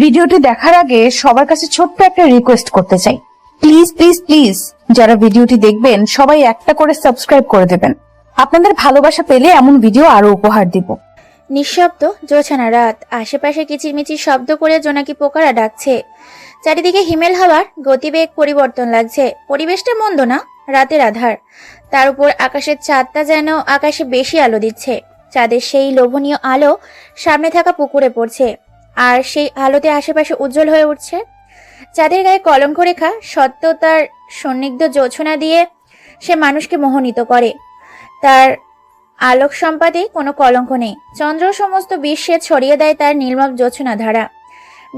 ভিডিওটি দেখার আগে সবার কাছে ছোট্ট একটা রিকোয়েস্ট করতে চাই, প্লিজ প্লিজ প্লিজ যারা ভিডিওটি দেখবেন সবাই একটা করে সাবস্ক্রাইব করে দেবেন। আপনাদের ভালোবাসা পেলে এমন ভিডিও আরো উপহার দিব। নিঃশব্দ জোছানা রাত, আশেপাশে কিচিরমিচির শব্দ করে জোনাকি পোকারা ডাকছে। চারিদিকে হিমেল হাওয়ার গতিবেগ পরিবর্তন লাগছে। পরিবেশটা মন্দ না, রাতের আধার, তার উপর আকাশের চাঁদটা যেন আকাশে বেশি আলো দিচ্ছে। চাঁদের সেই লোভনীয় আলো সামনে থাকা পুকুরে পড়ছে, আর সেই আলোতে আশেপাশে উজ্জ্বল হয়ে উঠছে। চাঁদের গায়ে কলঙ্ক রেখা সত্ত্বেও তার সন্নিগ্ধ জোছনা দিয়ে সে মানুষকে মোহিত করে। তার আলোক সম্পাদে কোনো কলঙ্ক নেই। চন্দ্র সমস্ত বিশ্বে ছড়িয়ে দেয় তার নীলমক জোছনা ধারা।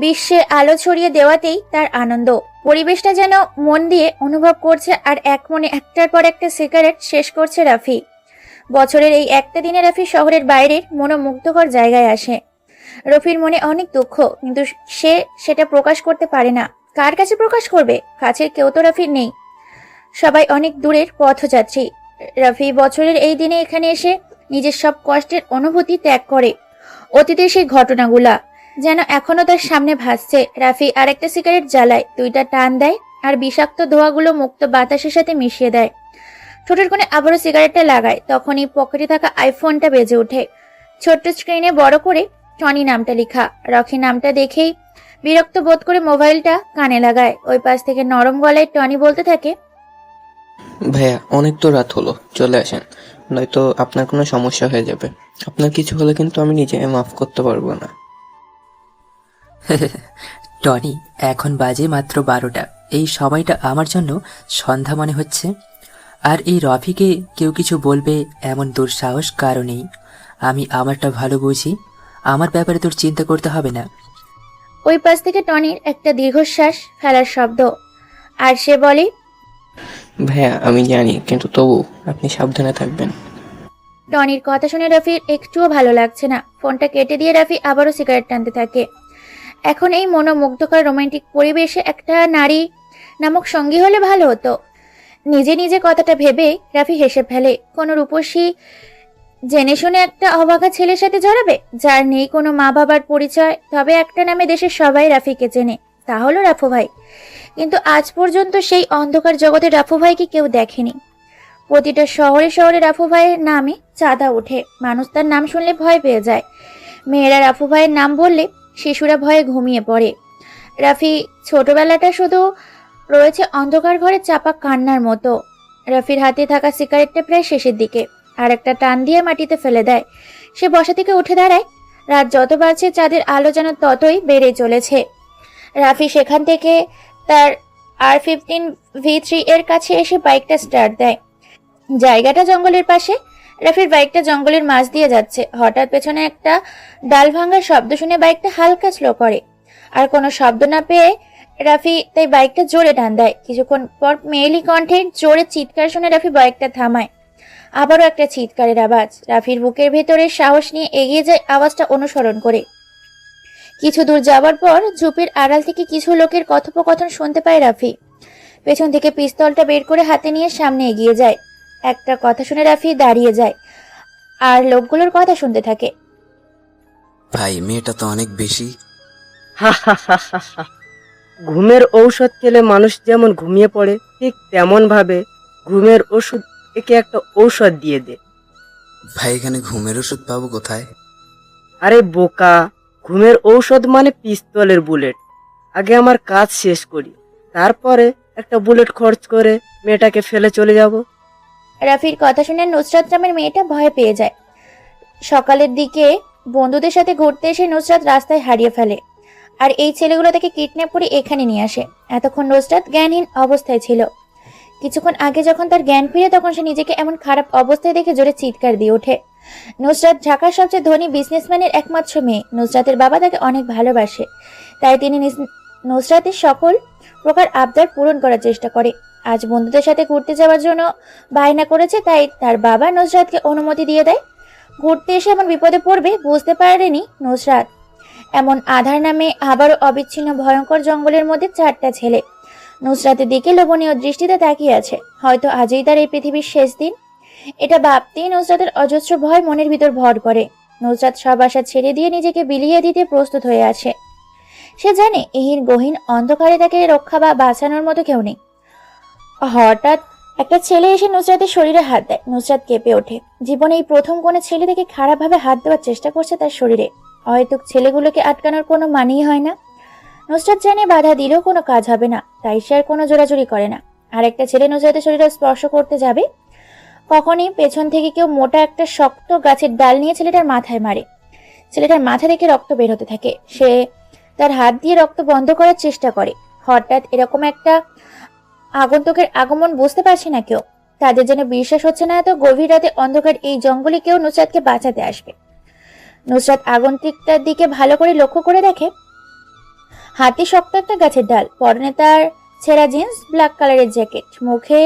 বিশ্বে আলো ছড়িয়ে দেওয়াতেই তার আনন্দ। পরিবেশটা যেন মন দিয়ে অনুভব করছে, আর এক মনে একটার পর একটা সিগারেট শেষ করছে রাফি। বছরের এই একটা দিনে রাফি শহরের বাইরের মনোমুগ্ধকর জায়গায় আসে। রফির মনে অনেক দুঃখ, কিন্তু সে সেটা প্রকাশ করতে পারে না। কার কাছে প্রকাশ করবে? কাছের কেউ তো রাফির নেই, সবাই অনেক দূরের পথযাত্রী। রাফি বছরের এই দিনে এখানে এসে নিজের সব কষ্টের অনুভূতি ত্যাগ করে। অতীতের সেই ঘটনাগুলা যেন এখনো তার সামনে ভাসছে। রাফি আরেকটা সিগারেট জ্বালায়, দুইটা টান দেয়, আর বিষাক্ত ধোঁয়াগুলো মুক্ত বাতাসের সাথে মিশিয়ে দেয়। ঠোঁটের কোণে আবারও সিগারেটটা লাগায়, তখনই পকেটে থাকা আইফোনটা বেজে ওঠে। ছোট্ট স্ক্রিনে বড় করে টনি নামটা লেখা। রকি নামটা দেখেই বিরক্ত বোধ করে মোবাইলটা কানে লাগায়। ওই পাশ থেকে নরম গলায় টনি বলতে থাকে, ভাইয়া অনেক তো রাত হলো, চলে আসেন, নয়তো আপনার কোনো সমস্যা হয়ে যাবে। আপনার কিছু হলে কিন্তু আমি নিজে মাফ করতে পারবো না। টনি, এখন বাজে মাত্র 12টা। এই সময়টা আমার জন্য সন্ধ্যা মনে হচ্ছে। আর এই রফিকে কেউ কিছু বলবে এমন দুঃসাহস কারো নেই। আমি আমারটা ভালো বুঝি, আমার ব্যাপারে তোর চিন্তা করতে হবে না। ওই পাশ থেকে টনির একটা দীর্ঘশ্বাস ফেলার শব্দ, আর সে বলে, ভাইয়া আমি জানি, কিন্তু তবু আপনি সাবধানে থাকবেন। টনির কথা শুনে রাফির একটুও ভালো লাগছে না। ফোনটা কেটে দিয়ে রাফি আবারও সিগারেট টানতে থাকে। এখন এই মনোমুগ্ধকর রোমান্টিক পরিবেশে একটা নারী নামক সঙ্গী হলে ভালো হতো। নিজে নিজে কথাটা ভেবে রাফি হেসে ফেলে। কোনো রূপসী জেনে শুনে একটা অবাগা ছেলের সাথে জড়াবে, যার নেই কোনো মা বাবার পরিচয়। তবে একটা নামে দেশের সবাই রাফিকে চেনে, তা হলো রাফু ভাই। কিন্তু আজ পর্যন্ত সেই অন্ধকার জগতে রাফু ভাইকে কেউ দেখেনি। প্রতিটা শহরে শহরে রাফু ভাইয়ের নামে চাঁদা ওঠে। মানুষ তার নাম শুনলে ভয় পেয়ে যায়। মেয়েরা রাফু ভাইয়ের নাম বললে শিশুরা ভয়ে ঘুমিয়ে পড়ে। রাফি ছোটবেলাটা শুধু রয়েছে অন্ধকার ঘরে চাপা কান্নার মতো। রাফির হাতে থাকা সিগারেটটা প্রায় শেষের দিকে, আর একটা টান দিয়ে মাটিতে ফেলে দেয়। সে বসা থেকে উঠে দাঁড়ায়। রাত যত বাড়ছে চাঁদের আলো যেন ততই বেড়ে চলেছে। রাফি সেখান থেকে তার R15V3 এর কাছে এসে বাইকটা স্টার্ট দেয়। জায়গাটা জঙ্গলের পাশে। রাফির বাইকটা জঙ্গলের মাঝ দিয়ে যাচ্ছে। হঠাৎ পেছনে একটা ডাল ভাঙার শব্দ শুনে বাইকটা হালকা স্লো করে। আর কোনো শব্দ না পেয়ে রাফি তাই বাইকটা জোরে টান দেয়। কিছুক্ষণ পর মেয়েলি কণ্ঠে জোরে চিৎকার শুনে রাফি বাইকটা থামায়। আবারও একটা চিৎকারের আওয়াজ। রাফির বুকের ভেতরে সাহস নিয়ে এগিয়ে যায় আওয়াজটা অনুসরণ করে। কিছু দূর যাওয়ার পর ঝোপের আড়াল থেকে কিছু লোকের কথোপকথন শুনতে পায় রাফি। পেছন থেকে পিস্তলটা বের করে হাতে নিয়ে সামনে এগিয়ে যায়। একটা কথা শুনে রাফি দাঁড়িয়ে যায়, আর লোকগুলোর কথা শুনতে থাকে। ভাই মেয়েটা তো অনেক বেশি। ঘুমের ঔষধ খেলে মানুষ যেমন ঘুমিয়ে পড়ে, ঠিক তেমন ভাবে ঘুমের ওষুধ একে একটা ঔষধ দিয়ে দে। ভাই এখানে ঘুমের ওষুধ পাবো কোথায়? আরে বোকা, ঘুমের ঔষধ মানে পিস্তলের বুলেট। আগে আমার কাজ শেষ করি, তারপরে একটা বুলেট খরচ করে মেয়েটাকে ফেলে চলে যাব। রাফির কথা শুনে নুসরাত নামের মেয়েটা ভয় পেয়ে যায়। সকালের দিকে বন্ধুদের সাথে ঘুরতে এসে নুসরাত রাস্তায় হারিয়ে ফেলে, আর এই ছেলেগুলো তাকে কিডন্যাপ করে এখানে নিয়ে আসে। এতক্ষণ নুসরাত জ্ঞানহীন অবস্থায় ছিল। কিছুক্ষণ আগে যখন তার জ্ঞান ফিরে, তখন সে নিজেকে এমন খারাপ অবস্থায় দেখে জোরে চিৎকার দিয়ে ওঠে। নুসরাত ঢাকার সবচেয়ে ধনী বিজনেসম্যানের একমাত্র মেয়ে। নুসরাতের বাবা তাকে অনেক ভালোবাসে, তাই তিনি নুসরাতের সকল প্রকার আবদার পূরণ করার চেষ্টা করে। আজ বন্ধুদের সাথে ঘুরতে যাওয়ার জন্য বায়না করেছে, তাই তার বাবা নুসরাতকে অনুমতি দিয়ে দেয়। ঘুরতে এসে এমন বিপদে পড়বে বুঝতে পারেনি নুসরাত। এমন আধার নামে আবারও অবিচ্ছিন্ন ভয়ঙ্কর জঙ্গলের মধ্যে চারটা ছেলে নুসরাতের দিকে লোভনীয় দৃষ্টিতে তাকিয়ে আছে। হয়তো আজই তার এই পৃথিবীর শেষ দিন। এটা ভাবতেই নুসরাতের অজস্র ভয় মনের ভিতর ভর করে। নুসরাত সব আশা ছেড়ে দিয়ে নিজেকে বিলিয়ে দিতে প্রস্তুত হয়ে আছে। সে জানে এহির গহীন অন্ধকারে তাকে রক্ষা বা বাঁচানোর মতো কেউ নেই। হঠাৎ একটা ছেলে এসে নুসরাতের শরীরে হাত দেয়। নুসরাত কেঁপে ওঠে। জীবনে এই প্রথম কোনো ছেলে থেকে খারাপভাবে হাত দেওয়ার চেষ্টা করছে তার শরীরে। হয়তো ছেলেগুলোকে আটকানোর কোনো মানেই হয় না। নুসরাত জানে বাধা দিলেও কোনো কাজ হবে না, তাই সে আর কোনো জোরাজুরি করে না। আর একটা ছেলে নুসরাতের শরীরে স্পর্শ করতে যাবে, কখনই পেছন থেকে কেউ মোটা একটা শক্ত গাছের ডাল নিয়ে ছেলেটার মাথায় মারে। ছেলেটার মাথা থেকে রক্ত বের হতে থাকে। সে তার হাত দিয়ে রক্ত বন্ধ করার চেষ্টা করে। হঠাৎ এরকম একটা আগন্তুকের আগমন বুঝতে পারছে না কেউ। তাদের যেন বিশ্বাস হচ্ছে না এত গভীর রাতে অন্ধকার এই জঙ্গলে কেউ নুসরাতকে বাঁচাতে আসবে। নুসরাত আগন্তুকটার দিকে ভালো করে লক্ষ্য করে দেখে হাতে শক্ত একটা গাছের ডাল, পরনে তার ছেঁড়া জিন্স, ব্ল্যাক কালারের জ্যাকেট, মুখে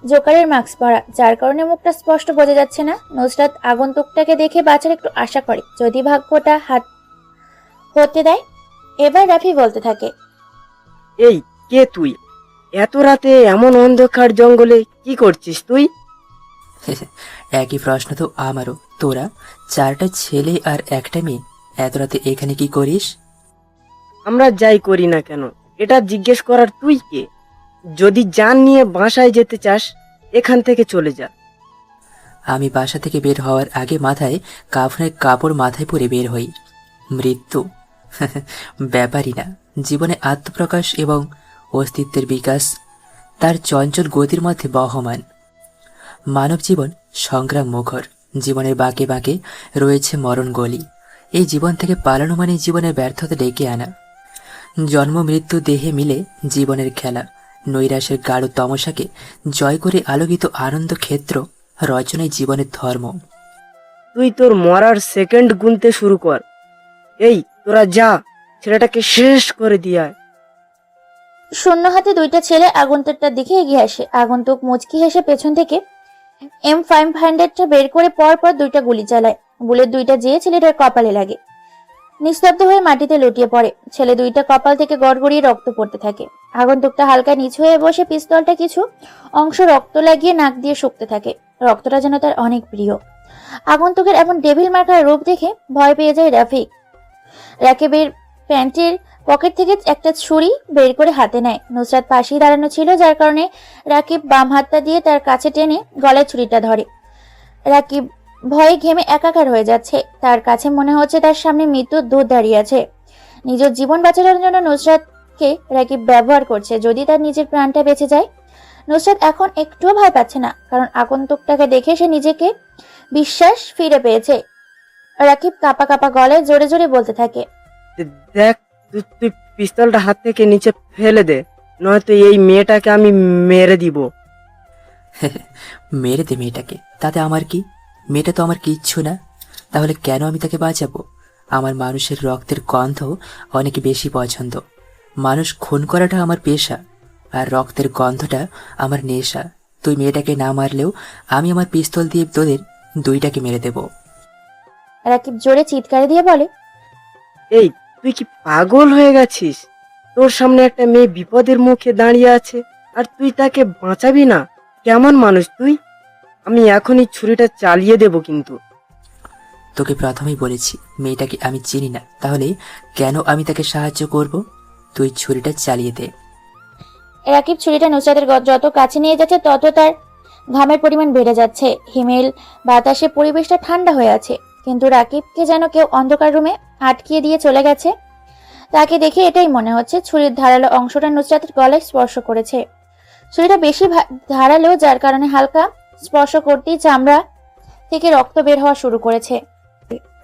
জোকারের মাস্ক পরা, যার কারণে মুখটা স্পষ্ট বোঝা যাচ্ছে না। নুসরাত আগন্তুকটাকে দেখে বাঁচার একটু আশা করে, যদি ভাগ্যটা হাত হতে দেয়। এবার রাফি বলতে থাকে, এই কে তুই? এত রাতে এমন অন্ধকার জঙ্গলে কি করছিস তুই? একই প্রশ্ন তো আমারও। তোরা 4টা ছেলে আর একটা মেয়ে এত রাতে এখানে কি করিস? আমরা যাই করি না কেন, এটা জিজ্ঞেস করার তুই কে? যদি জান নিয়ে বাসায় যেতে চাস, এখান থেকে চলে যা। আমি বাসা থেকে বের হওয়ার আগে মাথায় কাফনের কাপড় মাথায় পরে বের হই। মৃত্যু ব্যাপারই না। জীবনে আত্মপ্রকাশ এবং অস্তিত্বের বিকাশ তার চঞ্চল গতির মধ্যে বহমান। মানব জীবন সংগ্রাম মুখর। জীবনের বাঁকে বাঁকে রয়েছে মরণ গলি। এই জীবন থেকে পালানো মানে জীবনের ব্যর্থতা ডেকে আনা। জন্ম মৃত্যু দেহে মিলে জীবনের খেলা। নৈরাশ্যের গাঢ় তমসাকে জয় করে আলোকিত আনন্দ ক্ষেত্র রচনায় জীবনের ধর্ম। তুই তোর মরার সেকেন্ড গুনতে শুরু কর। এই তোরা যা, ছেলেটাকে শেষ করে দিয়ে আয়। শূন্য হাতে দুইটা ছেলে আগন্তুকটার দিকে এগিয়ে আসে। আগন্তুক মুচকি হেসে পেছন থেকে M500টা বের করে পর পর দুইটা গুলি চালায়। বুলেট দুইটা যেয়ে ছেলেটার কপালে লাগে। নিস্তব্ধ হয়ে মাটিতে লুটিয়ে পড়ে। ছেলে দুইটা কপাল থেকে গড়গড়িয়ে রক্ত পড়তে থাকে। আগন্তুকটা হালকা নিচু হয়ে বসে পিস্তলটা কিছু অংশ রক্ত লাগিয়ে নাক দিয়ে শুকতে থাকে। রক্তটা যেন তার অনেক প্রিয়। আগন্তুকের এমন ডেভিল মার্কার রূপ দেখে ভয় পেয়ে যায় রাফি। রাকিবের প্যান্টের পকেট থেকে একটা ছুরি বের করে হাতে নেয়। নুসরাত পাশেই দাঁড়ানো ছিল, যার কারণে রাকিব বাম হাতটা দিয়ে তার কাছে টেনে গলায় ছুরিটা ধরে। রাকিব ভয়ে ঘেমে একাকার হয়ে যাচ্ছে। তার কাছে মনে হচ্ছে তার সামনে মৃত্যুর দূত দাঁড়িয়ে আছে। নিজের জীবন বাঁচানোর জন্য নুসরাতকে রাকিব ব্যবহার করছে। যদি তার নিজের প্রাণটা বেঁচে যায়। নুসরাত এখন একটুও ভয় পাচ্ছে না, কারণ আগন্তুকটাকে দেখে সে নিজেকে বিশ্বাস ফিরে পেয়েছে। রাকিব কাঁপা কাঁপা গলায় জোরে জোরে বলতে থাকে, দেখ, তুই পিস্তলটা হাত থেকে নিচে ফেলে দে, নয়তো এই মেয়েটাকে আমি মেরে দিব। মেরে দে মেয়েটাকে, তাতে আমার কি? মেয়েটা তো আমার কিচ্ছু না। তাহলে কেন আমি তাকে বাঁচাবো? আমার মানুষের রক্তের গন্ধ অনেক বেশি পছন্দ। মানুষ খুন করাটা আমার পেশা, আর রক্তের গন্ধটা আমার নেশা। তুই মেয়েটাকে না মারলেও আমি আমার পিস্তল দিয়ে তোদের দুইটাকে মেরে দেব। রাকিব জোরে চিৎকার দিয়ে বলে, এই তুই কি পাগল হয়ে গেছিস? তোর সামনে একটা মেয়ে বিপদের মুখে দাঁড়িয়ে আছে, আর তুই তাকে বাঁচাবি না? কেমন মানুষ তুই? আমি এখনই ছুরিটা চালিয়ে দেব কিন্তু। তোকে প্রথমেই বলেছি মেয়েটাকে আমি চিনি না, তাহলে কেন আমি তাকে সাহায্য করব? তুই ছুরিটা চালিয়ে দে। রাকিব ছুরিটা নুসরাতের যত কাছে নিয়ে যাচ্ছে তত তার ঘামের পরিমাণ বেড়ে যাচ্ছে। হিমেল বাতাসে পরিবেশটা ঠান্ডা হয়ে আছে, কিন্তু রাকিবকে যেন কেউ অন্ধকার রুমে আটকিয়ে দিয়ে চলে গেছে। তাকে দেখে এটাই মনে হচ্ছে ছুরির ধারালো অংশটা নুসরাতের গলায় স্পর্শ করেছে। ছুরিটা বেশি ধারালো, যার কারণে হালকা স্পর্শ করতেই চামড়া থেকে রক্ত বের হওয়া শুরু করেছে।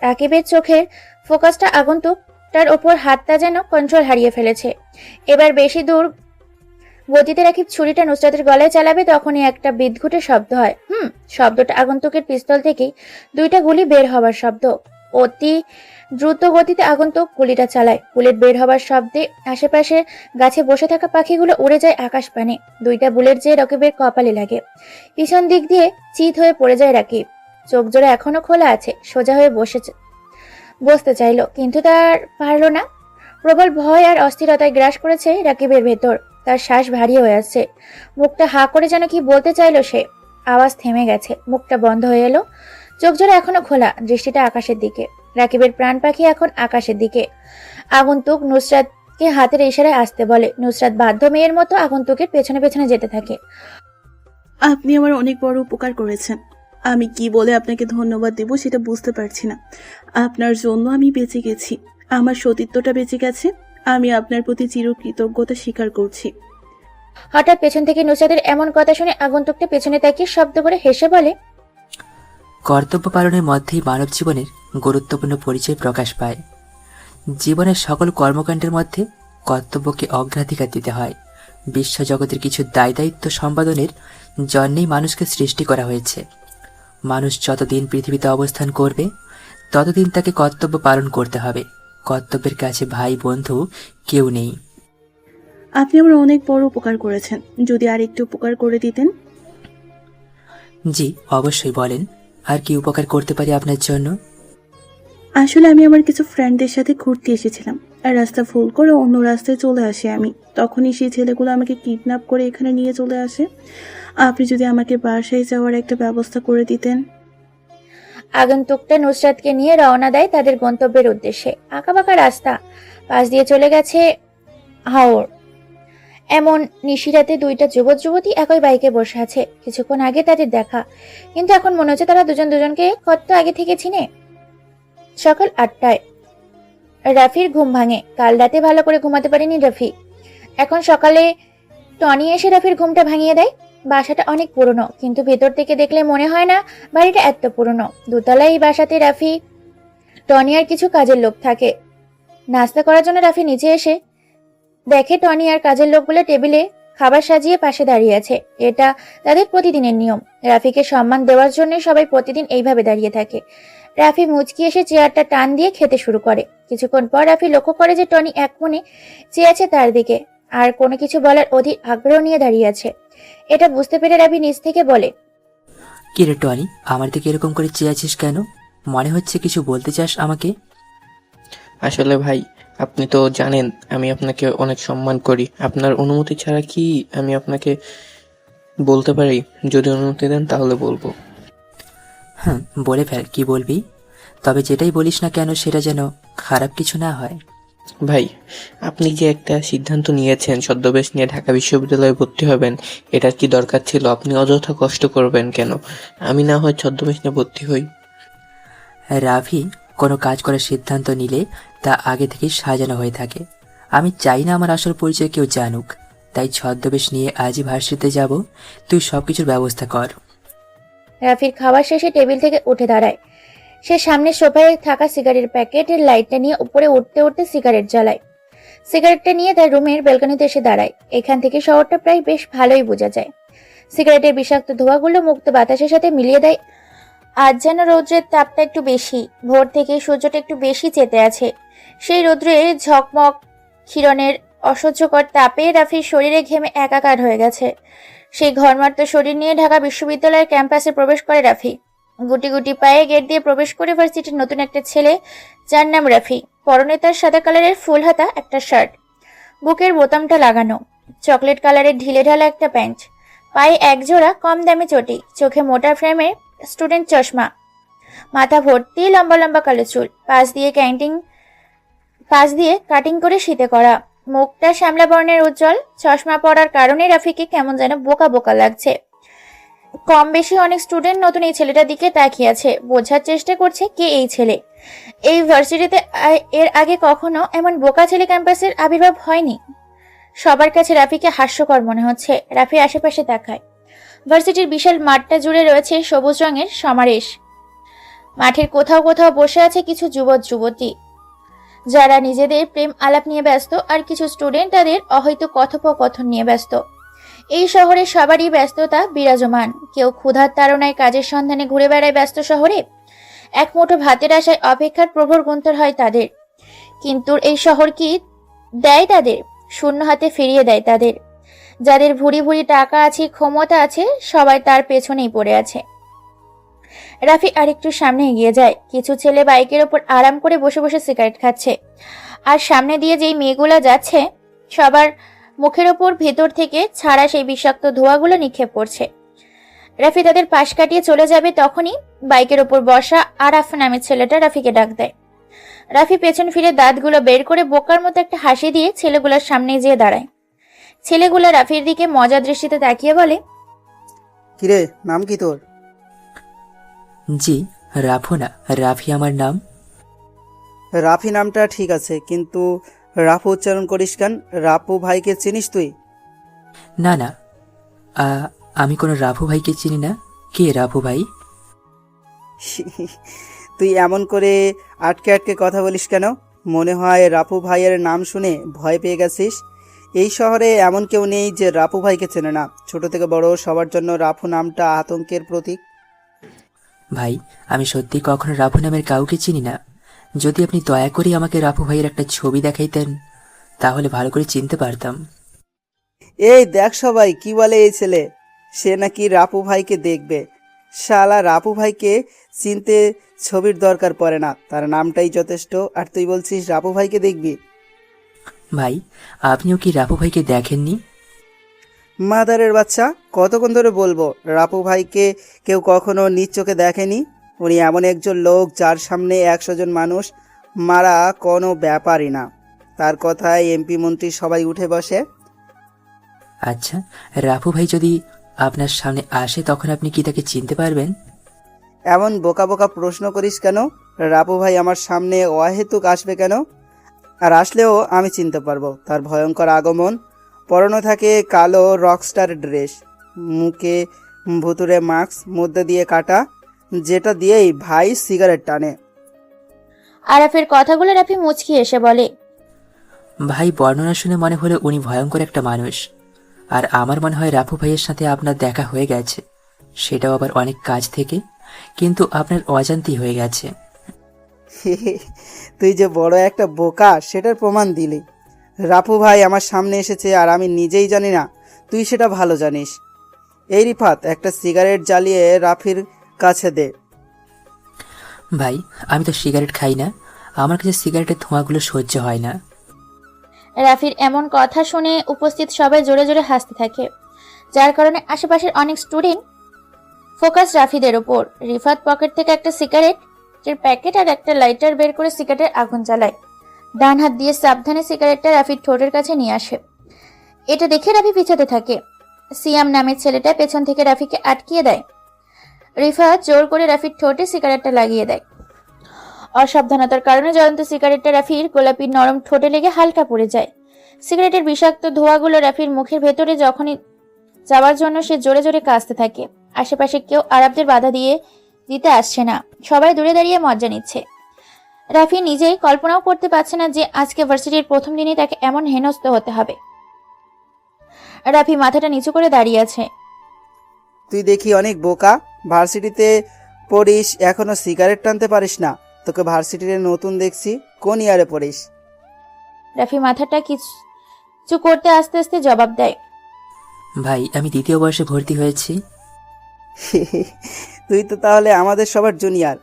রাকিবের চোখের ফোকাসটা আগন্তুকটার ওপর, হাতটা যেন কন্ট্রোল হারিয়ে ফেলেছে। এবার বেশি দূর গতিতে রাকিব ছুরিটা নুসরাতের গলায় চালাবে, তখনই একটা বিদঘুটে শব্দ হয়। শব্দটা আগন্তুকের পিস্তল থেকেই দুইটা গুলি বের হবার শব্দ। অতি দ্রুত গতিতে আগন্তুক গুলিটা চালায়। বুলেট বের হবার শব্দে আশেপাশে গাছে বসে থাকা পাখিগুলো উড়ে যায় আকাশ পানে। দুইটা বুলেট যে রাকিবের কপালে লাগে। পিছন দিক দিয়ে চিত হয়ে পড়ে যায় রাকিব। চোখ জোড়া এখনো খোলা আছে। সোজা হয়ে বসতে চাইল, কিন্তু তার পারল না। প্রবল ভয় আর অস্থিরতায় গ্রাস করেছে রাকিবের ভেতর। তার শ্বাস ভারী হয়ে আসছে। মুখটা হা করে যেন কি বলতে চাইলো সে। আওয়াজ থেমে গেছে, মুখটা বন্ধ হয়ে এলো। চোখ জোড়া এখনো খোলা, দৃষ্টিটা আকাশের দিকে। রাকিবের প্রাণ পাখি এখন আকাশের দিকে। আগন্তুক নুসরাত নুসরাতকে হাতের ইশারায় আসতে বলে। নুসরাত বাধ্য মেয়ের মতো আগন্তুকের পেছনে পেছনে যেতে থাকে। আপনি আমার অনেক বড় উপকার করেছেন। আমি কি বলে আপনাকে ধন্যবাদ দেব সেটা বুঝতে পারছি না। আপনার জন্য আমি বেঁচে গেছি, আমার সতীত্বটা বেঁচে গেছে। আমি আপনার প্রতি চিরকৃতজ্ঞতা স্বীকার করছি। হঠাৎ পেছন থেকে নুসরাতের এমন কথা শুনে আগন্তুকটা পেছনে তাকিয়ে শব্দ করে হেসে বলে, কর্তব্য পালনের মধ্যেই মানব জীবনের গুরুত্বপূর্ণ পরিচয় প্রকাশ পায়। জীবনের সকল কর্মকাণ্ডের মধ্যে কর্তব্যকে অগ্রাধিকার দিতে হয়। বিশ্বজগতের কিছু দায়িত্ব সম্পাদনের জন্যেই মানুষকে সৃষ্টি করা হয়েছে। মানুষ যতদিন পৃথিবীতে অবস্থান করবে ততদিন তাকে কর্তব্য পালন করতে হবে। কর্তব্যের কাছে ভাই বন্ধু কেউ নেই। আপনি আমার অনেক বড় উপকার করেছেন, যদি আর একটু উপকার করে দিতেন। জি অবশ্যই, বলেন আর কি উপকার করতে পারি আপনার জন্য? আসলে আমি আমার কিছু ফ্রেন্ডদের সাথে ঘুরতে এসেছিলাম, আর রাস্তা ভুল করে অন্য রাস্তায় চলে আসি আমি। তখনই সেই ছেলেগুলো আমাকে কিডন্যাপ করে এখানে নিয়ে চলে আসে। আপনি যদি আমাকে বাসায় যাওয়ার একটা ব্যবস্থা করে দিতেন। আগন্তুকটা নুসরাতকে নিয়ে রওনা দেয় তাদের গন্তব্যের উদ্দেশ্যে। আঁকাবাঁকা রাস্তা পাশ দিয়ে চলে গেছে হাওর। এমন নিশিরাতে দুইটা যুবক যুবতী একই বাইকে বসে আছে। কিছুক্ষণ আগে তাদের দেখা, কিন্তু এখন মনে হচ্ছে তারা দুজন দুজনকে কত আগে থেকে চিনে। সকাল 8টায় রাফির ঘুম ভাঙে। কাল রাতে ভালো করে ঘুমাতে পারেনি রাফি। এখন সকালে টনি এসে রাফির ঘুমটা ভাঙিয়ে দেয়। বাসাটা অনেক পুরনো, কিন্তু ভেতর থেকে দেখলে মনে হয় না বাড়িটা এত পুরনো। দোতলায় এই বাসাতে রাফি, টনি আর কিছু কাজের লোক থাকে। নাস্তা করার জন্য রাফি নিচে এসে দেখে টনি আর কাজের লোকগুলো টেবিলে খাবার সাজিয়ে পাশে দাঁড়িয়ে আছে। এটা তাদের প্রতিদিনের নিয়ম। রাফিকে সম্মান দেওয়ার জন্য সবাই প্রতিদিন এইভাবে দাঁড়িয়ে থাকে। রাফি মুচকি এসে চেয়ারটা টান দিয়ে খেতে শুরু করে। কিছুক্ষণ পর রাফি লক্ষ্য করে যে টনি এক মনে চেয়ে আছে তার দিকে, আর কোনো কিছু বলার অধীর আগ্রহ নিয়ে দাঁড়িয়ে আছে। এটা বুঝতে পেরে রাফি নিজ থেকে বলে, কি রে টনি, আমার দিকে এরকম করে চেয়ে আছিস কেন? মনে হচ্ছে কিছু বলতে চাস আমাকে। আসলে ভাই, আপনি তো জানেন আমি আপনাকে অনেক সম্মান করি। আপনার অনুমতি ছাড়া কি আমি আপনাকে বলতে পারি? যদি অনুমতি দেন তাহলে বলবো। হ্যাঁ বলে ফেল, কি বলবি? তবে যেটাই বলিস না কেন সেটা যেন খারাপ কিছু না হয়। ভাই, আপনি যে একটা সিদ্ধান্ত নিয়েছেন ছদ্মবেশ নিয়ে ঢাকা বিশ্ববিদ্যালয়ে ভর্তি হবেন, এটার কি দরকার ছিল? আপনি অযথা কষ্ট করবেন কেন? আমি না হয় ছদ্মবেশ নিয়ে ভর্তি হই। রাভি কোনো কাজ করার সিদ্ধান্ত নিলে তা আগে থেকেই সাজানো হয়ে থাকে। আমি চাই না আমার আসল পরিচয় কেউ জানুক, তাই ছদ্মবেশ নিয়ে আজই ভার্সিটিতে যাব। তুই সবকিছুর ব্যবস্থা কর। রাফির খাওয়া শেষে টেবিল থেকে উঠে দাঁড়ায়। সে সামনে সোফায় থাকা সিগারেট প্যাকেটের লাইটটা নিয়ে উপরে উঠতে উঠতে সিগারেট জ্বালায়। সিগারেটটা নিয়ে তার রুমের ব্যালকনিতে এসে দাঁড়ায়। এখান থেকে শহরটা প্রায় বেশ ভালোই বোঝা যায়। সিগারেটের বিষাক্ত ধোঁয়াগুলো মুক্ত বাতাসের সাথে মিলিয়ে দেয়। আজ যেন রৌদ্রের তাপটা একটু বেশি। ভোর থেকে সূর্যটা একটু বেশি চেতে আছে। সেই রৌদ্রের ঝকমক কিরণের অসহ্যকর তাপে রাফির শরীরে ঘেমে একাকার হয়ে গেছে। সেই ঘরমাত্র শরীর নিয়ে ঢাকা বিশ্ববিদ্যালয়ের ক্যাম্পাসে প্রবেশ করে রাফি। গুটি গুটি পায়ে গেট দিয়ে প্রবেশ করে ভার্সিটির নতুন একটা ছেলে, যার নাম রাফি। পরনে তার সাদা কালারের ফুল হাতা একটা শার্ট, বুকের বোতামটা লাগানো, চকলেট কালারের ঢিলে ঢালা একটা প্যান্ট, পায়ে একজোড়া কম দামি চটি, চোখে মোটা ফ্রেমের স্টুডেন্ট চশমা, মাথা ভর্তি লম্বা লম্বা কালো চুল, পাশ দিয়ে কাটিং করে শীতে করা, মুখটা শ্যামলা বর্ণের উজ্জ্বল। চশমা পরার কারণে রাফিকে কেমন যেন বোকা বোকা লাগছে। কম বেশি অনেক স্টুডেন্ট নতুন এই ছেলেটার দিকে তাকিয়ে আছে, বোঝার চেষ্টা করছে কে এই ছেলে। এই ভার্সিটিতে এর আগে কখনো এমন বোকা ছেলে ক্যাম্পাসের আবির্ভাব হয়নি। সবার কাছে রাফিকে হাস্যকর মনে হচ্ছে। রাফি আশেপাশে তাকায়। ভার্সিটির বিশাল মাঠটা জুড়ে রয়েছে সবুজ রঙের সমাবেশ। মাঠের কোথাও কোথাও বসে আছে কিছু যুবক যুবতী, যারা নিজেদের প্রেম আলাপ নিয়ে ব্যস্ত, আর কিছু স্টুডেন্ট তাদের অহৈত কথোপকথন নিয়ে ব্যস্ত। এই শহরে সবারই ব্যস্ততা বিরাজমান। কেউ ক্ষুধার তাড়নায় কাজের সন্ধানে ঘুরে বেড়ায় ব্যস্ত শহরে। এক মুঠো ভাতের আশায় অপেক্ষার প্রভর গুন্তর হয় তাদের। কিন্তু এই শহর কি দেয় তাদের? শূন্য হাতে ফিরিয়ে দেয় তাদের। যাদের ভুরি ভুরি টাকা আছে, ক্ষমতা আছে, সবাই তার পেছনেই পড়ে আছে। রাফি আরেকটু সামনে এগিয়ে যায়। কিছু ছেলে বাইকের ওপর আরাম করে বসে বসে সিগারেট খাচ্ছে, আর সামনে দিয়ে যেই মেয়েগুলো যাচ্ছে সবার মুখের ওপর ভেতর থেকে ছাড়া সেই বিষাক্ত ধোঁয়াগুলো নিক্ষেপ করছে। রাফি তাদের পাশ কাটিয়ে চলে যাবে, তখনই বাইকের ওপর বসা আরাফ নামের ছেলেটা রাফিকে ডাক দেয়। রাফি পেছন ফিরে দাঁতগুলো বের করে বোকার মতো একটা হাসি দিয়ে ছেলেগুলোর সামনে যেয়ে দাঁড়ায়। ছেলেগুলো রাফির দিকে মজা দৃষ্টিতে তাকিয়ে বলে, কিরে, নাম কি তোর? জি, রাফু না, রাফি আমার নাম। রাফি নামটা ঠিক আছে, কিন্তু রাফু উচ্চারণ করিস কেন? রাপু ভাইকে চিনিস তুই? না না, আ, আমি কোনো রাফু ভাইকে চিনি না। কে রাফু ভাই? তুই এমন করে আটকে আটকে কথা বলিস কেন? মনে হয় রাপু ভাইয়ের নাম শুনে ভয় পেয়ে গেছিস। এই শহরে এমন কেউ নেই যে রাপু ভাইকে চেনে না। ছোট থেকে বড় সবার জন্য রাফু নামটা আতঙ্কের প্রতীক। ভাই, আমি সত্যি কখনো রাফু নামের কাউকে চিনি না। যদি আপনি দয়া করে আমাকে রাফু ভাইয়ের একটা ছবি দেখাইতেন, তাহলে ভালো করে চিনতে পারতাম। এই দেখ সবাই কি বলে এই ছেলে, সে নাকি রাপু ভাইকে দেখবে। শালা, রাপু ভাইকে চিনতে ছবির দরকার পড়ে না, তার নামটাই যথেষ্ট। আর তুই বলছিস রাপু ভাইকে দেখবি? ভাই, আপনিও কি রাফু ভাইকে দেখেননি? মাদারের বাচ্চা, কতক্ষণ ধরে বলবো রাপু ভাইকে কেউ কখনো নিজ চোখে দেখেনি। উনি এমন একজন লোক যার সামনে 100 জন মানুষ মারা কোনো ব্যাপারই না। তার কথায় এমপি মন্ত্রী সবাই উঠে বসে। আচ্ছা, রাফু ভাই যদি আপনার সামনে আসে, তখন আপনি কি তাকে চিনতে পারবেন? এমন বোকা বোকা প্রশ্ন করিস কেন? রাপু ভাই আমার সামনে অহেতুক আসবে কেন? আর আসলেও আমি চিনতে পারবো। তার ভয়ঙ্কর আগমন, পরনে থাকে কালো রকস্টার ড্রেস, মুখে ভুতুরে মাস্ক, মধ্যে দিয়ে কাটা, যেটা দিয়েই ভাই সিগারেট টানে। আরাফের কথাগুলো রাফি মুচকি এসে বলে, ভাই, বর্ণনা শুনে মনে হলো উনি ভয়ঙ্কর একটা মানুষ। আর আমার মনে হয় রাফু ভাইয়ের সাথে আপনার দেখা হয়ে গেছে, সেটাও আবার অনেক কাজ থেকে, কিন্তু আপনার অজান্তেই হয়ে গেছে। তুই যে বড় একটা বোকা সেটার প্রমাণ দিলি। রাপু ভাই আমার সামনে এসেছে আর আমি নিজেই জানি না, তুই সেটা ভালো জানিস। এই রিফাত, একটা সিগারেট জ্বালিয়ে রাফির কাছে দে। ভাই, আমি তো সিগারেট খাই না, আমার কাছে সিগারেটের ধোঁয়াগুলো সহ্য হয় না। রাফির এমন কথা শুনে উপস্থিত সবাই জোরে জোরে হাসতে থাকে, যার কারণে আশেপাশের অনেক স্টুডেন্ট ফোকাস রাফিদের ওপর। রিফাত পকেট থেকে একটা সিগারেটের প্যাকেট আর একটা লাইটার বের করে সিগারেটের আগুন জ্বালায়। ডান হাত দিয়ে সাবধানে সিগারেটটা রাফির ঠোঁটের কাছে নিয়ে আসে। এটা দেখে রাফি পিছাতে থাকে। সিয়াম নামের ছেলেটা পেছন থেকে রাফিকে আটকিয়ে দেয়। রিফাত জোর করে রাফির ঠোঁটে সিগারেটটা লাগিয়ে দেয়। অসাবধানতার কারণে জ্বলন্ত সিগারেটটা রাফির গোলাপি নরম ঠোঁটে লেগে হালকা পড়ে যায়। সিগারেটের বিষাক্ত ধোঁয়াগুলো রাফির মুখের ভেতরে যখনই যাওয়ার জন্য সে জোরে জোরে কাশতে থাকে। আশেপাশে কেউ আরবদের বাধা দিতে আসছে না, সবাই দূরে দাঁড়িয়ে মজা নিচ্ছে। রাফি নিজেই কল্পনাও করতে পারছে না যে আজকে ভার্সিটির প্রথম দিনই তাকে এমন হেনস্থ হতে হবে। রাফি মাথাটা নিচু করে দাঁড়িয়ে আছে। তুই দেখি অনেক বোকা, ভার্সিটিতে পড়িস এখনো সিগারেট টানতে পারিস না। তোকে ভার্সিটিতে নতুন দেখছি, কোন ইয়ারে পড়িস? রাফি মাথাটা কিছু করতে আস্তে আস্তে জবাব দেয়, ভাই, আমি দ্বিতীয় বর্ষে ভর্তি হয়েছি। তুই তো তাহলে আমাদের সবার জুনিয়র।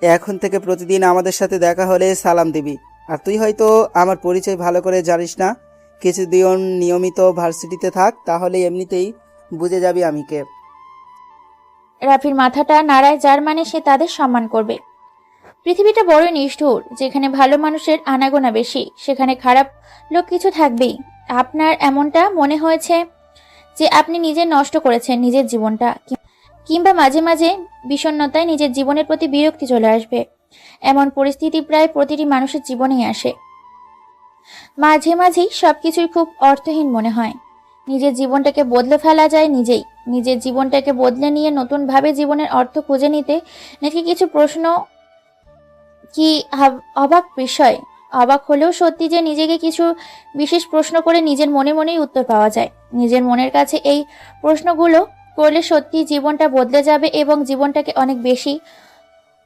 এখন থেকে প্রতিদিন আমাদের সাথে দেখা হলে সালাম দিবি। আর তুই হয়তো আমার পরিচয় ভালো করে জানিস না, কিছুদিন নিয়মিত ভার্সিটিতে থাক, তাহলে এমনিতেই বুঝে যাবি আমি কে। রাফির মাথাটা নাড়ায়, যার মানে সে তাদের সম্মান করবে। পৃথিবীটা বড়ই নিষ্ঠুর, যেখানে ভালো মানুষের আনাগোনা বেশি, সেখানে খারাপ লোক কিছু থাকবেই। আপনার এমনটা মনে হয়েছে যে আপনি নিজে নষ্ট করেছেন নিজের জীবনটা, কিংবা মাঝে মাঝে বিষণ্ণতায় নিজের জীবনের প্রতি বিরক্তি চলে আসবে। এমন পরিস্থিতি প্রায় প্রতিটি মানুষের জীবনেই আসে। মাঝে মাঝেই সবকিছুই খুব অর্থহীন মনে হয়। নিজের জীবনটাকে বদলে ফেলা যায় নিজেই। নিজের জীবনটাকে বদলে নিয়ে নতুনভাবে জীবনের অর্থ খুঁজে নিতে নাকি কিছু প্রশ্ন কি অবাক বিষয়। অবাক হলেও সত্যি যে নিজেকে কিছু বিশেষ প্রশ্ন করে নিজের মনে মনেই উত্তর পাওয়া যায়। নিজের মনের কাছে এই প্রশ্নগুলো করলে সত্যি জীবনটা বদলে যাবে এবং জীবনটাকে অনেক বেশি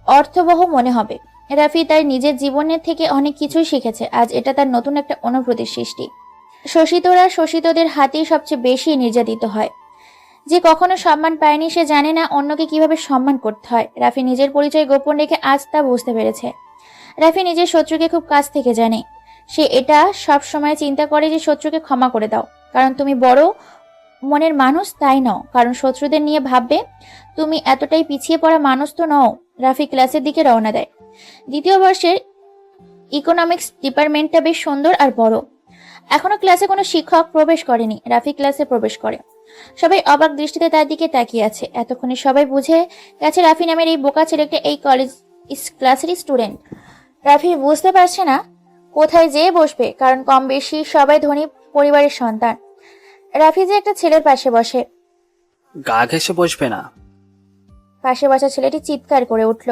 অর্থবহ মনে হবে। রাফি তার নিজের জীবনের থেকে অনেক কিছুই শিখেছে। আজ এটা তার নতুন একটা অনুভূতির সৃষ্টি। শোষিতরা শোষিতদের হাতেই সবচেয়ে বেশি নির্যাতিত হয়। যে কখনো সম্মান পায়নি সে জানে না অন্যকে কিভাবে সম্মান করতে হয়। রাফি নিজের পরিচয় গোপন রেখে আজ তা বুঝতে পেরেছে। রাফি নিজের শত্রুকে খুব কাছ থেকে জানে। সে এটা সব সময় চিন্তা করে যে শত্রুকে ক্ষমা করে দাও, কারণ তুমি বড় মনের মানুষ, তাই নও কারণ শত্রুদের নিয়ে ভাববে। তুমি এতটাই পিছিয়ে পড়া মানুষ তো নও। রাফি ক্লাসের দিকে রওনা দেয়। দ্বিতীয় বর্ষের ইকোনমিক্স ডিপার্টমেন্টটা বেশ সুন্দর আর বড়। এখনো ক্লাসে কোনো শিক্ষক প্রবেশ করেনি। রাফি ক্লাসে প্রবেশ করে। সবাই অবাক দৃষ্টিতে তার দিকে তাকিয়ে আছে। এতক্ষণে সবাই বুঝে গেছে রাফি নামের এই বোকা ছেলেটা এই কলেজ ক্লাসেরই স্টুডেন্ট। রাফি বুঝতে পারছে না কোথায় যেয়ে বসবে, কারণ কম বেশি সবাই ধনী পরিবারের সন্তান। রাফি যে একটা ছেলের পাশে বসে, গা ঘেসে বসবে না। পাশে বসা ছেলেটি চিৎকার করে উঠল।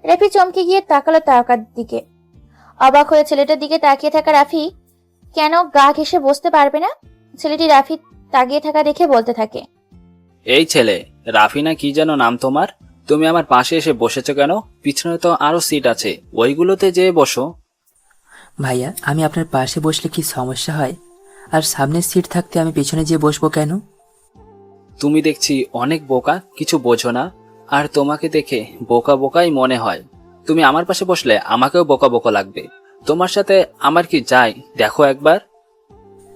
রাফি চমকে গিয়ে তাকালো তাকার দিকে। অবাক হয়ে ছেলেটার দিকে তাকিয়ে থাকা রাফি কেন গা ঘেসে বসতে পারবে না? ছেলেটি রাফি তাকিয়ে থাকা দেখে বলতে থাকে, এই ছেলে, রাফি না কি যেন নাম তোমার? তুমি আমার পাশে এসে বসেছো কেন? পিছনে তো আরো সিট আছে, ওইগুলোতে যেয়ে বসো। ভাইয়া, আমি আপনার পাশে বসলে কি সমস্যা হয়? আর সামনের সিট থাকতে আমি পেছনে যেয়ে বসবো কেন? তুমি দেখছি অনেক বোকা, কিছু বোঝো না। আর তোমাকে দেখে বোকা বোকাই মনে হয়। তুমি আমার পাশে বসলে আমাকেও বোকা বোকা লাগবে। তোমার সাথে আমার কি যায় দেখো একবার।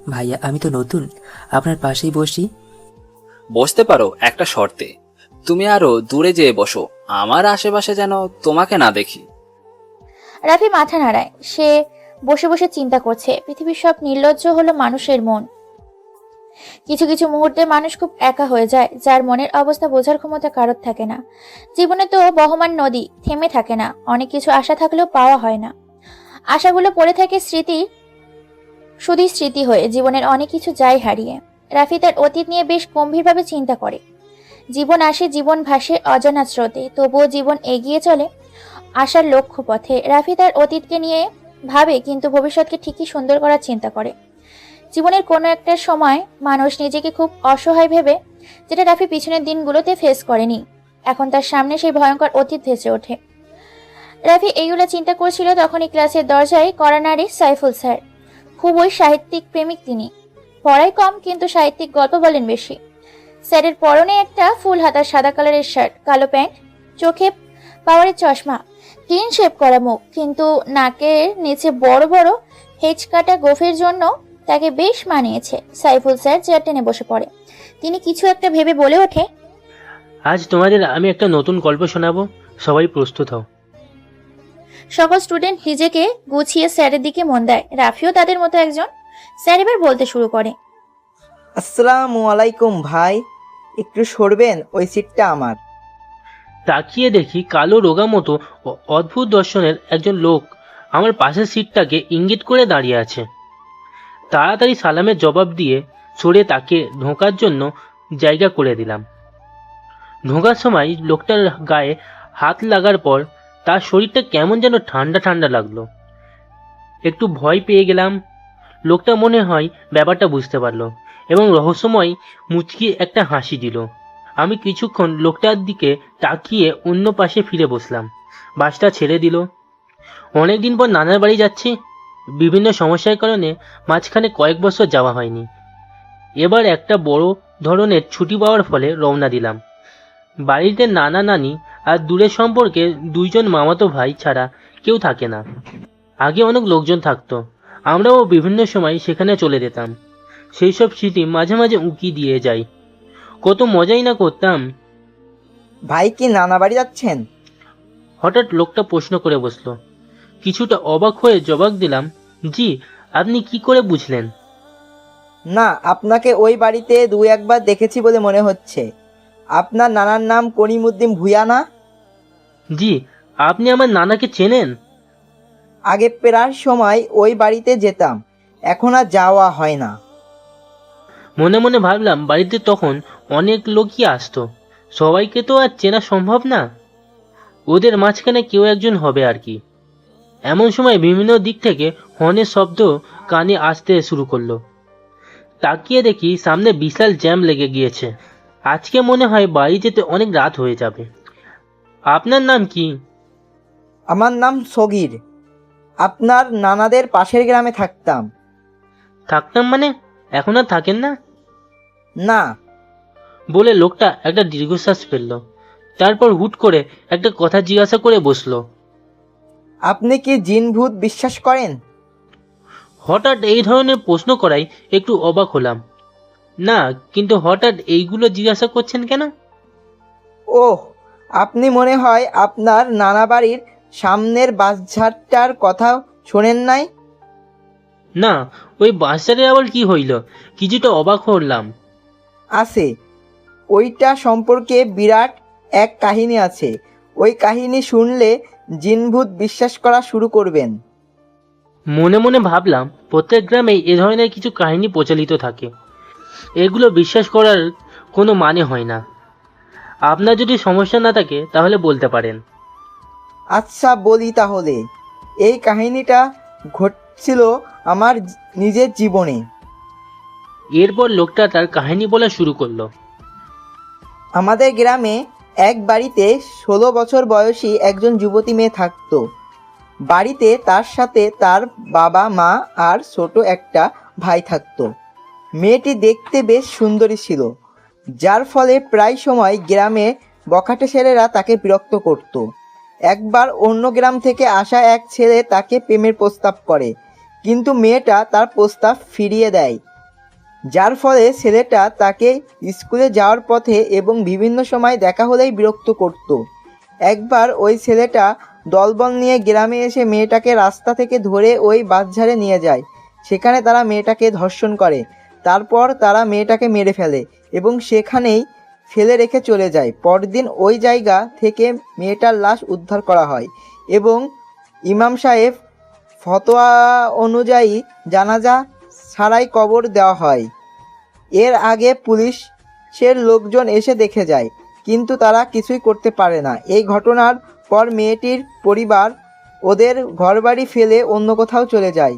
ভাইয়া, আমি তো নতুন, আপনার পাশেই বসি। বসতে পারো একটা শর্তে, তুমি আরো দূরে যেয়ে বসো, আমার আশেপাশে যেন তোমাকে না দেখি। রাফি মাথা নাড়ায়। সে বসে বসে চিন্তা করছে, পৃথিবীর সব নির্লজ্জ হলো মানুষের মন। কিছু কিছু মুহূর্তে মানুষ খুব একা হয়ে যায়, যার মনের অবস্থা বোঝার ক্ষমতা কারোর থাকে না। জীবনে তো বহমান নদী, থেমে থাকে না। অনেক কিছু আশা থাকলেও পাওয়া হয় না। আশাগুলো পড়ে থাকে শুধুই স্মৃতি হয়ে, জীবনের অনেক কিছু যায় হারিয়ে। রাফি তার অতীত নিয়ে বেশ গম্ভীরভাবে চিন্তা করে। জীবন আসে, জীবন ভাসে অজানা স্রোতে, তবুও জীবন এগিয়ে চলে আশার লক্ষ্য পথে। রাফি তার অতীতকে নিয়ে ভাবে, কিন্তু ভবিষ্যৎকে ঠিকই সুন্দর করার চিন্তা করে। জীবনের কোনো একটা সময় মানুষ নিজেকে খুব অসহায় ভেবে, যেটা রাফি পিছনের দিনগুলোতে ফেস করেনি। এখন তার সামনে সেই ভয়ঙ্কর অতীত ভেসে ওঠে। রাফি এইগুলো চিন্তা করছিল, তখনই ক্লাসের দরজায় কড়া নাড়ে সাইফুল স্যার। খুবই সাহিত্যিক প্রেমিক তিনি। পড়াই কম, কিন্তু সাহিত্যিক গল্প বলেন বেশি। স্যারের পরনে একটা ফুল হাতার সাদা কালারের শার্ট, কালো প্যান্ট, চোখে পাওয়ারের চশমা, ক্লিন শেভ করা মুখ, কিন্তু নাকের নিচে বড় বড় হেঁচ কাটা গোফের জন্য তাকে বেশ মানিয়েছে। সাইফুল স্যার চেয়ার টেনে বসে পড়ে। তিনি কিছু একটা ভেবে বলে ওঠে, আজ তোমাদের আমি একটা নতুন গল্প শোনাবো, সবাই প্রস্তুত হও। সকল স্টুডেন্ট নিজেকে গুছিয়ে স্যারের দিকে মন দেয়। রাফিও তাদের মতো একজন। স্যার এবার বলতে শুরু করে, আসসালামু আলাইকুম ভাই, একটু সরবেন, ওই সিটটা আমার। তাকিয়ে দেখি কালো রোগা মতো ও অদ্ভুত দর্শনের একজন লোক আমার পাশের সিটটাকে ইঙ্গিত করে দাঁড়িয়ে আছে। তাড়াতাড়ি সালামের জবাব দিয়ে সরে তাকে ঢোকার জন্য জায়গা করে দিলাম। ঢোকার সময় লোকটার গায়ে হাত লাগার পর তার শরীরটা কেমন যেন ঠান্ডা ঠান্ডা লাগলো। একটু ভয় পেয়ে গেলাম। লোকটা মনে হয় ব্যাপারটা বুঝতে পারলো এবং রহস্যময় মুচকি একটা হাসি দিল। আমি কিছুক্ষণ লোকটার দিকে তাকিয়ে অন্য পাশে ফিরে বসলাম। বাসটা ছেড়ে দিল। অনেকদিন পর নানার বাড়ি যাচ্ছি। বিভিন্ন সমস্যার কারণে মাঝখানে কয়েক বছর যাওয়া হয়নি। এবার একটা বড় ধরনের ছুটি পাওয়ার ফলে রওনা দিলাম। বাড়িতে নানা নানি আর দূরের সম্পর্কে দুইজন মামাতো ভাই ছাড়া কেউ থাকে না। আগে অনেক লোকজন থাকতো, আমরাও বিভিন্ন সময় সেখানে চলে যেতাম। সেই সব স্মৃতি মাঝে মাঝে উঁকি দিয়ে যাই। কত মজাই না করতাম। ভাই কি নানা বাড়ি যাচ্ছেন? হঠাৎ লোকটা প্রশ্ন করে বসলো। কিছুটা অবাক হয়ে জবাব দিলাম, জি। আপনি কি করে বুঝলেন? না, আপনাকে ওই বাড়িতে দু একবার দেখেছি বলে মনে হচ্ছে। আপনার নানার নাম করিমউদ্দিন ভূঁইয়া না? জি। আপনি আমার নানাকে চেনেন? আগে প্রায় সময় ওই বাড়িতে যেতাম, এখন আর যাওয়া হয় না। মনে মনে ভাবলাম, বাড়িতে তখন অনেক লোকই আসতো, সবাইকে তো আর চেনা সম্ভব না। ওদের মাঝখানে কেউ একজন হবে আর কি। এমন সময় বিভিন্ন দিক থেকে হর্নের শব্দ কানে আসতে শুরু করলো। তাকিয়ে দেখি সামনে বিশাল জ্যাম লেগে গিয়েছে। আজকে মনে হয় বাড়ি যেতে অনেক রাত হয়ে যাবে। আপনার নাম কি? আমার নাম সগির। আপনার নানাদের পাশের গ্রামে থাকতাম। থাকতাম মানে? এখন আর থাকেন না? না। বলে লোকটা একটা দীর্ঘশ্বাস ফেলল। তারপর হুট করে একটা কথা জিজ্ঞাসা করে বসলো। আপনি কি জিন ভূত বিশ্বাস করেন? হঠাৎ এই ধরনের প্রশ্ন করায় একটু অবাক হলাম। না, কিন্তু হঠাৎ এইগুলো জিজ্ঞাসা করছেন কেন? ওহ, আপনি মনে হয় আপনার নানা বাড়ির সামনের বাসঝাড়টার কথা শোনেন নাই? না, ওই বাচ্চাটার আবার কি হইল? কিছুটা অবাক হলাম। আছে, ওইটা সম্পর্কে বিরাট এক কাহিনী আছে। ওই কাহিনী শুনলে জিনভূত বিশ্বাস করা শুরু করবেন। মনে মনে ভাবলাম প্রত্যেক গ্রামেই এ ধরনের কিছু কাহিনী প্রচলিত থাকে, এগুলো বিশ্বাস করার কোনো মানে হয় না। আপনার যদি সমস্যা না থাকে তাহলে বলতে পারেন। আচ্ছা বলি তাহলে। এই কাহিনীটা ঘটছিল আমার নিজের জীবনে। এরপর লোকটা তার কাহিনী বলা শুরু করলো। আমাদের গ্রামে এক বাড়িতে 16 বছর বয়সী একজন যুবতী মেয়ে থাকতো। বাড়িতে তার সাথে তার বাবা মা আর ছোট একটা ভাই থাকতো। মেয়েটি দেখতে বেশ সুন্দরী ছিল, যার ফলে প্রায় সময় গ্রামে বখাটে ছেলেরা তাকে বিরক্ত করত। একবার অন্য গ্রাম থেকে আসা এক ছেলে তাকে প্রেমের প্রস্তাব করে, কিন্তু মেয়েটা তার প্রস্তাব ফিরিয়ে দেয়, যার ফলে ছেলেটা তাকে স্কুলে যাওয়ার পথে এবং বিভিন্ন সময় দেখা হলেই বিরক্ত করত। একবার ওই ছেলেটা দলবল নিয়ে গ্রামে এসে মেয়েটাকে রাস্তা থেকে ধরে ওই বাঁশঝাড়ে নিয়ে যায়। সেখানে তারা মেয়েটাকে ধর্ষণ করে। তারপর তারা মেয়েটাকে মেরে ফেলে এবং সেখানেই ফেলে রেখে চলে যায়। পরদিন ওই জায়গা থেকে মেয়েটার লাশ উদ্ধার করা হয় এবং ইমাম সাহেব ফতোয়া অনুযায়ী জানাজা ছাড়াই কবর দেওয়া হয়। এর আগে পুলিশের লোকজন এসে দেখে যায়, কিন্তু তারা কিছুই করতে পারে না। এই ঘটনার পর মেয়েটির পরিবার ওদের ঘরবাড়ি ফেলে অন্য কোথাও চলে যায়।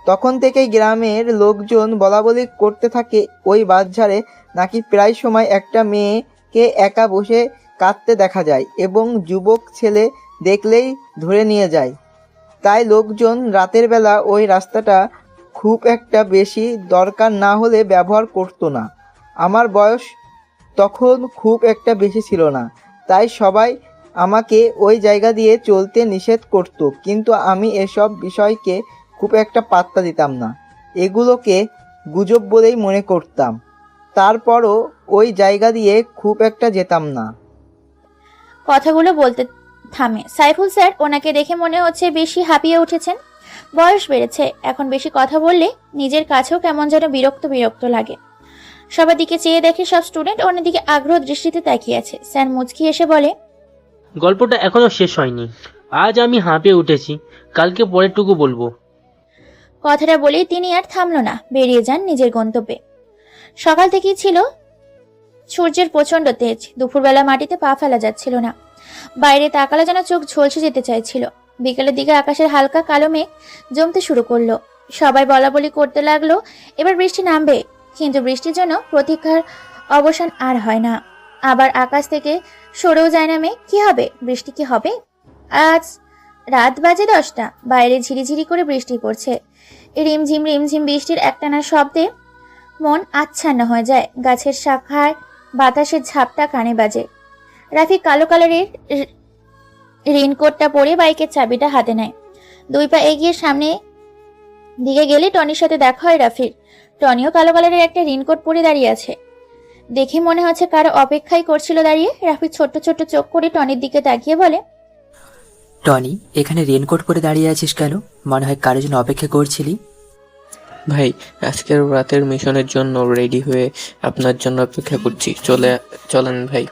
তখন থেকেই গ্রামের লোকজন বলাবলি করতে থাকে ওই বাঁশঝাড়ে নাকি প্রায় সময় একটা মেয়েকে একা বসে কাঁদতে দেখা যায় এবং যুবক ছেলে দেখলেই ধরে নিয়ে যায়। তাই লোকজন রাতের বেলা ওই রাস্তাটা খুব একটা বেশি দরকার না হলে ব্যবহার করতো না। আমার বয়স তখন খুব একটা বেশি ছিল না, তাই সবাই আমাকে ওই জায়গা দিয়ে চলতে নিষেধ করত, কিন্তু আমি এসব বিষয়কে খুব একটা পাত্তা দিতাম না। এগুলোকে গুজব বলেই মনে করতাম। তারপরও ওই জায়গা দিয়ে খুব একটা যেতাম না। কথাগুলো বলতে থামে। সাইফুল স্যার ওনাকে দেখে মনে হচ্ছে বেশি হাঁপিয়ে উঠেছেন। বয়স বেড়েছে, এখন বেশি কথা বললে নিজের কাছেও কেমন যেন বিরক্ত বিরক্ত লাগে। সবার দিকে চেয়ে দেখে সব স্টুডেন্ট ওনার আগ্রহ দৃষ্টিতে তাকিয়ে আছে। স্যার মুচকি এসে বলে, গল্পটা এখনো শেষ হয়নি। আজ আমি হাঁপিয়ে উঠেছি, কালকে পরেরটুকু বলবো। কথাটা বলেই তিনি আর থামলো না, বেরিয়ে যান নিজের গন্তব্যে। সকাল থেকেই ছিল সূর্যের প্রচন্ড তেজ। দুপুরবেলা মাটিতে পা ফেলা যাচ্ছিল না। বাইরে তাকালে যেন চোখ ঝলসে যেতে চাইছিল। বিকেলের দিকে আকাশের হালকা কালো মেঘ জমতে শুরু করলো। সবাই বলাবলি করতে লাগলো এবার বৃষ্টি নামবে, কিন্তু বৃষ্টির জন্য প্রতীক্ষার অবসান আর হয় না। আবার আকাশ থেকে সরেও যায় না মেঘ। কি হবে? বৃষ্টি কি হবে? আজ রাত বাজে 10টা। বাইরে ঝিরিঝিরি করে বৃষ্টি পড়ছে। রিমঝিম রিমঝিম বৃষ্টির একটানা শব্দে মন আচ্ছন্ন হয়ে যায়। গাছের শাখায় বাতাসের ঝাপটা কানে বাজে। রাফি কালো কালারের রেইনকোটটা পরে বাইকের চাবিটা হাতে নেয়। 2 পা এগিয়ে সামনে দিকে গেলে টনির সাথে দেখা হয় রাফির। টনিও কালো কালারের একটা রেইনকোট পরে দাঁড়িয়ে আছে। দেখে মনে হচ্ছে কারো অপেক্ষাই করছিল দাঁড়িয়ে। রাফি ছোট্ট ছোট্ট চোখ করে টনির দিকে তাকিয়ে বলে, টনি, এখানে রেনকোট পরে দাঁড়িয়ে আছিস কেন? মনে হয় কারোর জন্য অপেক্ষা করছিলি। ভাই, আজকের রাতের মিশনের জন্য রেডি হয়ে আপনার জন্য অপেক্ষা করছি। চলেন ভাই।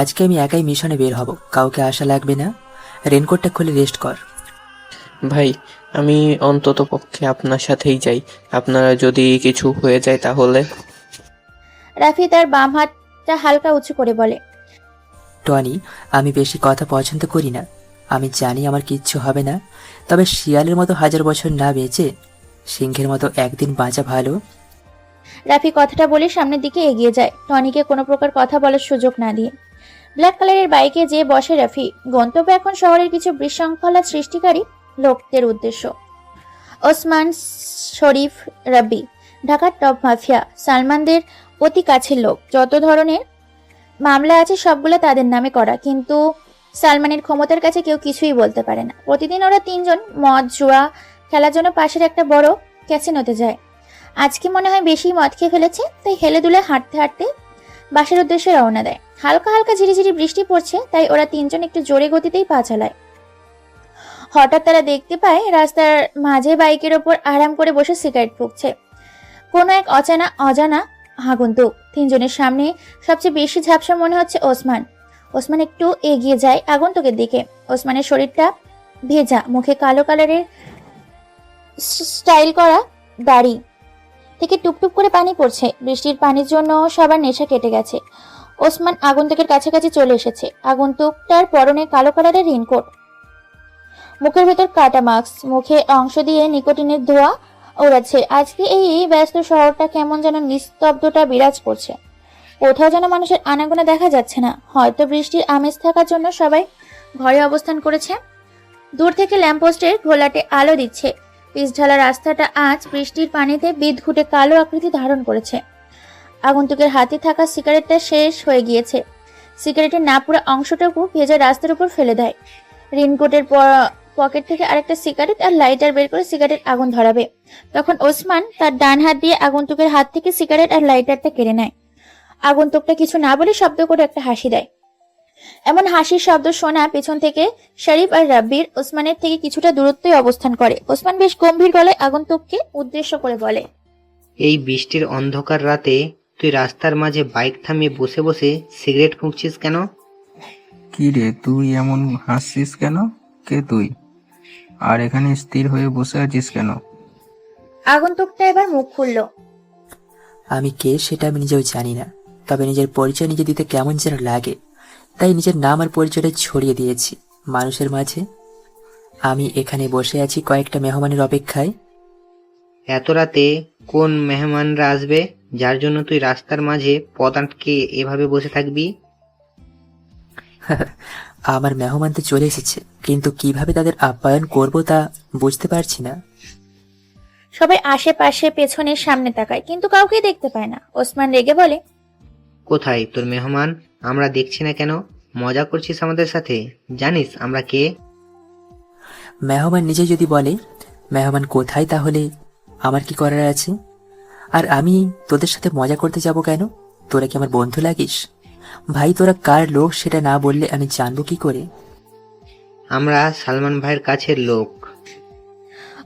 আজকে আমি একাই মিশনে বের হব, কাউকে আশা লাগবে না। রেনকোটটা খুলে রেস্ট কর। ভাই, আমি অন্তত পক্ষে আপনার সাথেই যাই। আপনারা যদি কিছু হয়ে যায় তাহলে? রাফি তার বাম হাতটা হালকা উঁচু করে বলে, টনি, আমি বেশি কথা পছন্দ করি না। আমি জানি আমার কিচ্ছু হবে না, তবে শিয়ালের মতো 1000 বছর না বেঁচে সিংহের মতো একদিন বাঁচা ভালো। রাফি কথাটা বলে সামনের দিকে এগিয়ে যায়, টনিকে কোনো প্রকার কথা বলার সুযোগ না দিয়ে। ব্ল্যাক কালারের বাইকে যে বসে রাফি। গন্তব্য এখন শহরের কিছু বিশৃঙ্খলা সৃষ্টিকারী লোকদের উদ্দেশ্য। ওসমান শরীফ রাব্বি, ঢাকার টপ মাফিয়া, সালমানদের অতি কাছের লোক। যত ধরনের মামলা আছে সবগুলো তাদের নামে করা, কিন্তু সালমানের ক্ষমতার কাছে কেউ কিছুই বলতে পারে না। প্রতিদিন ওরা 3 জন মদ জুয়া খেলার জন্য পাশের একটা বড় ক্যাসিনোতে যায়। আজকে মনে হয় বেশি মদ খেয়ে ফেলেছে, তাই হেলে দুলে হাঁটতে হাঁটতে বাসার উদ্দেশ্যে রওনা দেয়। হালকা হালকা ঝিরিঝিরি বৃষ্টি পড়ছে, তাই ওরা 3 জন একটু জোরে গতিতেই পা চালায়। হঠাৎ তারা দেখতে পায় রাস্তার মাঝে বাইকের ওপর আরাম করে বসে সিগারেট ফুঁকছে কোনো এক অজানা আগন্তুক। তিনজনের সামনে সবচেয়ে বেশি ঝাপসা মনে হচ্ছে ওসমান। ওসমান একটু এগিয়ে যায় আগন্তুকের দিকে। ওসমানের শরীরটা ভেজা, মুখে কালো কালারের স্টাইল করা দাড়ি থেকে টুপটুপ করে পানি পড়ছে। বৃষ্টির পানির জন্য সবার নেশা কেটে গেছে। ওসমান আগন্তুকের কাছাকাছি চলে এসেছে। আগন্তুকটার পরনে কালো কালারের রেইনকোট, মুখের ভেতর কাটা মাস্ক, মুখে অংশ দিয়ে নিকোটিনের ধোঁয়া ওড়াচ্ছে। আজকে এই ব্যস্ত শহরটা কেমন যেন নিস্তব্ধতা বিরাজ করছে। কোথাও যেন মানুষের আনাগোনা দেখা যাচ্ছে না। হয়তো বৃষ্টির আমেজ থাকার জন্য সবাই ঘরে অবস্থান করেছে। দূর থেকে ল্যাম্পপোস্টের ঘোলাটে আলো দিচ্ছে। পিচঢালা রাস্তাটা আজ বৃষ্টির পানিতে বিদঘুটে কালো আকৃতি ধারণ করেছে। আগন্তুকের হাতে থাকা সিগারেটটা শেষ হয়ে গিয়েছে। সিগারেটের না পুরো অংশটুকু ভেজা রাস্তার উপর ফেলে দেয়। রেইনকোটের পকেট থেকে আরেকটা সিগারেট আর লাইটার বের করে সিগারেট আগুন ধরাবে। তখন ওসমান তার ডান হাত দিয়ে আগন্তুকের হাত থেকে সিগারেট আর লাইটারটা কেড়ে নেয়। আগন্তুকটা কিছু না বলে শব্দ করে একটা হাসি দেয়। এমন হাসির শব্দ শোনা পেছন থেকে শরীফ আর রাব্বির ওসমানের থেকে কিছুটা দূরত্বে অবস্থান করে। ওসমান বেশ গম্ভীর গলায় আগন্তুককে উদ্দেশ্য করে বলে, এই বৃষ্টির অন্ধকার রাতে তুই রাস্তার মাঝে বাইক থামিয়ে বসে বসে সিগারেট ফুঁকছিস কেন? কি রে, তুই এমন হাসছিস কেন? কে তুই? আর এখানে স্থির হয়ে বসে আছিস কেন? আগন্তুকটা এবার মুখ খুলল। আমি কে সেটা আমি নিজেও জানি না, তবে নিজের পরিচয় নিজে দিতে কেমন যেন লাগে, তাই নিজের নাম আর পরিচয়টা ছড়িয়ে দিয়েছি মানুষের মাঝে। আমি এখানে বসে আছি কয়েকটা মেহমানের অপেক্ষায়। এত রাতে কোন মেহমানরা আসবে যার জন্য তুই রাস্তার মাঝে পথ আটকে এভাবে বসে থাকবি? আমার মেহমান তো চলে এসেছে, কিন্তু কিভাবে তাদের আপ্যায়ন করব তা বুঝতে পারছি না। সবাই আশেপাশে পেছনের সামনে তাকায়, কিন্তু কাউকে দেখতে পায় না। ওসমান রেগে বলে, কোথায় তোর মেহমান? আমরা দেখছি না কেন? মজা করছিস আমাদের সাথে? জানিস আমরা কে? মেহমান নিজে যদি বলে মেহমান কোথায়, তাহলে আমার কি করার আছে? আর আমি তোদের সাথে মজা করতে যাব কেন? তোরা কি আমার বন্ধু লাগিস? ভাই, তোরা কার লোক সেটা না বললে আমি জানবো কি করে? আমরা সালমান ভাইয়ের কাছের লোক।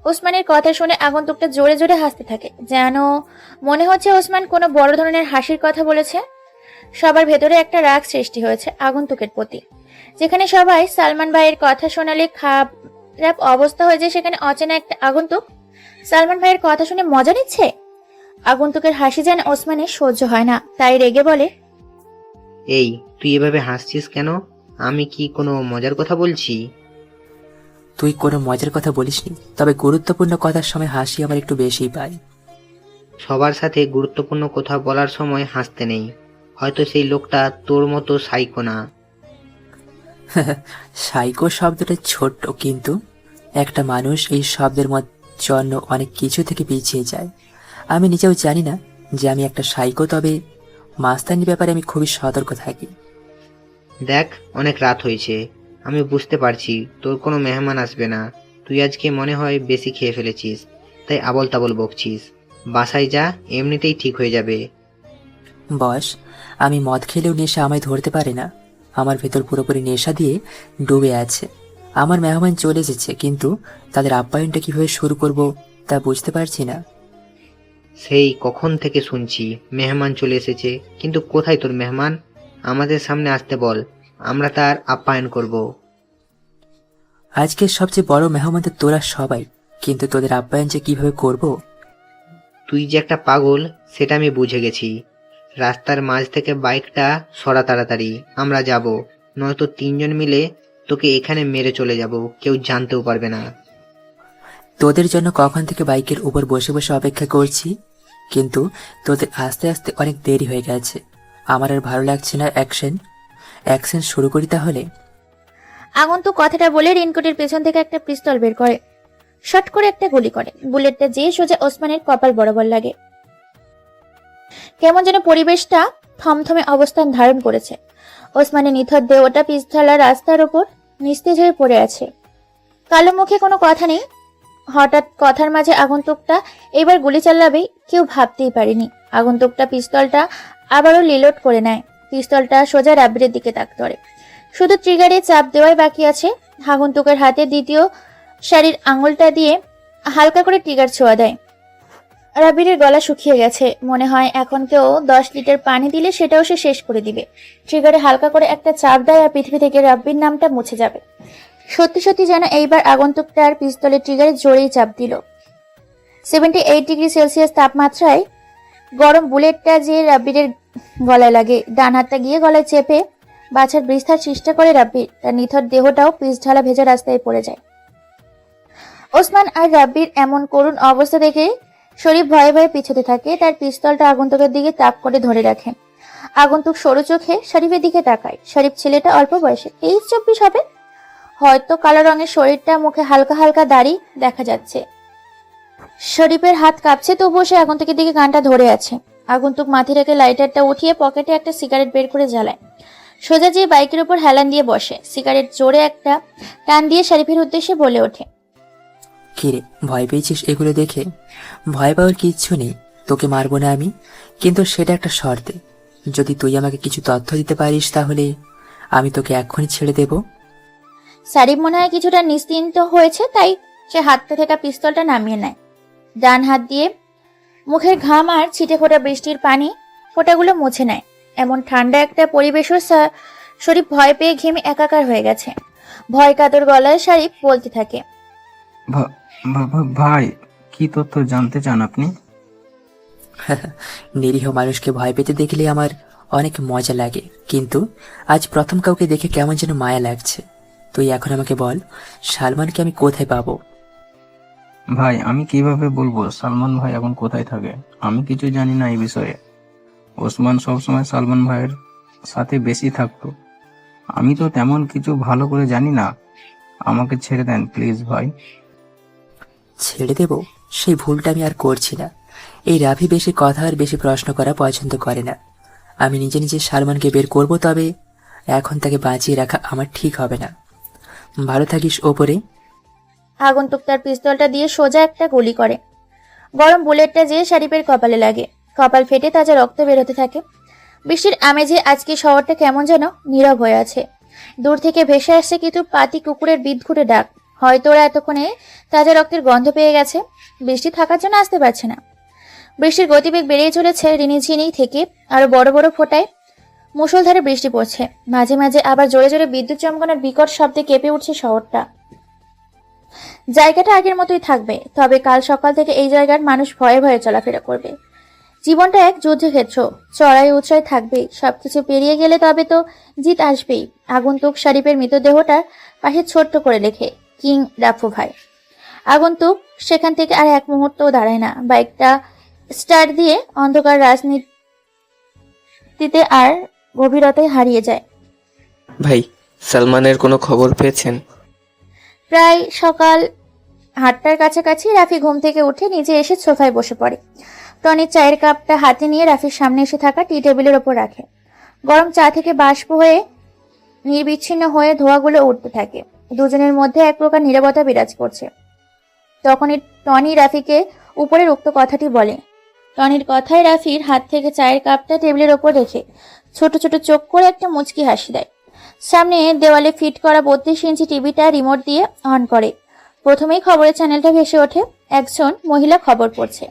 ওসমানের কথা শুনে আগন্তুকটা জোরে জোরে হাসতে থাকে, যেন মনে হচ্ছে ওসমান কোনো বড় ধরনের হাসির কথা বলেছে। সবার ভেতরে একটা রাগ সৃষ্টি হয়েছে আগন্তুকের প্রতি। যেখানে সবাই সালমান ভাইয়ের কথা শোনালে খারাপ অবস্থা হয়ে যায়, সেখানে অচেনা একটা আগন্তুক সালমান ভাইয়ের কথা শুনে মজা নিচ্ছে। আগন্তুকের হাসি যেন ওসমানের সহ্য হয় না, তাই রেগে বলে, এই তুই এভাবে হাসছিস কেন? আমি কি কোনো মজার কথা বলছি? তুই কোনো মজার কথা বলিসনি, তবে গুরুত্বপূর্ণ কথার সময় হাসি আমার একটু বেশিই পায়। সবার সাথে গুরুত্বপূর্ণ কথা বলার সময় হাসতে নেই। হয়তো সেই লোকটা তোর মতো সাইকো না। সাইকো শব্দটা ছোট্ট, কিন্তু একটা মানুষ এই শব্দের জন্য অনেক কিছু থেকে পিছিয়ে যায়। আমি নিজেও জানি না যে আমি একটা সাইকো, তবে মাস্তানির ব্যাপারে আমি খুবই সতর্ক থাকি। দেখ, অনেক রাত হয়েছে, আমি বুঝতে পারছি তোর কোনো মেহমান আসবে না। তুই আজকে মনে হয় বেশি খেয়ে ফেলেছিস, তাই আবল তাবল বকছিস। বাসায় যা, এমনিতেই ঠিক হয়ে যাবে। বস, আমি মদ খেলেও নেশা আমায় ধরতে পারে না। আমার ভেতর পুরোপুরি নেশা দিয়ে ডুবে আছে। আমার মেহমান চলে এসেছে, কিন্তু তাদের আপ্যায়নটা কিভাবে শুরু করব তা বুঝতে পারছি না। সেই কখন থেকে শুনছি মেহমান চলে এসেছে, কিন্তু কোথায় তোর মেহমান? আমাদের সামনে আসতে বল, আমরা তার আপ্যায়ন করব। আজকের সবচেয়ে বড় মেহমান তো তোরা সবাই, কিন্তু তোদের আপ্যায়ন যে কিভাবে করব? তুই যে একটা পাগল সেটা আমি বুঝে গেছি। রাস্তার মাঝ থেকে বাইকটা সরা তাড়াতাড়ি, আমরা যাব, নয়তো তিনজন মিলে তোকে এখানে মেরে চলে যাব, কেউ জানতেও পারবে না। তোদের জন্য কখন থেকে বাইকের উপর বসে বসে অপেক্ষা করছি, কিন্তু তোদের আস্তে আস্তে অনেক দেরি হয়ে গেছে। আমার আর ভালো লাগছে না। অ্যাকশন শুরু করি তাহলে। আগন্তুক কথাটা বলে রেইনকোটের পেছন থেকে একটা পিস্তল বের করে, শট করে একটা গুলি করে। বুলেটটা যে সোজা ওসমানের কপাল বরাবর লাগে। কেমন যেন পরিবেশটা থমথমে অবস্থান ধারণ করেছে। ওসমানের নিথর দেহটা পিছঢালা রাস্তার উপর নিস্তেজ হয়ে পড়ে আছে। কালো মুখে কোনো কথা নেই। হঠাৎ কথার মাঝে আগন্তুকটা এবার গুলি চালাবে কেউ ভাবতেই পারেনি। আগন্তুকটা পিস্তলটা আবারও রিলোড করে নেয়। পিস্তলটা সোজা রাব্বিরের দিকে তাক করে। শুধু ট্রিগারে চাপ দেওয়াই বাকি আছে। আগন্তুকের হাতে দ্বিতীয় শাড়ির আঙুলটা দিয়ে হালকা করে ট্রিগার ছোঁয়া দেয়। রাব্বিরের গলা শুকিয়ে গেছে, মনে হয় এখন কেউ 10 লিটার পানি দিলে সেটাও সে শেষ করে দিবে। ট্রিগারে হালকা করে একটা চাপ দেয় আর পৃথিবী থেকে রাব্বির নামটা মুছে যাবে। সত্যি সত্যি যেন এইবার আগন্তুকটার পিস্তলের ট্রিগারে জোরেই চাপ দিল। 78 ডিগ্রি সেলসিয়াস তাপমাত্রায় গরম বুলেটটা যে রাব্বিরের গলায় লাগে। ডান হাতটা গিয়ে গলায় চেপে বাছার বৃস্তার চেষ্টা করে রাব্বির। তার নিথর দেহটাও পিচ ঢালা ভেজা রাস্তায় পড়ে যায়। ওসমান আর রাব্বির এমন করুণ অবস্থা দেখে শরীফ ভয়ে ভয়ে পিছতে থাকে। তার পিস্তলটা আগন্তুকের দিকে তাক করে ধরে রাখে। আগন্তুক সরু চোখে শরীফের দিকে তাকায়। শরীফ ছেলেটা অল্প বয়সে, 23-24 হবে হয়তো। কালো রঙের শরীরটা, মুখে হালকা হালকা দাড়ি দেখা যাচ্ছে। শরীফের হাত কাঁপছে, তবুও সে আগন্তুকের দিকে কানটা ধরে আছে। আগন্তুক মাথা রেখে লাইটারটা উঠিয়ে পকেটে একটা সিগারেট বের করে জ্বালায়। সোজা যেয়ে বাইকের উপর হেলান দিয়ে বসে। সিগারেট জোরে একটা টান দিয়ে শরীফের উদ্দেশ্যে বলে ওঠে, কিরে, ভয় পেয়েছিস এগুলো দেখে? ভয় পাওয়ার কিচ্ছু নেই, তোকে মারবো না আমি, কিন্তু সেটা একটা শর্তে। যদি তুই আমাকে কিছু তথ্য দিতে পারিস তাহলে আমি তোকে এক্ষুনি ছেড়ে দেব। শরীফ মনে হয় কিছুটা নিশ্চিন্ত হয়েছে, তাই সে হাতটা থেকে পিস্তলটা নামিয়ে নেয়। ডান হাত দিয়ে মুখের ঘাম আর ছিটে ফোটা বৃষ্টির পানি ফোঁটাগুলো মুছে নেয়। এমন ঠান্ডা একটা পরিবেশও শরীফ ভয় পেয়ে ঘেমে একাকার হয়ে গেছে। ভয় কাতর গলায় শরীফ বলতে থাকে, ভাই, কি তথ্য জানতে চান আপনি? নিরীহ মানুষকে ভয় পেতে দেখলে আমার অনেক মজা লাগে, কিন্তু আজ প্রথম কাউকে দেখে কেমন যেন মায়া লাগছে। তুই এখন আমাকে বল, সালমানকে আমি কোথায় পাবো? ভাই, আমি কিভাবে বলবো সালমান ভাই এখন কোথায় থাকে? আমি কিছু জানি না এই বিষয়ে। ওসমান সবসময় সালমান ভাইয়ের সাথে বেশি থাকতো। আমি তো তেমন কিছু ভালো করে জানি না। আমাকে ছেড়ে দেন প্লিজ ভাই। ছেড়ে দেব? সেই ভুলটা আমি আর করছি না। এই রাফি বেশি কথা আর বেশি প্রশ্ন করা পছন্দ করে না। আমি নিজে নিজে সালমানকে বের করব, তবে এখন তাকে বাঁচিয়ে রাখা আমার ঠিক হবে না। ভালো থাকিস ওপরে। আগন্তুক তার পিস্তলটা দিয়ে সোজা একটা গুলি করে। গরম বুলেটটা যেয়ে শরীফের কপালে লাগে। কপাল ফেটে তাজা রক্ত বেরোতে থাকে। বৃষ্টির আমেজে আজকে শহরটা কেমন যেন নীরব হয়ে আছে। দূর থেকে ভেসে আসছে কিছু পাতি কুকুরের বিদঘুটে ডাক। হয়তো ওরা এতক্ষণে তাজা রক্তের গন্ধ পেয়ে গেছে। বৃষ্টি থাকার জন্য আসতে পারছে না। বৃষ্টির গতিবেগ বেড়েই চলেছে। রিনিঝিনি থেকে আরো বড় বড় ফোঁটায় মুষলধারে বৃষ্টি পড়ছে। মাঝে মাঝে আবার জোরে জোরে বিদ্যুৎ চমকানোর বিকট শব্দে কেঁপে উঠছে শহরটা। জায়গাটা আগের মতোই থাকবে, তবে কাল সকাল থেকে এই জায়গার মানুষ ভয়ে ভয়ে চলাফেরা করবে। জীবনটা এক যুদ্ধক্ষেত্র, চড়াই উৎসায় থাকবেই। সবকিছু পেরিয়ে গেলে তবে তো জিত আসবেই। আগন্তুক শরীফের মৃতদেহটার পাশে ছোট্ট করে লেখে, কিং রাফু ভাই। আগন্তুক সেখান থেকে আর এক মুহূর্তও দাঁড়ায় না। বাইকটা স্টার্ট দিয়ে অন্ধকার রাজনীতিতে আর গভীরতায় হারিয়ে যায়। ভাই, সালমানের কোনো খবর পেয়েছেন? প্রায় সকাল 8টার কাছাকাছি রাফি ঘুম থেকে উঠে নিজে এসে সোফায় বসে পড়ে। টনির চায়ের কাপটা হাতে নিয়ে রাফির সামনে এসে থাকা টি টেবিলের ওপর রাখে। গরম চা থেকে বাষ্প হয়ে নির্বিচ্ছিন্ন হয়ে ধোঁয়াগুলো উঠতে থাকে। দুজনের মধ্যে এক প্রকার নীরবতা বিরাজ করছে। তখনই টনি রাফিকে উপরের উক্ত কথাটি বলে। টনির কথায় রাফির হাত থেকে চায়ের কাপটা টেবিলের ওপর রেখে ছোট ছোট চোখ করে একটা মুচকি হাসি দেয়। সামনে দেওয়ালে ফিট করা 32 ইঞ্চি টিভিটা রিমোট দিয়ে অন করে। প্রথমেই খবরের চ্যানেলটা ভেসে ওঠে। একজন মহিলা খবর পড়ছে।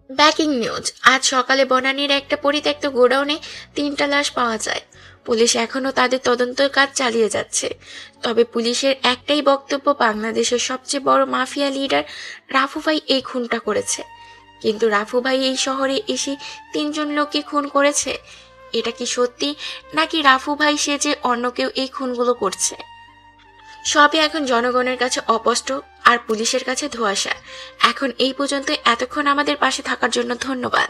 ব্রেকিং নিউজ, আজ সকালে বনানীর একটা পরিত্যক্ত গোডাউনে 3টা লাশ পাওয়া যায়। পুলিশ এখনও তাদের তদন্তের কাজ চালিয়ে যাচ্ছে। তবে পুলিশের একটাই বক্তব্য, বাংলাদেশের সবচেয়ে বড় মাফিয়া লিডার রাফু ভাই এই খুনটা করেছে। কিন্তু রাফু ভাই এই শহরে এসে 3জন লোককে খুন করেছে। এটা কি সত্যি, নাকি রাফু ভাই সেজে অন্য কেউ এই খুনগুলো করছে? সবই এখন জনগণের কাছে অস্পষ্ট আর পুলিশের কাছে ধোঁয়াশা। এখন এই পর্যন্ত এতক্ষণ আমাদের পাশে থাকার জন্য ধন্যবাদ।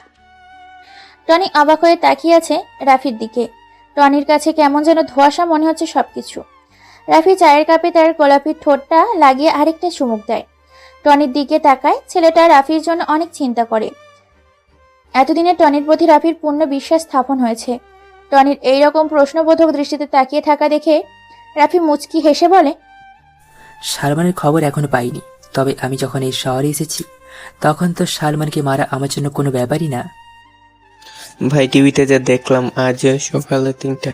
টনি অবাক হয়ে তাকিয়ে আছে রাফির দিকে। টনির কাছে কেমন যেন ধোঁয়াশা মনে হচ্ছে সবকিছু। রাফি চায়ের কাপে তার গোলাপি ঠোঁটটা লাগিয়ে আরেকটা চুমুক দেয়। টনির দিকে তাকায়। ছেলেটা রাফির জন্য অনেক চিন্তা করে। এতদিনে টনির প্রতি রাফির পূর্ণ বিশ্বাস স্থাপন হয়েছে। টনির এইরকম প্রশ্নবোধক দৃষ্টিতে তাকিয়ে থাকা দেখে রাফি মুচকি হেসে বলে, সালমানের খবর এখনো পাইনি, তবে আমি যখন এই শহরে এসেছি তখন তো সালমানকে মারা আমার জন্য কোনো ব্যাপারই না। ভাই, টিভিতে যে দেখলাম আজ সকালে 3টা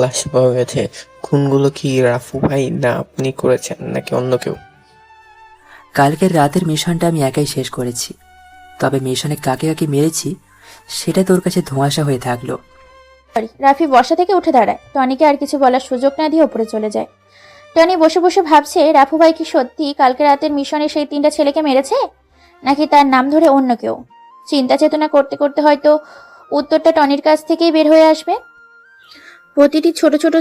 লাশ পাওয়া গেছে। খুনগুলো কি রাফু ভাই না আপনি করেছেন, নাকি অন্য কেউ? কালকের রাতের মিশনটা আমি একাই শেষ করেছি, তবে মিশনে কাকে কাকে মেরেছি সেটা তোর কাছে ধোঁয়াশা হয়ে থাকলো। রাফি বসা থেকে উঠে দাঁড়ায়। টনিকে আর কিছু বলার সুযোগ না দিয়ে উপরে চলে যায়। টনি বসে বসে ভাবছে রাফু ভাই কি সত্যি কালকে রাতের মিশনে সেই 3টা ছেলেকে মেরেছে, নাকি তার নাম ধরে অন্য কেউ। চিন্তা চেতনা করতে করতে হয়তো উত্তরটা টনির কাছ থেকেই বের হয়ে আসবে। প্রতিটি ছোট ছোট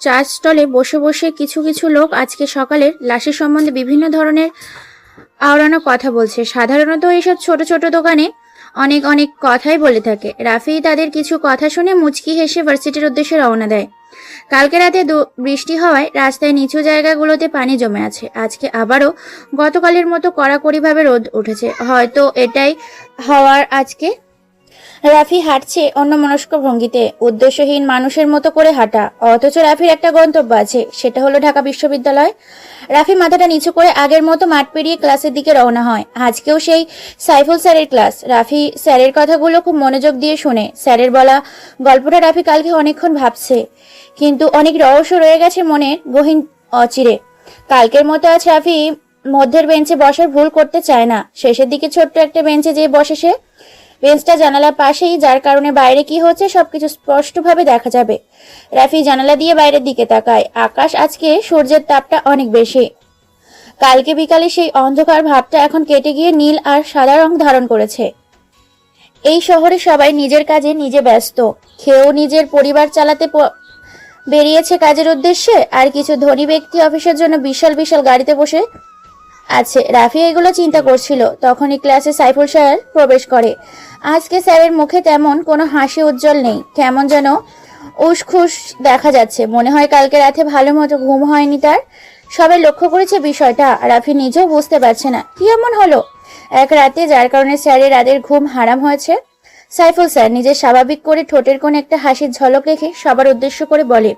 চা স্টলে বসে বসে কিছু কিছু লোক আজকে সকালের লাশের সম্বন্ধে বিভিন্ন ধরনের আওড়ানো কথা বলছে। সাধারণত এইসব ছোট ছোট দোকানে অনেক অনেক কথাই বলে থাকে। রাফি তাদের কিছু কথা শুনে মুচকি হেসে ভার্সিটির উদ্দেশ্যে রওনা দেয়। কালকে রাতে বৃষ্টি হওয়ায় রাস্তায় নিচু জায়গাগুলোতে পানি জমে আছে। আজকে আবারও গতকালের মতো কড়াকড়িভাবে রোদ উঠেছে। হয়তো এটাই হওয়ার আজকে। রাফি হাঁটছে অন্যমনস্ক ভঙ্গিতে, উদ্দেশ্যহীন মানুষের মতো করে হাঁটা। অথচ রাফির একটা গন্তব্য আছে, সেটা হলো ঢাকা বিশ্ববিদ্যালয়। রাফি মাথাটা নিচু করে আগের মতো মাঠ পেরিয়ে ক্লাসের দিকে রওনা হয়। আজকেও সেই সাইফুল স্যারের ক্লাস। রাফি স্যারের কথাগুলো খুব মনোযোগ দিয়ে শুনে। স্যারের বলা গল্পটা রাফি কালকে অনেকক্ষণ ভাবছে, কিন্তু অনেক রহস্য রয়ে গেছে মনের গহীন অচিরে। কালকের মতো আজ রাফি মধ্যের বেঞ্চে বসার ভুল করতে চায় না। শেষের দিকে ছোট্ট একটা বেঞ্চে যে বসে সে। বেঞ্চটা জানালার পাশেই, যার কারণে বাইরে কি হচ্ছে সবকিছু স্পষ্টভাবে দেখা যাবে। রাফি জানালা দিয়ে বাইরের দিকে তাকায়। আকাশ আজকে সূর্যের তাপটা অনেক বেশি। কালকে বিকালে সেই অন্ধকার ভাবটা এখন কেটে গিয়ে নীল আর সাদা রং ধারণ করেছে। এই শহরে সবাই নিজের কাজে নিজে ব্যস্ত। কেউ নিজের পরিবার চালাতে বেরিয়েছে কাজের উদ্দেশ্যে, আর কিছু ধনী ব্যক্তি অফিসের জন্য বিশাল বিশাল গাড়িতে বসে আছে। রাফি এগুলো চিন্তা করছিল, তখনই ক্লাসে সাইফুল স্যার প্রবেশ করে। আজকে স্যারের মুখে তেমন কোনো হাসি উজ্জ্বল নেই, কেমন যেন উসখুস দেখা যাচ্ছে। মনে হয় কালকে রাতে ভালো মতো ঘুম হয়নি তার। সবাই লক্ষ্য করেছে বিষয়টা, রাফি নিজেও বুঝতে পারছে না কি এমন হলো এক রাতে যার কারণে স্যারের রাতের ঘুম হারাম হয়েছে। সাইফুল স্যার নিজের স্বাভাবিক করে ঠোঁটের কোণে একটা হাসির ঝলক রেখে সবার উদ্দেশ্য করে বলে,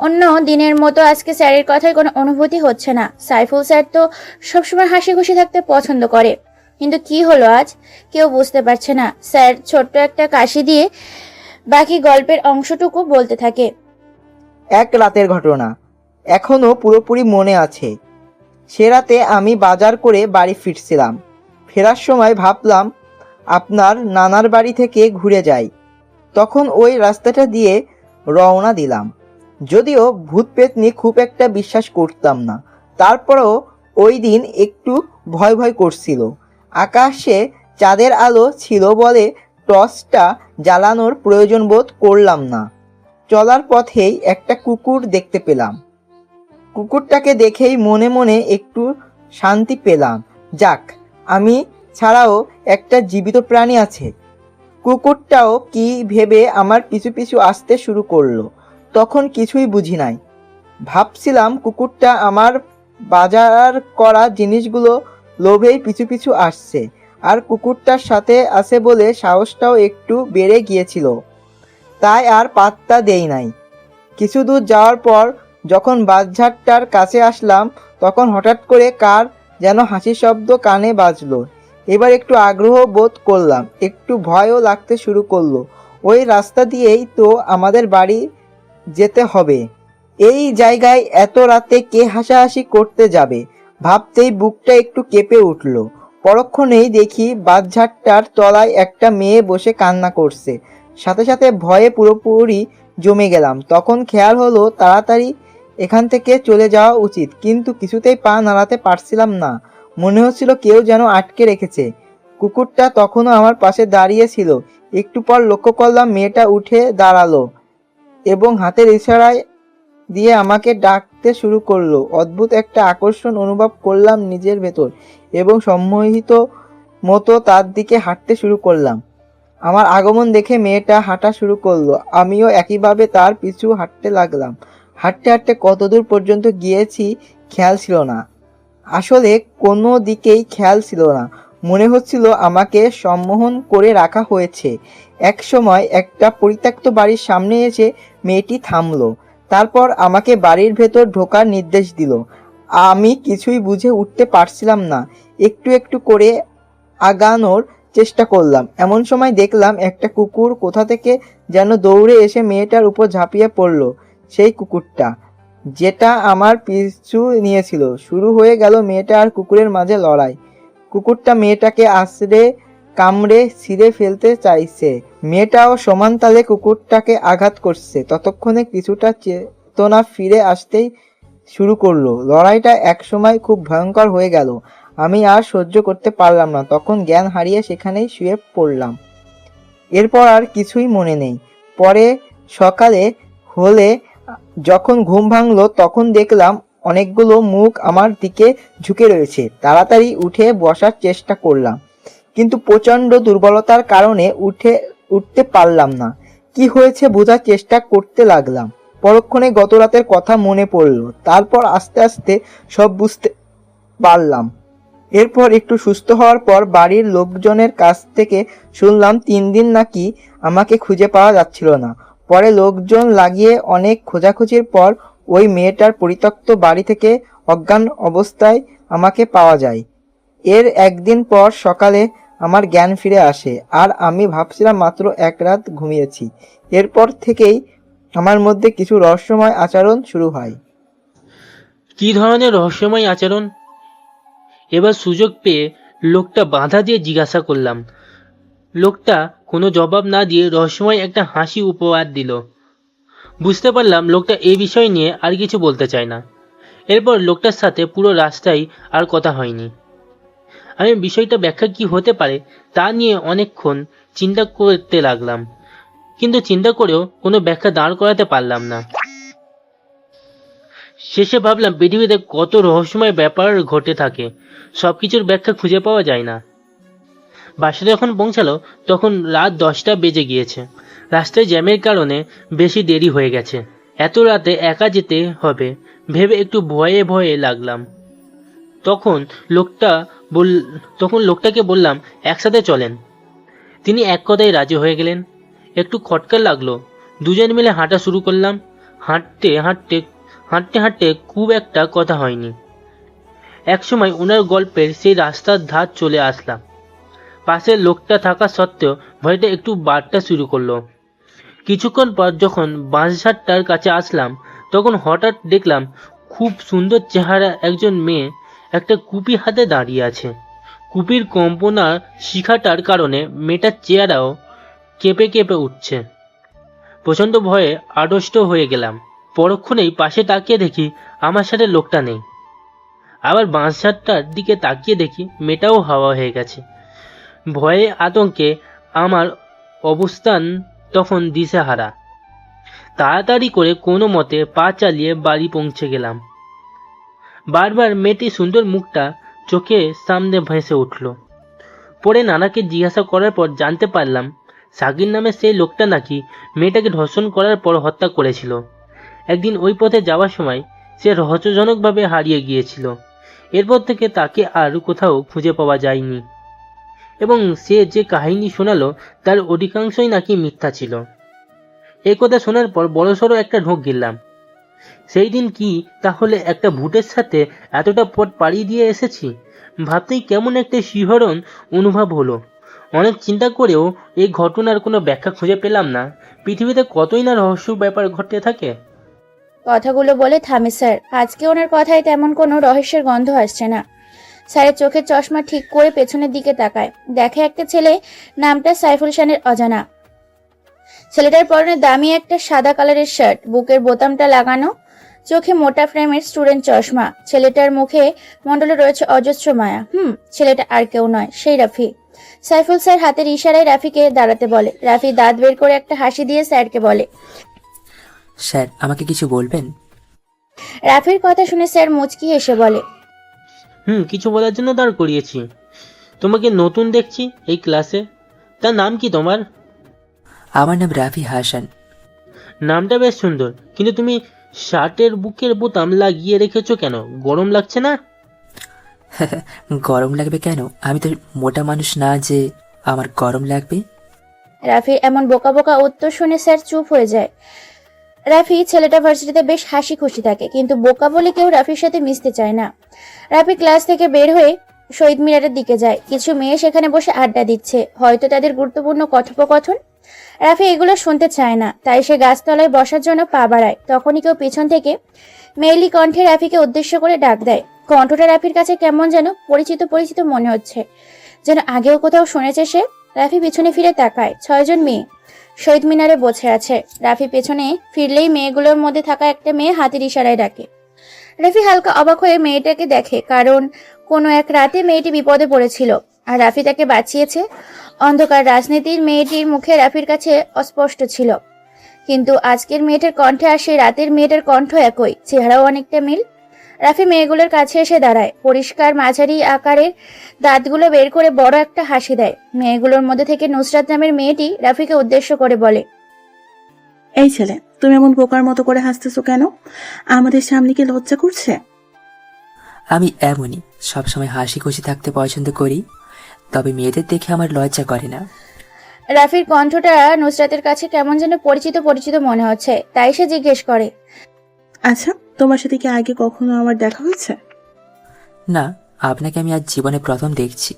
অন্য দিনের মতো আজকে স্যারের কথায় কোনো অনুভূতি হচ্ছে না। সাইফুল স্যার তো সবসময় হাসি খুশি থাকতে পছন্দ করে, কিন্তু কি হলো আজ কেউ বুঝতে পারছে না। স্যার ছোট্ট একটা কাশি দিয়ে বাকি গল্পের অংশটুকু বলতে থাকে। এক রাতের ঘটনা এখনো পুরোপুরি মনে আছে। সে রাতে আমি বাজার করে বাড়ি ফিরছিলাম। ফেরার সময় ভাবলাম আপনার নানার বাড়ি থেকে ঘুরে যাই। তখন ওই রাস্তাটা দিয়ে রওনা দিলাম। যদিও ভূত পেতনি খুব একটা বিশ্বাস করতাম না, তারপরেও ওই দিন একটু ভয় ভয় করছিল। আকাশে চাঁদের আলো ছিল বলে টর্চটা জ্বালানোর প্রয়োজন বোধ করলাম না। চলার পথেই একটা কুকুর দেখতে পেলাম। কুকুরটাকে দেখেই মনে মনে একটু শান্তি পেলাম। যাক, আমি ছাড়াও একটা জীবিত প্রাণী আছে। কুকুরটাও কি ভেবে আমার পিছু পিছু আসতে শুরু করলো। তখন কিছুই বুঝি নাই। ভাবছিলাম কুকুরটা আমার বাজার করা জিনিসগুলো লোভেই পিছু পিছু আসছে, আর কুকুরটার সাথে আছে বলে সাহসটাও একটু বেড়ে গিয়েছিল, তাই আর পাত্তা দেই নাই। কিছু দূর যাওয়ার পর যখন বাসঝাটটার কাছে আসলাম, তখন হঠাৎ করে কার যেন হাসির শব্দ কানে বাজলো। এবার একটু আগ্রহ বোধ করলাম, একটু ভয়ও লাগতে শুরু করলো। ওই রাস্তা দিয়েই তো আমাদের বাড়ি যেতে হবে। এই জায়গায় এত রাতে কে হাসাহাসি করতে যাবে ভাবতেই বুকটা একটু কেঁপে উঠল। পরক্ষণেই দেখি বাসঝাটটার তলায় একটা মেয়ে বসে কান্না করছে। সাথে সাথে ভয়ে পুরোপুরি জমে গেলাম। তখন খেয়াল হলো তাড়াতাড়ি এখান থেকে চলে যাওয়া উচিত, কিন্তু কিছুতেই পা নাড়াতে পারছিলাম না। মনে হচ্ছিল কেউ যেন আটকে রেখেছে। কুকুরটা তখনও আমার পাশে দাঁড়িয়ে ছিল। একটু পর লক্ষ্য করলাম মেয়েটা উঠে দাঁড়ালো এবং হাতের ইশারায় দিয়ে আমাকে ডাকতে শুরু করলো। অদ্ভুত একটা আকর্ষণ অনুভব করলাম নিজের ভেতর এবং সম্মোহিত মতো তার দিকে হাঁটতে শুরু করলাম। আমার আগমন দেখে মেয়েটা হাঁটা শুরু করলো, আমিও একইভাবে তার পিছু হাঁটতে লাগলাম। হাঁটতে হাঁটতে কতদূর পর্যন্ত গিয়েছি খেয়াল ছিল না। আসলে কোনো দিকেই খেয়াল ছিল না। মনে হচ্ছিল আমাকে সম্মোহন করে রাখা হয়েছে। এক সময় একটা পরিত্যক্ত বাড়ির সামনে এসে মেয়েটি থামলো। তারপর আমাকে বাড়ির ভেতর ঢোকার নির্দেশ দিল। আমি কিছুই বুঝে উঠতে পারছিলাম না। একটু একটু করে আগানোর চেষ্টা করলাম। এমন সময় দেখলাম একটা কুকুর কোথা থেকে যেন দৌড়ে এসে মেয়েটার উপর ঝাঁপিয়ে পড়ল। সেই কুকুরটা যেটা আমার পিছু নিয়েছিল। শুরু হয়ে গেল মেয়েটা আর কুকুরের মাঝে লড়াই। কুকুরটা মেয়েটাকে আছড়ে কামড়ে ছিঁড়ে ফেলতে চাইছে, মেয়েটাও সমান তালে কুকুরটাকে আঘাত করছে। ততক্ষণে কিছুটা চেতনা ফিরে আসতেই শুরু করলো। লড়াইটা একসময় খুব ভয়ঙ্কর হয়ে গেল। আমি আর সহ্য করতে পারলাম না, তখন জ্ঞান হারিয়ে সেখানেই শুয়ে পড়লাম। এরপর আর কিছুই মনে নেই। পরে সকালে হলে যখন ঘুম ভাঙলো তখন দেখলাম অনেকগুলো মুখ আমার দিকে ঝুঁকে রয়েছে। তাড়াতাড়ি উঠে বসার চেষ্টা করলাম, কিন্তু প্রচণ্ড দুর্বলতার কারণে উঠতে পারলাম না। কি হয়েছে বোঝার চেষ্টা করতে লাগলাম। পরক্ষণে গত রাতের কথা মনে পড়লো। তারপর আস্তে আস্তে সব বুঝতে পারলাম। এরপর একটু সুস্থ হওয়ার পর বাড়ির লোকজনের কাছ থেকে শুনলাম 3 দিন নাকি আমাকে খুঁজে পাওয়া যাচ্ছিল না। পরে লোকজন লাগিয়ে অনেক খোঁজাখুঁজির পর ওই মেয়েটার পরিত্যক্ত বাড়ি থেকে অজ্ঞান অবস্থায় আমাকে পাওয়া যায়। এর একদিন পর সকালে আমার জ্ঞান ফিরে আসে, আর আমি ভাবছিলাম মাত্র 1 রাত ঘুমিয়েছি। এরপর থেকেই আমার মধ্যে কিছু রহস্যময় আচরণ শুরু হয়। কি ধরনের রহস্যময় আচরণ? এবার সুযোগ পেয়ে লোকটা বাধা দিয়ে জিজ্ঞাসা করলাম। লোকটা কোনো জবাব না দিয়ে রহস্যময় একটা হাসি উপহার দিল। বুঝতে পারলাম লোকটা এই বিষয় নিয়ে আর কিছু বলতে চায় না। এরপর লোকটার সাথে পুরো রাস্তায় আর কথা হয়নি। আমি বিষয়টা ব্যাখ্যা কি হতে পারে তা নিয়ে অনেকক্ষণ চিন্তা করতে লাগলাম, কিন্তু চিন্তা করেও কোনো ব্যাখ্যা দাঁড় করাতে পারলাম না। শেষে ভাবলাম পৃথিবীতে কত রহস্যময় ব্যাপার ঘটে থাকে, সবকিছুর ব্যাখ্যা খুঁজে পাওয়া যায় না। বাসায় যখন পৌঁছালো তখন রাত 10টা বেজে গিয়েছে। রাস্তায় জ্যামের কারণে বেশি দেরি হয়ে গেছে। এত রাতে একা যেতে হবে ভেবে একটু ভয়ে ভয়ে লাগলাম। তখন লোকটাকে বললাম একসাথে চলেন। তিনি এক কথায় রাজি হয়ে গেলেন। একটু খটকা লাগলো। দুজন মিলে হাঁটা শুরু করলাম। হাঁটতে হাঁটতে খুব একটা কথা হয়নি। একসময় ওনার গল্পের সেই রাস্তার ধার চলে আসলাম। পাশে লোকটা থাকা সত্ত্বেও ভয়টা একটু বাড়তে শুরু করলো। কিছুক্ষণ পর যখন বাঁশঝাড়টার কাছে আসলাম তখন হঠাৎ দেখলাম খুব সুন্দর চেহারা একজন মেয়ে একটা কুপি হাতে দাঁড়িয়ে আছে। কুপির কম্পনার শিখাটার কারণে মেয়েটার চেহারাও কেঁপে কেঁপে উঠছে। প্রচণ্ড ভয়ে আড়ষ্ট হয়ে গেলাম। পরক্ষণেই পাশে তাকিয়ে দেখি আমার সাথে লোকটা নেই। আবার বাঁশঝাড়টার দিকে তাকিয়ে দেখি মেয়েটাও হাওয়া হয়ে গেছে। ভয়ে আতঙ্কে আমার অবস্থান তখন দিশেহারা। তাড়াতাড়ি করে কোনো মতে পা চালিয়ে বাড়ি পৌঁছে গেলাম। বারবার মেয়েটির সুন্দর মুখটা চোখের সামনে ভেসে উঠল। পরে নানাকে জিজ্ঞাসা করার পর জানতে পারলাম সাকির নামে সেই লোকটা নাকি মেয়েটাকে ধর্ষণ করার পর হত্যা করেছিল। একদিন ওই পথে যাওয়ার সময় সে রহস্যজনকভাবে হারিয়ে গিয়েছিল। এরপর থেকে তাকে আর কোথাও খুঁজে পাওয়া যায়নি, এবং সে যে কাহিনী শোনালো তার অধিকাংশই নাকি মিথ্যা ছিল। এই কথা শোনার পর বড়সড় একটা ঢোক গিললাম। সেই দিন কি তাহলে একটা ভূতের সাথে এতটা পথ পাড়ি দিয়ে এসেছি? ভাবতেই কেমন একটা শিহরণ অনুভব হলো। অনেক চিন্তা করেও এই ঘটনার কোনো ব্যাখ্যা খুঁজে পেলাম না। পৃথিবীতে কতই না রহস্য ব্যাপার ঘটতে থাকে। কথাগুলো বলে থামে স্যার। আজকে ওনার কথায় তেমন কোনো রহস্যের গন্ধ আসছে না। স্যারের চোখের চশমা ঠিক করে পেছনের দিকে তাকায়, দেখে একটা ছেলে, নামটা সাইফুল শানের অজানা। ছেলেটার পরনে দামি একটা সাদা কালারের শার্ট, বুকের বোতামটা লাগানো, চোখে মোটা ফ্রেমের স্টুডেন্ট চশমা। ছেলেটার মুখে মণ্ডলে রয়েছে অজস্র মায়া। ছেলেটা আর কেউ নয়, সেই রাফি। সাইফুল স্যার হাতের ইশারায় রাফিকে দাঁড়াতে বলে। রাফি দাঁত বের করে একটা হাসি দিয়ে স্যারকে বলে, স্যার আমাকে কিছু বলবেন? রাফির কথা শুনে স্যার মুচকি হেসে বলে, কিছু বলার জন্য দাঁড় করিয়েছি। তোমাকে নতুন দেখছি এই ক্লাসে। তার নাম কি তোমার? আমার নাম রাফি হাসান। নামটা বেশ সুন্দর, কিন্তু তুমি শার্টের বুকের বোতাম লাগিয়ে রেখেছো কেন? গরম লাগছে না? গরম লাগবে কেন? আমি তো মোটা মানুষ না যে আমার গরম লাগবে। রাফির এমন বোকা বোকা উত্তর শুনে স্যার চুপ হয়ে যায়। রাফি ছেলেটা ভার্সিটিতে বেশ হাসি খুশি থাকে, কিন্তু বোকা বলে কেউ রাফির সাথে মিশতে চায় না। রাফি ক্লাস থেকে বের হয়ে শহীদ মিনারের দিকে যায়। কিছু মেয়ে সেখানে বসে আড্ডা দিচ্ছে, হয়তো তাদের গুরুত্বপূর্ণ কথোপকথন। রাফি এগুলো শুনতে চায় না, তাই সে গাছতলায় বসার জন্য পা বাড়ায়। তখনই কেউ পিছন থেকে মেয়েলি কণ্ঠে রাফিকে উদ্দেশ্য করে ডাক দেয়। কণ্ঠটা রাফির কাছে কেমন যেন পরিচিত পরিচিত মনে হচ্ছে, যেন আগেও কোথাও শুনেছে সে। রাফি পিছনে ফিরে তাকায়। 6 জন মেয়ে শহীদ মিনারে বসে আছে। রাফি পেছনে ফিরলেই মেয়েগুলোর মধ্যে থাকা একটা মেয়ে হাতের ইশারায় ডাকে। রাফি হালকা অবাক হয়ে মেয়েটাকে দেখে, কারণ কোনো এক রাতে মেয়েটি বিপদে পড়েছিল আর রাফি তাকে বাঁচিয়েছে। অন্ধকার রাজনীতির মেয়েটির মুখে রাফির কাছে অস্পষ্ট ছিল, কিন্তু আজকের মেয়েটার কণ্ঠে আর সেই রাতের মেয়েটার কণ্ঠ একই, চেহারাও অনেকটা মিল। রাফি মেয়েগুলোর কাছে এসে দাঁড়ায়, পরিষ্কার মাঝারি আকারের দাঁতগুলো বের করে বড় একটা হাসি দেয়। মেয়েগুলোর মধ্যে থেকে নুসরাত নামের মেয়েটি রাফিকে উদ্দেশ্য করে বলে, এই ছেলে, তুমি এমন বোকার মতো করে হাসতেছো কেন? আমাদের সামনে কি লজ্জা করছে? আমি এমনই, সবসময় হাসি খুশি থাকতে পছন্দ করি, তবে মেয়েদের দেখে আমার লজ্জা করে না। রাফির কণ্ঠটা নুসরাতের কাছে কেমন যেন পরিচিত পরিচিত মনে হচ্ছে, তাই সে জিজ্ঞেস করে, আচ্ছা, তোমার সাথে কি আগে কখনো আমার দেখা হয়েছে? না, আপনাকে আমি আজ জীবনে প্রথম দেখছি,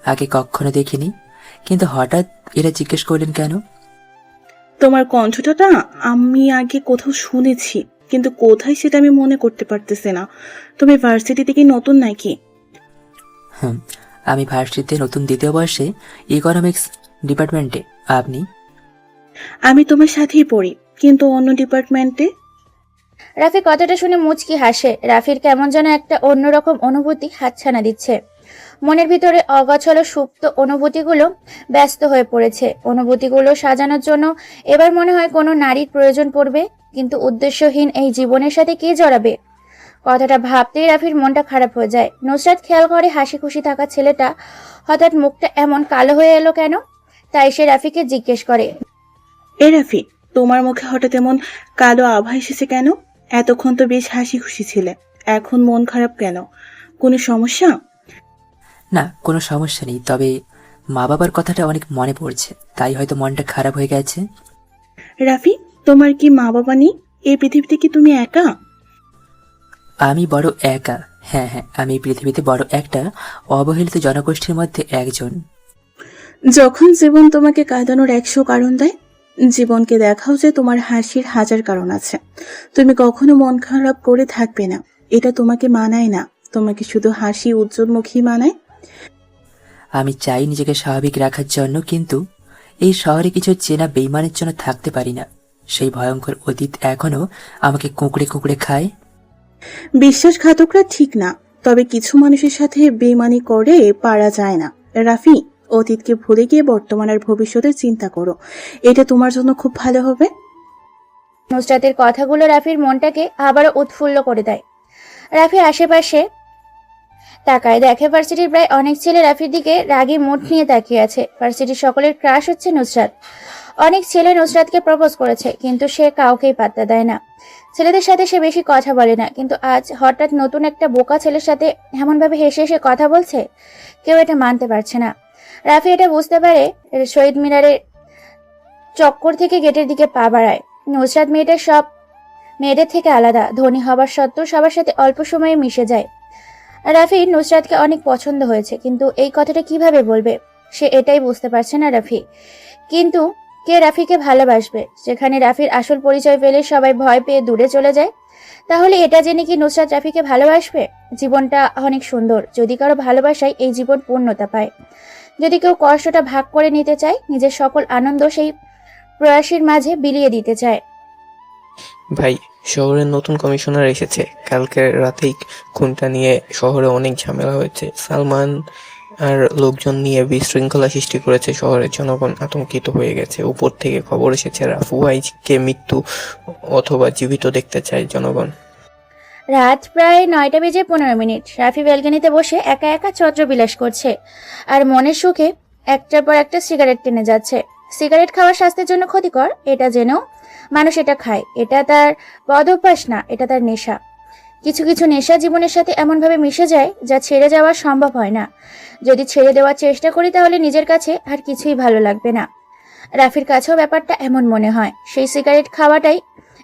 আগে কখনো দেখিনি। কিন্তু হঠাৎ এরা জিজ্ঞেস করলেন কেন? তোমার কণ্ঠটা না আমি আগে কোথাও শুনেছি, কিন্তু কোথায় সেটা আমি মনে করতে পারতেছি না। তুমি ভার্সিটিতে কি নতুন নাকি? আমি ভার্সিটিতে নতুন, দ্বিতীয় বর্ষে, ইকোনমিক্স ডিপার্টমেন্টে। আপনি? আমি তোমার সাথেই পড়ি, কিন্তু অন্য ডিপার্টমেন্টে। রাফি কথাটা শুনে মুচকি হাসে। রাফির কেমন যেন একটা অন্যরকম অনুভূতি হাতছানা দিচ্ছে। মনের ভিতরে অগোছালো সুপ্ত অনুভূতিগুলো ব্যস্ত হয়ে পড়েছে। অনুভূতিগুলো সাজানোর জন্য এবার মনে হয় কোনো নারীর প্রয়োজন পড়বে, কিন্তু উদ্দেশ্যহীন এই জীবনের সাথে কে জড়াবে? কথাটা ভাবতেই রাফির মনটা খারাপ হয়ে যায়। নুসরাত খেয়াল করে হাসি খুশি থাকা ছেলেটা হঠাৎ মুখটা এমন কালো হয়ে এলো কেন, তাই সে রাফিকে জিজ্ঞেস করে, এ রাফি, তোমার মুখে হঠাৎ এমন কালো আভা এসেছে কেন? এতক্ষণ তো বেশ হাসি খুশি ছিলে, এখন মন খারাপ কেন? কোনো সমস্যা? না, কোনো সমস্যা নেই, তবে মা বাবার কথাটা অনেক মনে পড়ছে, তাই হয়তো মনটা খারাপ হয়ে গেছে। রাফি, তোমার কি মা বাবা নেই? এই পৃথিবীতে কি তুমি একা? আমি বড় একা। হ্যাঁ হ্যাঁ, আমি এই পৃথিবীতে বড় একটা অবহেলিত জনগোষ্ঠীর মধ্যে একজন। যখন জীবন তোমাকে কাঁদানোর 100 কারণ দেয়, জীবনকে দেখাও যে তোমার হাসির 1000 কারণ আছে। তুমি কখনো মন খারাপ করে থাকবে না, এটা তোমাকে মানায় না। তোমাকে শুধু হাসি উজ্জ্বল মুখী মানায়। আমি চাই নিজেকে স্বাভাবিক রাখার জন্য, কিন্তু এই শহরে কিছু চেনা বেইমানের জন্য থাকতে পারি না। সেই ভয়ঙ্কর অতীত এখনো আমাকে কুঁকড়ে কুঁকড়ে খায়। বিশ্বাসঘাতকরা ঠিক না, তবে কিছু মানুষের সাথে বেইমানি করে পারা যায় না। রাফি, অতীতকে ভুলে গিয়ে বর্তমান আর ভবিষ্যতের চিন্তা করো, এটা তোমার জন্য খুব ভালো হবে। নুসরাতের কথাগুলো রাফির মনটাকে আবারও উৎফুল্ল করে দেয়। রাফি আশেপাশে তাকায়, দেখে ভার্সিটির প্রায় অনেক ছেলে রাফির দিকে রাগী মুড নিয়ে তাকিয়ে আছে। ভার্সিটির সকলের ক্রাশ হচ্ছে নুসরাত। অনেক ছেলে নুসরাতকে প্রপোজ করেছে, কিন্তু সে কাউকেই পাত্তা দেয় না। ছেলেদের সাথে সে বেশি কথা বলে না, কিন্তু আজ হঠাৎ নতুন একটা বোকা ছেলের সাথে এমনভাবে হেসে হেসে কথা বলছে, কেউ এটা মানতে পারছে না। রাফি এটা বুঝতে পারে। শহীদ মিনারের চক্কর থেকে গেটের দিকে পা বাড়ায়। নুসরাত মেয়েটা সব মেয়েদের থেকে আলাদা, ধনী হবার সত্ত্বেও সবার সাথে অল্প সময়ে মিশে যায়। রাফির নুসরাতকে অনেক পছন্দ হয়েছে, কিন্তু এই কথাটা কিভাবে বলবে সে এটাই বুঝতে পারছে না রাফি। কিন্তু কে রাফিকে ভালোবাসবে? যেখানে রাফির আসল পরিচয় পেলে সবাই ভয় পেয়ে দূরে চলে যায়। তাহলে এটা জেনে কি নুসরাত রাফিকে ভালোবাসবে? জীবনটা অনেক সুন্দর যদি কারো ভালোবাসায় এই জীবন পূর্ণতা পায়। যদি কেউ কষ্টটা ভাগ করে নিতে চায়, নিজের সকল আনন্দ সেই প্রয়াসীর মাঝে বিলিয়ে দিতে চায়। ভাই, শহরের নতুন কমিশনার এসেছে। কালকে রাতেই খুনটা নিয়ে শহরে অনেক ঝামেলা হয়েছে। সালমান আর লোকজন নিয়ে বিশৃঙ্খলা সৃষ্টি করেছে। শহরের জনগণ আতঙ্কিত হয়ে গেছে। উপর থেকে খবর এসেছে রাফু ভাইকে মৃত্যু অথবা জীবিত দেখতে চায় জনগণ। রাত প্রায় 9:15। রাফি ব্যালকনিতে বসে একা একা ছত্রবিলাস করছে আর মনের সুখে একটার পর একটা সিগারেট টেনে যাচ্ছে। সিগারেট খাওয়া স্বাস্থ্যের জন্য ক্ষতিকর, এটা জেনেও মানুষ এটা খায়। এটা তার বদ অভ্যাস না, এটা তার নেশা। কিছু কিছু নেশা জীবনের সাথে এমনভাবে মিশে যায় যা ছেড়ে যাওয়া সম্ভব হয় না। যদি ছেড়ে দেওয়ার চেষ্টা করি তাহলে নিজের কাছে আর কিছুই ভালো লাগবে না। রাফির কাছেও ব্যাপারটা এমন মনে হয়। সেই সিগারেট খাওয়াটাই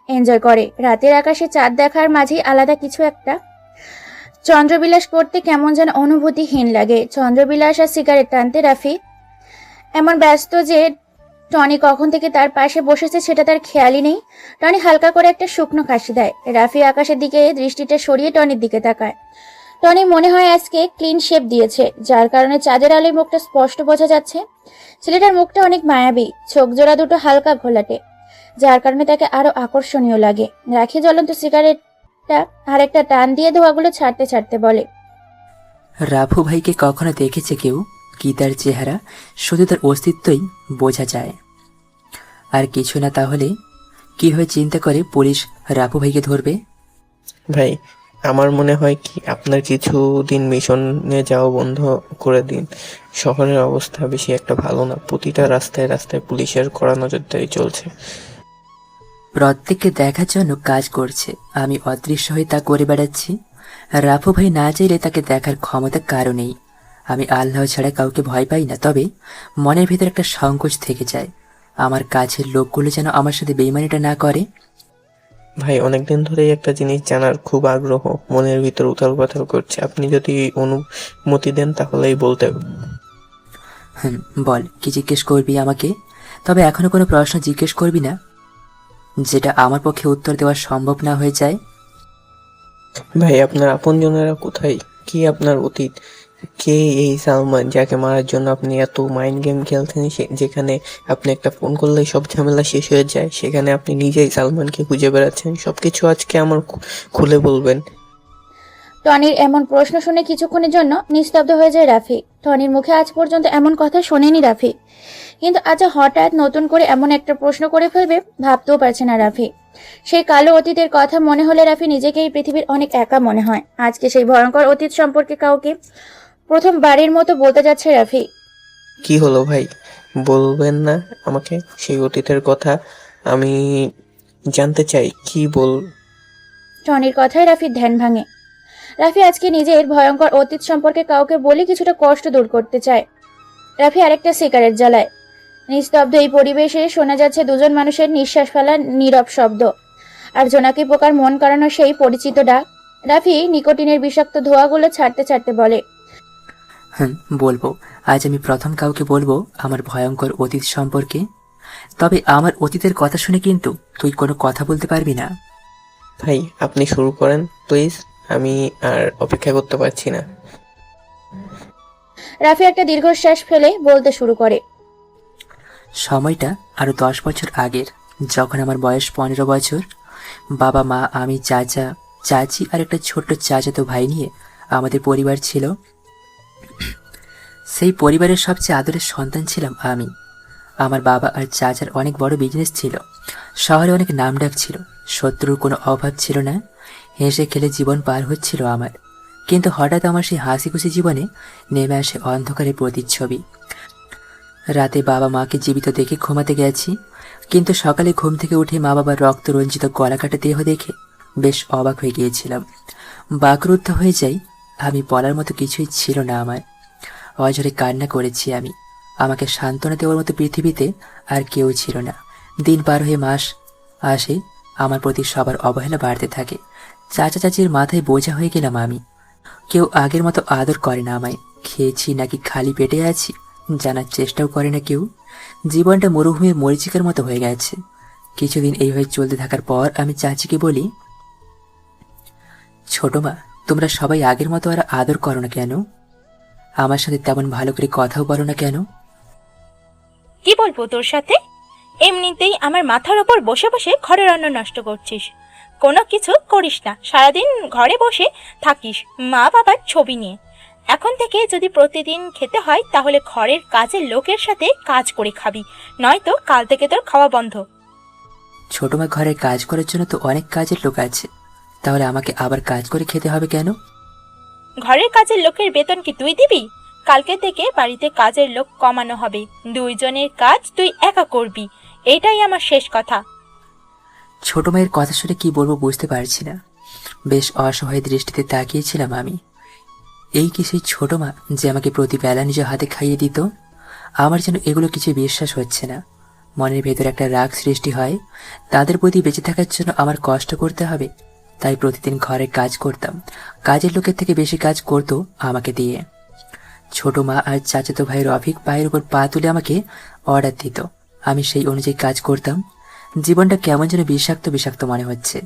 এনজয় করে। রাতের আকাশে চাঁদ দেখার মাঝেই আলাদা কিছু একটা চন্দ্রবিলাস করতে কেমন যেন অনুভূতিহীন লাগে। চন্দ্রবিলাস আর সিগারেট টানতে রাফি এমন ব্যস্ত যে টনি কখন থেকে তার পাশে বসেছে সেটা তার খেয়ালই নেই। টনি হালকা করে একটা শুকনো কাশি দেয়। রাফি আকাশের দিকে দৃষ্টিটা সরিয়ে টনির দিকে তাকায়। টনি মনে হয় আজকে ক্লিন শেপ দিয়েছে, যার কারণে চাঁদের আলোয় মুখটা স্পষ্ট বোঝা যাচ্ছে। ছেলেটার মুখটা অনেক মায়াবী, চোখ জোড়া দুটো হালকা ঘোলাটে, যার কারণে তাকে আরো আকর্ষণীয় লাগে। রাখি জ্বলন্ত সিগারেটটা আর একটা টান দিয়ে ধোঁয়াগুলো ছাড়তে ছাড়তে বলে, রাফু ভাইকে কখনো দেখেছে কেউ? কি তার চেহারা, শুধু তার অস্তিত্বই বোঝা যায়, আর কিছু না। তাহলে কি হয় চিন্তা করে পুলিশ রাফু ভাইকে ধরবে? ভাই, আমার মনে হয় কি আপনার কিছুদিন মিশনে যাওয়া বন্ধ করে দিন। শহরের অবস্থা বেশি একটা ভালো না, প্রতিটা রাস্তায় রাস্তায় পুলিশের কড়া নজরদারি চলছে। প্রত্যেককে দেখার জন্য কাজ করছে, আমি অদৃশ্য হয়ে তা করে বেড়াচ্ছি। রাফু ভাই না চাইলে তাকে দেখার ক্ষমতা কারো নেই। আমি আল্লাহ ছাড়া কাউকে ভয় পাই না, তবে মনের ভিতর একটা সংকোচ থেকে যায়। আমার কাছের লোকগুলো যেন আমার সাথে বেইমানিটা না করে। ভাই, অনেকদিন ধরেই একটা জিনিস জানার খুব আগ্রহ, মনের ভিতর উথাল পাথাল করছে। আপনি যদি অনুমতি দেন তাহলেই বলতে। বল, কি জিজ্ঞেস করবি আমাকে? তবে এখনো কোনো প্রশ্ন জিজ্ঞেস করবি না যেটা আমার পক্ষে উত্তর দেওয়া সম্ভব না হয়ে যায়। ভাই, আপনার আপনজনেরা কোথায়? কি আপনার অতীত? কে এই সালমান যাকে মারার জন্য আপনি এত মাইন্ড গেম খেলতেন? যেখানে আপনি একটা ফোন করলেই সব ঝামেলা শেষ হয়ে যায়, সেখানে আপনি নিজেই সালমানকে খুঁজে বেড়াচ্ছেন। সবকিছু আজকে আমার খুলে বলবেন? টনির এমন প্রশ্ন শুনে কিছুক্ষণের জন্য নিস্তব্ধ হয়ে যায় রাফি। টনির মুখে আজ পর্যন্ত এমন কথা শোনেনি রাফি, কিন্তু আজ হঠাৎ নতুন করে এমন একটা প্রশ্ন করে ফেলবে ভাবতেও পারছে না রাফি। সেই কালো অতীতের কথা মনে হলে রাফি নিজেকে এই পৃথিবীর অনেক একা মনে হয়। আজকে সেই ভয়ঙ্কর অতীত সম্পর্কে কাউকে প্রথমবারের মতো বলতে যাচ্ছে রাফি। কি হলো ভাই, বলবেন না আমাকে সেই অতীতের কথা? আমি জানতে চাই, কি বল। টনির কথায় রাফির ধ্যান ভাঙে। রাফি আজকে নিজের ভয়ঙ্কর অতীত সম্পর্কে কাউকে বলে কিছুটা কষ্ট দূর করতে চায়। রাফি আরেকটা সিগারেট জ্বালায়। নিস্তব্ধ এই পরিবেশে শোনা যাচ্ছে দুজন মানুষের নিঃশ্বাস ফেলার নীরব শব্দ, আর জোনাকি পোকার মন কাড়ানো সেই পরিচিত ডাক। রাফি নিকোটিনের বিষাক্ত ধোঁয়াগুলো ছাড়তে ছাড়তে বলে, বলবো। আজ আমি প্রথম কাউকে বলবো আমার ভয়ঙ্কর অতীত সম্পর্কে। তবে আমার অতীতের কথা শুনে কিন্তু তুই কোনো কথা বলতে পারবি না। ভাই, আপনি শুরু করেন প্লিজ, আমি আর অপেক্ষা করতে পারছি না। রাফি একটা দীর্ঘশ্বাস ফেলে বলতে শুরু করে, সময়টা আরো 10 বছর আগের, যখন আমার বয়স 15 বছর। বাবা মা, আমি, চাচা, চাচি আর একটা ছোট্ট চাচাতো ভাই নিয়ে আমাদের পরিবার ছিল। সেই পরিবারের সবচেয়ে আদরের সন্তান ছিলাম আমি। আমার বাবা আর চাচার অনেক বড় বিজনেস ছিল, শহরে অনেক নামডাক ছিল, শত্রুর কোনো অভাব ছিল না, হেসে খেলে জীবন পার হচ্ছিল আমার। কিন্তু হঠাৎ আমার সেই হাসি খুশি জীবনে নেমে আসে অন্ধকারের প্রতিচ্ছবি। রাতে বাবা মাকে জীবিত দেখে ঘুমাতে গেছি, কিন্তু সকালে ঘুম থেকে উঠে মা বাবার রক্ত রঞ্জিত গলাকাটা দেহ দেখে বেশ অবাক হয়ে গিয়েছিলাম। বাকরুদ্ধ হয়ে যাই। আমি বলার মতো কিছুই ছিল না আমার। অঝরে কান্না করেছি আমি। আমাকে সান্ত্বনা দেওয়ার মতো পৃথিবীতে আর কেউ ছিল না। দিন পার হয়ে মাস আসে, আমার প্রতি সবার অবহেলা বাড়তে থাকে। চাচা চাচির মাথায় বোঝা হয়ে গেলাম আমি। কেউ আগের মতো আদর করে না আমায়। খেয়েছি নাকি খালি পেটে আছি জানার চেষ্টাও করে না কেউ। জীবনটা মরুভূমির মরিচিকার মতো হয়ে গেছে। কিছুদিন এইভাবে চলতে থাকার পর আমি চাচিকে বলি, ছোট মা, তোমরা সবাই আগের মতো আর আদর করো না কেন? আমার সাথে তেমন ভালো করে কথাও বলো না কেন? কি বলবো তোর সাথে? এমনিতেই আমার মাথার ওপর বসে বসে ঘরের অন্ন নষ্ট করছিস, কোনো কিছু করিস না, সারাদিন ঘরে বসে থাকিস মা বাবার ছবি নিয়ে। এখন থেকে যদি প্রতিদিন খেতে হয় তাহলে ঘরের কাজের লোকের সাথে কাজ করে খাবি, নয়তো কাল থেকে তোর খাওয়া বন্ধ। ছোট মা, ঘরের কাজ করার জন্য তো অনেক কাজের লোক আছে, তাহলে আমাকে আবার কাজ করে খেতে হবে কেন? ঘরের কাজের লোকের বেতন কি তুই দিবি? কালকে থেকে বাড়িতে কাজের লোক কমানো হবে, 2 জনের কাজ তুই একা করবি, এটাই আমার শেষ কথা। ছোট মায়ের কথা শুনে কি বলবো বুঝতে পারছি না। বেশ অসহায় দৃষ্টিতে তাকিয়েছিলাম আমি। এই কি সেই ছোট মা যে আমাকে প্রতি বেলা নিজের হাতে খাইয়ে দিত? আমার যেন এগুলো কিছু বিশ্বাস হচ্ছে না। মনের ভেতর একটা রাগ সৃষ্টি হয়। তাদের প্রতি বেঁচে থাকার জন্য আমার কষ্ট করতে হবে, তাই প্রতিদিন ঘরে কাজ করতাম। কাজের লোকের থেকে বেশি কাজ করতো আমাকে দিয়ে। ছোট মা আর চাচাতো ভাই রফিক পায়ের উপর পা তুলে আমাকে অর্ডার দিত, আমি সেই অনুযায়ী কাজ করতাম। জীবনটা কেমন যেন বিষাক্ত বিষাক্ত মনে হচ্ছে।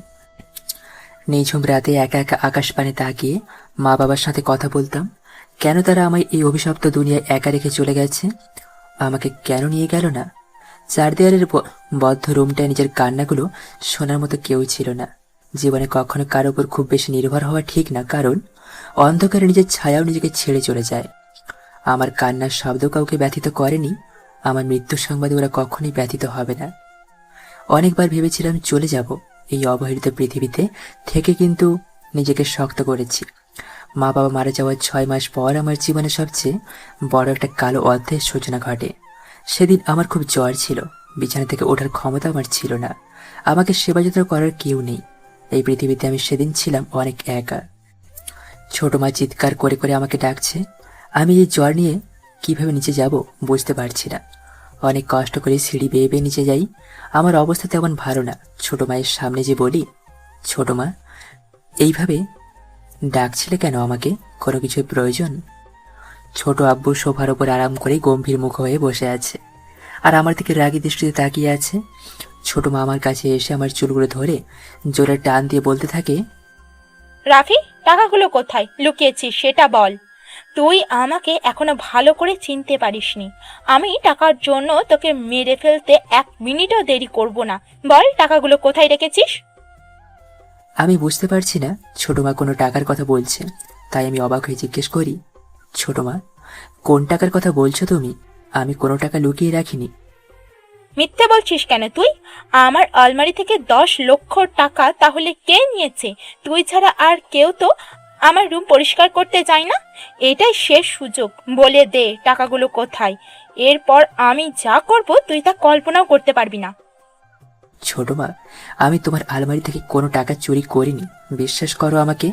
নিঝুম রাতে একা একা আকাশ পানে তাকিয়ে মা বাবার সাথে কথা বলতাম। কেন তারা আমায় এই অভিশপ্ত দুনিয়ায় একা রেখে চলে গেছে? আমাকে কেন নিয়ে গেল না? চার দেয়ালের বদ্ধ রুমটায় নিজের কান্নাগুলো শোনার মতো কেউ ছিল না। জীবনে কখনো কারো উপর খুব বেশি নির্ভর হওয়া ঠিক না, কারণ অন্ধকারে নিজের ছায়াও নিজেকে ছেড়ে চলে যায়। আমার কান্নার শব্দ কাউকে ব্যথিত করেনি, আমার মৃত্যুর সংবাদে ওরা কখনোই ব্যথিত হবে না। অনেকবার ভেবেছিলাম চলে যাব এই অবহেলিত পৃথিবীতে থেকে, কিন্তু নিজেকে শক্ত করেছি। মা বাবা মারা যাওয়ার 6 মাস পর আমার জীবনে সবচেয়ে বড় একটা কালো অধ্যায়ের সূচনা ঘটে। সেদিন আমার খুব জ্বর ছিল, বিছানা থেকে ওঠার ক্ষমতা আমার ছিল না। আমাকে সেবা যত্ন করার কেউ নেই। এই পৃথিবীতে আমি সেদিন ছিলাম অনেক একা। ছোট মা চিৎকার করে করে আমাকে ডাকছে। আমি এই জ্বর নিয়ে কিভাবে নিচে যাব বুঝতে পারছি না। অনেক কষ্ট করে সিঁড়ি বেয়ে বেয়ে নিচে যাই। আমার অবস্থা তেমন ভালো না। ছোট মায়ের সামনে যে বলি, ছোট মা, এইভাবে ডাকছিলে কেন আমাকে? কোনো কিছুর প্রয়োজন? ছোট আব্বু সোফার ওপর আরাম করে গম্ভীর মুখ হয়ে বসে আছে আর আমার দিকে রাগী দৃষ্টিতে তাকিয়ে আছে। ছোট মা আমার কাছে এসে আমার চুলগুলো ধরে জোরে টান দিয়ে বলতে থাকে, রাফি, টাকাগুলো কোথায় লুকিয়েছিস সেটা বল। তুই আমাকে এখনো ভালো করে চিনতে পারিসনি। আমি টাকার জন্য তোকে মেরে ফেলতে 1 মিনিটও দেরি করব না। বল টাকাগুলো কোথায় রেখেছিস? আমি বুঝতে পারছি না ছোট মা কোনো টাকার কথা বলছে, তাই আমি অবাক হয়ে জিজ্ঞেস করি, ছোট মা, কোন টাকার কথা বলছো তুমি? আমি কোনো টাকা লুকিয়ে রাখিনি। মিথ্যে বলছিস কেন তুই? আমার আলমারি থেকে 10 লক্ষ টাকা তাহলে কে নিয়েছে? তুই ছাড়া আর কেউ তো আমার রুম পরিষ্কার করতে যায় না। এটাই শেষ সুযোগ, বলে দে টাকাগুলো কোথায়। এরপর আমি যা করব তুই তা কল্পনাও করতে পারবি না। ছোট মা, আমি তোমার আলমারি থেকে কোনো টাকা চুরি করিনি, বিশ্বাস করো আমাকে।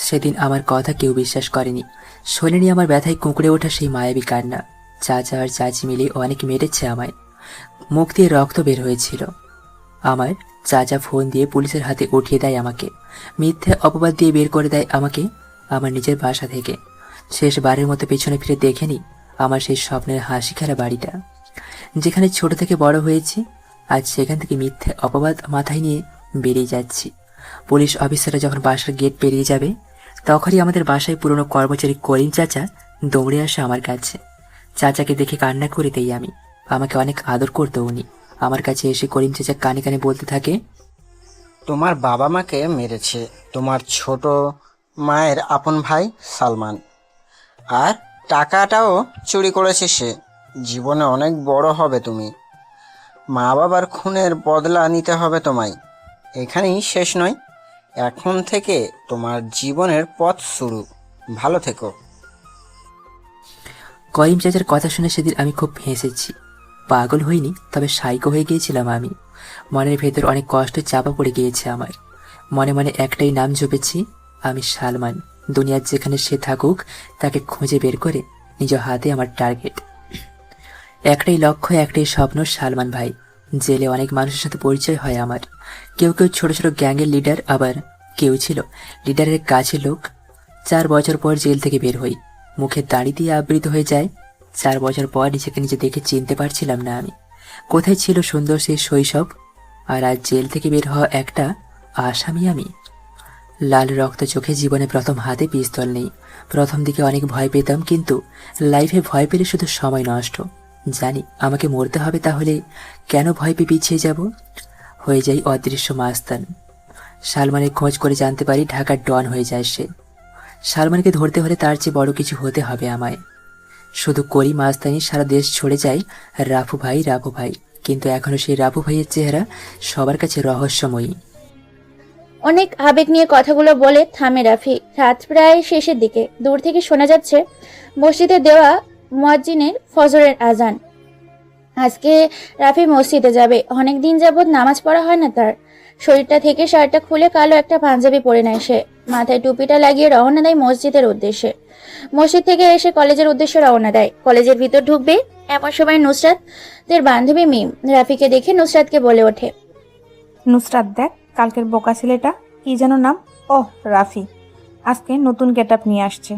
সেদিন আমার কথা কেউ বিশ্বাস করেনি। শোনেনি আমার ব্যথায় কুঁকড়ে ওঠা সেই মায়াবী কান্না। চাচা আর চাচি মিলে অনেক মেরেছে আমায়, মুখ দিয়ে রক্ত বের হয়েছিল। আমার চাচা ফোন দিয়ে পুলিশের হাতে উঠিয়ে দেয় আমাকে, মিথ্যে অপবাদ দিয়ে বের করে দেয় আমাকে আমার নিজের বাসা থেকে। শেষবারের মতো পেছনে ফিরে দেখেনি আমার সেই স্বপ্নের হাসি খেলা বাড়িটা, যেখানে ছোট থেকে বড় হয়েছি। আজ সেখান থেকে মিথ্যে অপবাদ মাথায় নিয়ে বেরিয়ে যাচ্ছি। পুলিশ অফিসাররা যখন বাসার গেট পেরিয়ে যাবে, তখনই আমাদের বাসায় পুরনো কর্মচারী করিম চাচা দৌড়ে আসে আমার কাছে। চাচাকে দেখে কান্না করে দেই আমি। আমাকে অনেক আদর করতো উনি। আমার কাছে এসে করিম চাচা কানে কানে বলতে থাকে, তোমার বাবা মাকে মেরেছে তোমার ছোট মায়ের আপন ভাই সালমান, আর টাকাটাও চুরি করেছে সে। জীবনে অনেক বড় হবে তুমি। মা বাবার খুনের বদলা নিতে হবে তোমায়। এখানেই শেষ নয়, এখন থেকে তোমার জীবনের পথ শুরু। ভালো থেকো। করিম চাচার কথা শুনে সেদিন আমি খুব হেসেছি। পাগল হইনি, তবে সাইকো হয়ে গিয়েছিলাম আমি। মনের ভেতর অনেক কষ্ট চাপা পড়ে গিয়েছে আমার। মনে মনে একটাই নাম জপেছি, আমি সালমান। দুনিয়ার যেখানে সে থাকুক তাকে খুঁজে বের করে নিজ হাতে আমার টার্গেট। একটাই লক্ষ্য, একটাই স্বপ্ন, সালমান ভাই। জেলে অনেক মানুষের সাথে পরিচয় হয় আমার। কেউ কেউ ছোট ছোট গ্যাংয়ের লিডার, আবার কেউ ছিল লিডারের কাছের লোক। 4 বছর পর জেল থেকে বের হই, মুখে দাড়ি দিয়ে আবৃত হয়ে যায়। 4 বছর পর নিজেকে নিজে দেখে চিনতে পারছিলাম না আমি। কোথায় ছিল সুন্দর সেই শৈশব? আর আজ জেল থেকে বের হওয়া একটা আসামি আমি। লাল রক্ত চোখে জীবনে প্রথম হাতে পিস্তল নেই। প্রথম দিকে অনেক ভয় পেতাম, কিন্তু লাইফে ভয় পেলে শুধু সময় নষ্ট। জানি আমাকে মরতে হবে, তাহলে কেন ভয় পেয়ে পিছিয়ে যাব? হয়ে যাই অদৃশ্য মাস্তান। সালমানের খোঁজ করে জানতে পারি ঢাকার ডন হয়ে যায় সে। সালমানকে ধরতে হলে তার চেয়ে বড় কিছু হতে হবে আমায়। শুধু করি মাস্তানি, সারা দেশ ছড়ে যায় রাফু ভাই রাফু ভাই, কিন্তু এখনো সেই রাফু ভাইয়ের চেহারা সবার কাছে রহস্যময়ী। অনেক আবেগ নিয়ে কথাগুলো বলে থামে রাফি। রাত প্রায় শেষের দিকে। দূর থেকে শোনা যাচ্ছে মসজিদে দেওয়া মুয়াজ্জিনের ফজরের আজান। আজকে রাফি মসজিদে যাবে। অনেক দিন যাবৎ নামাজ পড়া হয় না তার। শরীরটা থেকে শার্টটা খুলে কালো একটা পাঞ্জাবি পরে নেয় সে। মাথায় টুপিটা লাগিয়ে রওনা দেয় মসজিদের উদ্দেশ্যে। মসজিদ থেকে এসে কলেজের উদ্দেশ্যে রওনা দেয়। কলেজের ভিতর ঢুকবে এমন সময় নুসরাতের বান্ধবী মিম রাফিকে দেখে নুসরাতকে বলে ওঠে, নুসরাত দেখ, কালকের বোকা ছেলেটা কি যেন নাম? ওহ, রাফি আজকে নতুন গেটআপ নিয়ে আসছে।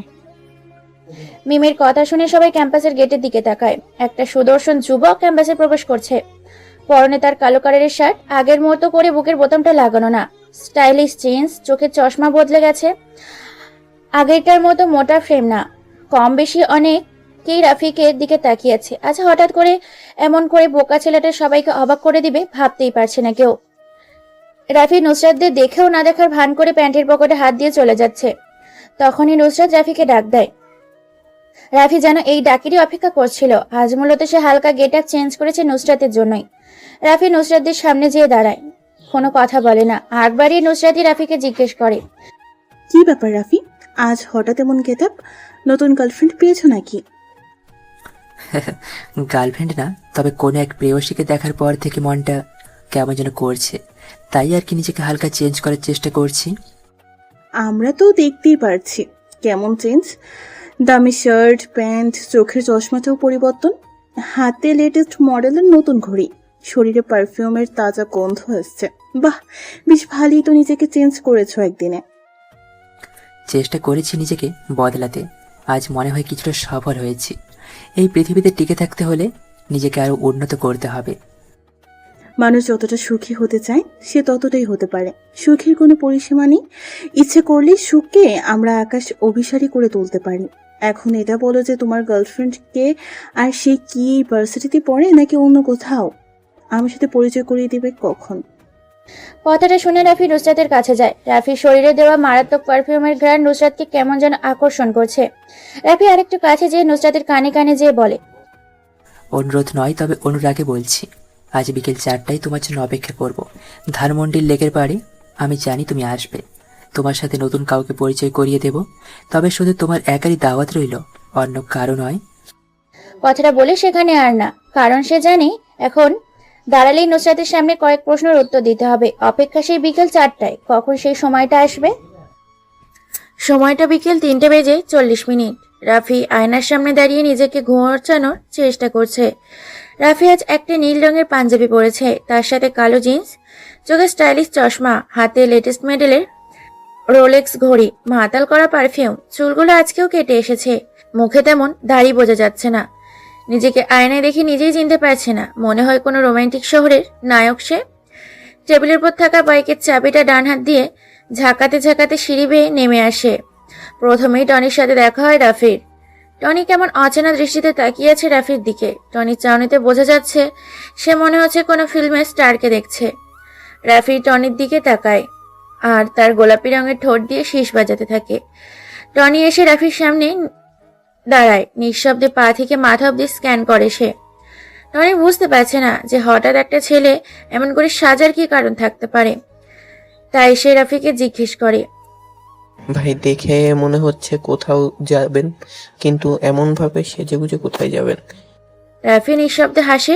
মিমির কথা শুনে সবাই ক্যাম্পাসের গেটের দিকে তাকায়। একটা সুদর্শন যুবক ক্যাম্পাসে প্রবেশ করছে। পরনে তার কালো কালারের শার্ট, আগের মতো করে বুকের বোতামটা লাগানো না, স্টাইলিশ জিন্স, চোখের চশমা বদলে গেছে, আগেরটার মতো মোটা ফ্রেম না। কম বেশি অনেকেই রাফিকের দিকে তাকিয়েছে। আচ্ছা, হঠাৎ করে এমন করে বোকা ছেলেটা সবাইকে অবাক করে দিবে ভাবতেই পারছে না কেউ। রাফি নুসরাতদের দেখেও না দেখার ভান করে প্যান্টের পকেটে হাত দিয়ে চলে যাচ্ছে। তখনই নুসরাত রাফিকে ডাক দেয়। রাফি যেন এই ডাকেরই অপেক্ষা করছিল। আজ মূলত সে হালকা গেট আপ চেঞ্জ করেছে নুসরাতের জন্যই। রাফি নুসরাতদের সামনে যেয়ে দাঁড়ায়, কোনো কথা বলে না। আগ বাড়িয়ে নুসরাতই রাফিকে জিজ্ঞেস করে, কি ব্যাপার রাফি, আজ হঠাৎ এমন গেটআপ? নতুন গার্লফ্রেন্ড পেয়েছো নাকি? গার্লফ্রেন্ড না, তবে কোনো এক প্রেয়সীকে দেখার পর থেকে মনটা কেমন যেন করছে, তাই আর কি নিজেকে হালকা চেঞ্জ করার চেষ্টা করছি। আমরা তো দেখতেই পারছি কেমন চেঞ্জ। দামি শার্ট, প্যান্ট, চোখের চশমাটাও পরিবর্তন, হাতে লেটেস্ট মডেলের নতুন ঘড়ি, শরীরে পারফিউমের তাজা গন্ধ আসছে। বাহ, বেশ ভালোই তো নিজেকে চেঞ্জ করেছো একদিনে। চেষ্টা করেছি নিজেকে বদলাতে, আজ মনে হয় কিছুটা সফল হয়েছি। এই পৃথিবীতে টিকে থাকতে হলে নিজেকে আরো উন্নত করতে হবে। মানুষ যতটা সুখী হতে চায় সে ততটাই হতে পারে। সুখের কোনো পরিসীমা নেই। ইচ্ছে করলে সুখকে আমরা আকাশ অভিসারী করে তুলতে পারি। এখন এটা বলো যে তোমার গার্লফ্রেন্ড কে, আর সে কি ভার্সিটিতে পড়ে নাকি অন্য কোথাও? আমার সাথে পরিচয় করিয়ে দিবে কখন? কথাটা শুনে রাফি নুসরাতের কাছে যায়। রাফির শরীরে দেওয়া মারাত্মক পারফিউমের ঘ্রাণ নুসরাতকে কেমন যেন আকর্ষণ করছে। রাফি আরেকটু কাছে যেয়ে নুসরাতের কানে কানে যেয়ে বলে, অনুরোধ নয়, তবে অনুরাগে বলছি, আজ বিকেল 4টায় তোমার জন্য অপেক্ষা করব ধানমন্ডির লেকের পাড়ে। আমি জানি তুমি আসবে, তোমার সাথে নতুন কাউকে পরিচয় করিয়ে দেব, তবে শুধু তোমার একারই দাওয়াত রইল, অন্য কারো নয়। কথাটা বলে সেখানে আর না, কারণ সে জানে এখন দাঁড়ালেই নুসরাতের সামনে কয়েক প্রশ্নের উত্তর দিতে হবে। অপেক্ষা সেই বিকেল 4টায়। কখন সেই সময়টা আসবে? সময়টা বিকেল 3:40। রাফি আয়নার সামনে দাঁড়িয়ে নিজেকে ঘোরানোর চেষ্টা করছে। রাফি আজ একটা নীল রঙের পাঞ্জাবি পরেছে, তার সাথে কালো জিন্স, চোখে স্টাইলিশ চশমা, হাতে লেটেস্ট মডেলের রোলেক্স ঘড়ি, মাতাল করা পারফিউম। চুলগুলো আজকেও কেটে এসেছে, মুখে তেমন দাড়ি বোঝা যাচ্ছে না। নিজেকে আয়নায় দেখে নিজেই চিনতে পারছে না, মনে হয় কোনো রোমান্টিক শহরের নায়ক সে। টেবিলের উপর থাকা বাইকের চাবিটা ডান হাত দিয়ে ঝাঁকাতে ঝাঁকাতে সিঁড়ি বেয়ে নেমে আসে। প্রথমেই টনির সাথে দেখা হয় রাফির। টনি কেমন অচেনা দৃষ্টিতে তাকিয়ে আছে রাফির দিকে। টনির চাউনিতে বোঝা যাচ্ছে সে মনে হচ্ছে কোনো ফিল্মের স্টারকে দেখছে। রাফি টনির দিকে তাকায় আর তার গোলাপি রঙের ঠোঁট দিয়ে শীষ বাজাতে থাকে। টনি এসে রাফির সামনে দাঁড়ায়, নিঃশব্দে পা থেকে মাথা অব্দি স্ক্যান করে সে। টনি বুঝতে পারছে না যে হঠাৎ একটা ছেলে এমন করে সাজার কি কারণ থাকতে পারে, তাই সে রাফিকে জিজ্ঞেস করে, ভাই দেখে মনে হচ্ছে কোথাও যাবেন, কিন্তু এমন ভাবে সেজেগুজে কোথায় যাবেন? রাফি নিঃশব্দে হাসে।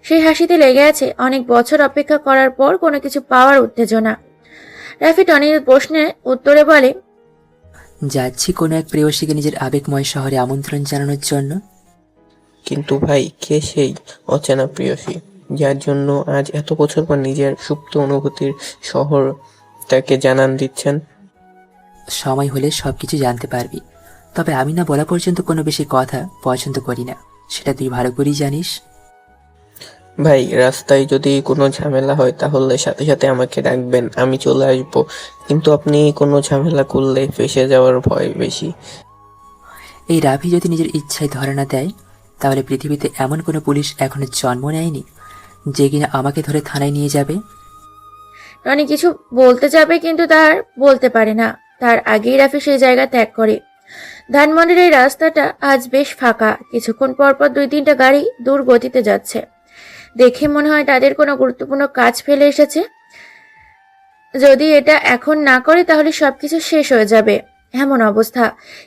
সেই হাসিতে লেগে আছে অনেক বছর অপেক্ষা করার পর কোনো কিছু পাওয়ার উত্তেজনা। রাফি টনির প্রশ্নের উত্তরে বলে, যাচ্ছি কোনো এক প্রেয়সীকে নিজের আবেগময় শহরে আমন্ত্রণ জানানোর জন্য। কিন্তু ভাই, কে সেই অচেনা প্রেয়সী যার জন্য আজ এত বছর পর নিজের সুপ্ত অনুভূতির শহর তাকে জানান দিচ্ছেন? সময় হলে সবকিছু জানতে পারবি, তবে আমি না বলা পর্যন্ত কোনো বেশি কথা পছন্দ করি না, সেটা তুই ভালো করেই জানিস। ভাই, রাস্তায় যদি কোনো ঝামেলা হয় তাহলে সাথে সাথে আমাকে ডাকবেন, আমি চলে আসবো। কিন্তু আপনি কোনো ঝামেলা করলে ফেঁসে যাওয়ার ভয় বেশি। এই রাফি যদি নিজের ইচ্ছায় ধরা না দেয়, তাহলে পৃথিবীতে এমন কোনো পুলিশ এখনো জন্ম নেয়নি যে কিনা আমাকে ধরে থানায় নিয়ে যাবে। টনি কিছু বলতে যাবে কিন্তু তার বলতে পারে না। তার আগেই রাফি সেই জায়গা ত্যাগ করে। ধানমন্ডির এই রাস্তাটা আজ বেশ ফাঁকা। কিছুক্ষণ পর পর 2-3টা গাড়ি দূর গতিতে যাচ্ছে। দেখে মনে হয় তাদের কোনো গুরুত্বপূর্ণ কাজ ফেলে এসেছে। যদি এটা এখন না করে তাহলে সবকিছু শেষ হয়ে যাবে এমন অবস্থা।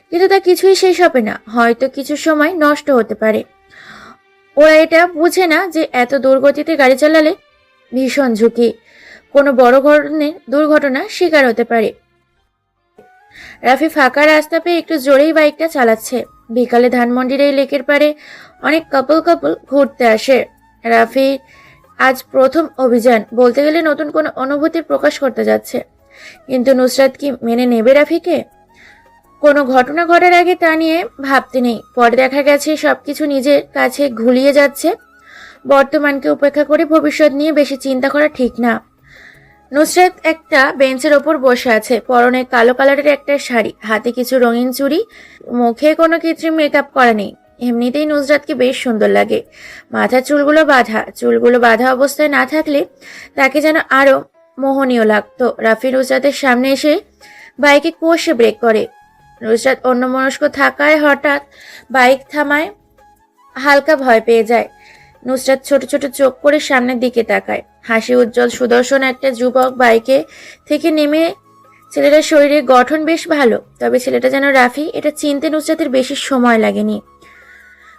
কিন্তু তা কিছুই শেষ হবে না, হয়তো কিছু সময় নষ্ট হতে পারে। ওরা এটা বুঝে না যে এত দুর্গতিতে গাড়ি চালালে ভীষণ ঝুঁকি, কোনো বড় ধরনের দুর্ঘটনার শিকার হতে পারে। রাফি ফাঁকা রাস্তা পেয়ে একটু জোরেই বাইকটা চালাচ্ছে। বিকালে ধানমন্ডির এই লেকের পাড়ে অনেক কাপল ঘুরতে আসে। রাফি আজ প্রথম অভিযান, বলতে গেলে নতুন কোনো অনুভূতি প্রকাশ করতে যাচ্ছে। কিন্তু নুসরাত কি মেনে নেবে রাফিকে? কোনো ঘটনা ঘটার আগে তা নিয়ে ভাবতে নেই, পরে দেখা গেছে সবকিছু নিজের কাছে ঘুলিয়ে যাচ্ছে। বর্তমানকে উপেক্ষা করে ভবিষ্যৎ নিয়ে বেশি চিন্তা করা ঠিক না। নুসরাত একটা বেঞ্চের ওপর বসে আছে, পরনে কালো কালারের একটা শাড়ি, হাতে কিছু রঙিন চুড়ি, মুখে কোনো কৃত্রিম মেকআপ করা নেই। এমনিতেই নুসরাতকে বেশ সুন্দর লাগে। মাথার চুলগুলো বাঁধা অবস্থায় না থাকলে তাকে যেন আরো মোহনীয় লাগতো। রাফি নুসরাতের সামনে এসে বাইকে কষে ব্রেক করে। নুসরাত অন্যমনস্ক থাকায় হঠাৎ বাইক থামায়, হালকা ভয় পেয়ে যায়। নুসরাত ছোট ছোট চোখ করে সামনের দিকে তাকায়। হাসি উজ্জ্বল সুদর্শন একটা যুবক বাইকে থেকে নেমে। ছেলেটার শরীরের গঠন বেশ ভালো, তবে ছেলেটা যেন রাফি, এটা চিনতে নুসরাতের বেশি সময় লাগেনি।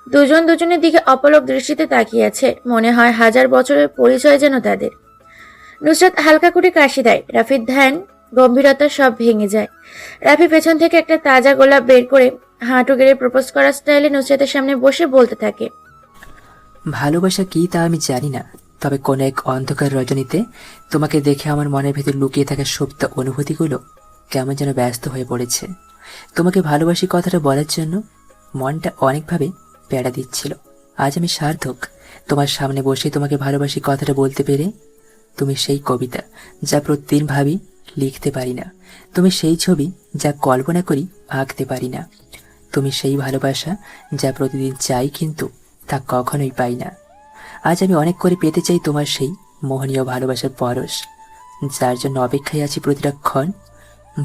দুজন দুজনের দিকে অপলক দৃষ্টিতে তাকিয়ে আছে, মনে হয় হাজার বছরের পরিচয় যেন তাদের। নুসরাত হালকা করে কাশি দেয়। রাফির ধ্যান গম্ভীরতা সব ভেঙে যায়। রাফি পেছন থেকে একটা তাজা গোলাপ বের করে হাঁটু গেড়ে প্রপোজ করার স্টাইলে নুসরাতের সামনে বসে বলতে থাকে, ভালোবাসা কি তা আমি জানি না, তবে কোনো এক অন্ধকার রজনীতে তোমাকে দেখে আমার মনের ভেতর লুকিয়ে থাকা সুপ্ত অনুভূতিগুলো কেমন যেন ব্যস্ত হয়ে পড়েছে। তোমাকে ভালোবাসি কথাটা বলার জন্য মনটা অনেকভাবে প্যাড়া দিচ্ছিল। আজ আমি সার্থক, তোমার সামনে বসে তোমাকে ভালোবাসি কথাটা বলতে পেরে। তুমি সেই কবিতা যা প্রতিদিন ভাবি, লিখতে পারি না। তুমি সেই ছবি যা কল্পনা করি, আঁকতে পারি না। তুমি সেই ভালোবাসা যা প্রতিদিন চাই কিন্তু তা কখনোই পাই না। আজ আমি অনেক করে পেতে চাই তোমার সেই মোহনীয় ভালোবাসার পরশ, যার জন্য অপেক্ষায় আছি প্রতিটা ক্ষণ।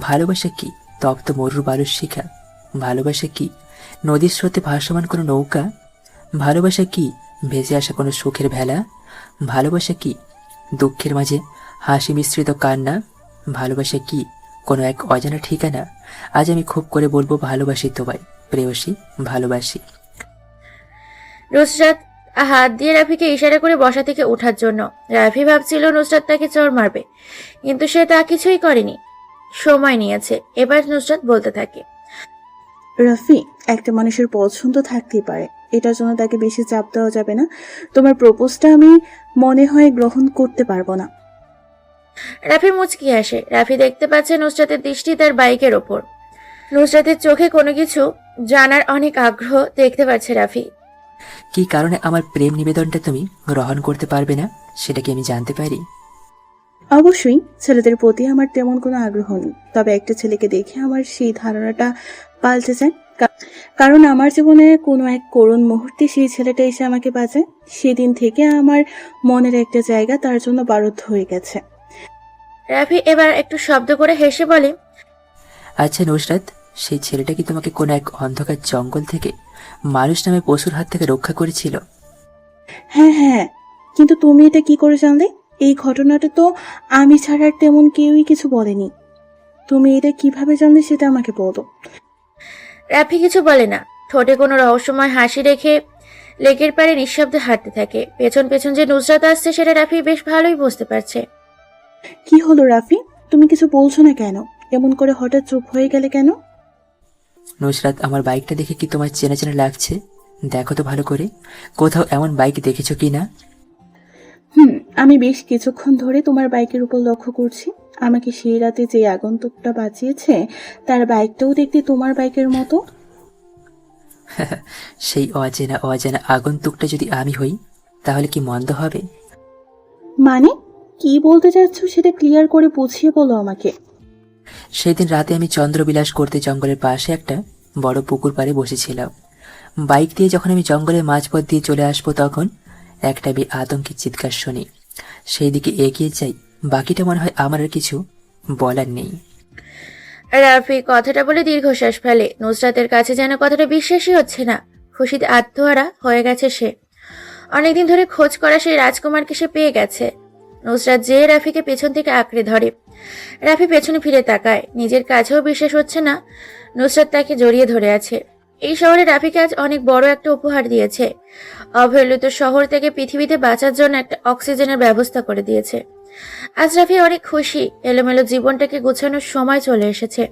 ভালোবাসা কি তপ্ত মরুর বালুর শিখা? ভালোবাসা কি নদীর স্রোতে ভাসমান কোনো নৌকা? ভালোবাসা কি ভেসে আসা কোনো সুখের ভেলা? ভালোবাসা কি দুঃখের মাঝে হাসি মিশ্রিত কান্না? ভালোবাসা কি কোনো এক অজানা ঠিকানা? আজ আমি খুব করে বলবো ভালোবাসি তোমায় প্রেয়সী, ভালোবাসি। নুসরাত হাত দিয়ে রাফিকে ইশারা করে বসা থেকে ওঠার জন্য। রাফি ভাবছিল নুসরাত তাকে চড় মারবে, কিন্তু সে তা কিছুই করেনি, সময় নিয়েছে। এবার নুসরাত বলতে থাকে, রাফি, একটা মানুষের পছন্দ থাকতেই পারে, এটার জন্য তাকে বেশি চাপ দেওয়া যাবে না। তোমার প্রপোজটা আমি মনে হয় গ্রহণ করতে পারবো না। রাফি মুচকি আসে। রাফি দেখতে পাচ্ছে নুসরাতের দৃষ্টি তার বাইকের ওপর। নুসরাতের চোখে কোনো কিছু জানার অনেক আগ্রহ দেখতে পাচ্ছে রাফি। কি কারণে আমার প্রেম নিবেদনটা তুমি গ্রহণ করতে পারবে না, সেটা কি আমি জানতে পারি? অবশ্যই ছেলেদের প্রতি আমার তেমন কোনো আগ্রহ নেই, তবে একটা ছেলেকে দেখে আমার সেই ধারণাটা পাল্টে যায়। কারণ আমার জীবনে কোনো এক করুণ মুহূর্তে সেই ছেলেটা এসে আমাকে বাঁচায়। সেদিন থেকে আমার মনের একটা জায়গা তার জন্য বারুদ্ধ হয়ে গেছে। রাফি এবার একটু শব্দ করে হেসে বলে, আচ্ছা নুসরাত, সেই ছেলেটা কি তোমাকে কোনো এক অন্ধকার জঙ্গল থেকে মানুষ নামে পশুর হাত থেকে রক্ষা করেছিল? হ্যাঁ হ্যাঁ, কিন্তু তুমি এটা কি করে জানলে? এই ঘটনাটা তো আমি ছাড়া আর তেমন কেউই কিছু বলেনি। তুমি এটা কিভাবে জানলে সেটা আমাকে বলো। রাফি কিছু বলে না, ঠোঁটে কোনো রহস্যময় হাসি রেখে লেকের পাড়ে নিঃশব্দে হাঁটতে থাকে। পেছন পেছন যে নুসরাত আসছে সেটা রাফি বেশ ভালোই বুঝতে পারছে। কি হলো রাফি, তুমি কিছু বলছো না কেন? এমন করে হঠাৎ চুপ হয়ে গেলে কেন? নুসরাত, আমার বাইকটা দেখে কি তোমার চেনা চেনা লাগছে? দেখো তো ভালো করে, কোথাও এমন বাইক দেখেছো কি না? আমি বেশ কিছুক্ষণ ধরে তোমার বাইকের উপর লক্ষ্য করছি। আমাকে সেই রাতে যে আগন্তুকটা বাঁচিয়েছে তার বাইকটাও দেখতে তোমার বাইকের মতো। সেই অচেনা অজানা আগন্তুকটা যদি আমি হই, তাহলে কি মন্দ হবে? মানে কি বলতে চাচ্ছ সেটা ক্লিয়ার করে বুঝিয়ে বলো আমাকে। সেদিন রাতে আমি চন্দ্রবিলাস করতে জঙ্গলের পাশে একটা বড় পুকুর পাড়ে বসেছিলাম। বাইক দিয়ে যখন আমি জঙ্গলের মাঝপথ দিয়ে চলে আসবো, তখন একটা আতঙ্কের চিৎকার শুনি। সেই দিকে এগিয়ে যাই, বাকিটা মনে হয় আমার আর কিছু বলার নেই। রাফি কথাটা বলে দীর্ঘশ্বাস ফেলে। নুসরাতের কাছে যেন কথাটা বিশ্বাসই হচ্ছে না। খুশিতে আত্মহারা হয়ে গেছে সে। অনেকদিন ধরে খোঁজ করা সেই রাজকুমারকে সে পেয়ে গেছে। নুসরাত যে রাফিকে পেছন থেকে আঁকড়ে ধরে। রাফি পেছনে ফিরে তাকায়, নিজের কাছেও বিশ্বাস হচ্ছে না নুসরাত তাকে জড়িয়ে ধরে আছে। এই শহরে রাফিকে আজ অনেক বড় একটা উপহার দিয়েছে। অবহেলিত শহর থেকে পৃথিবীতে বাঁচার জন্য একটা অক্সিজেনের ব্যবস্থা করে দিয়েছে। আজ রাফি অনেক খুশি, এলোমেলো জীবনটাকে গোছানোর সময় চলে এসেছে।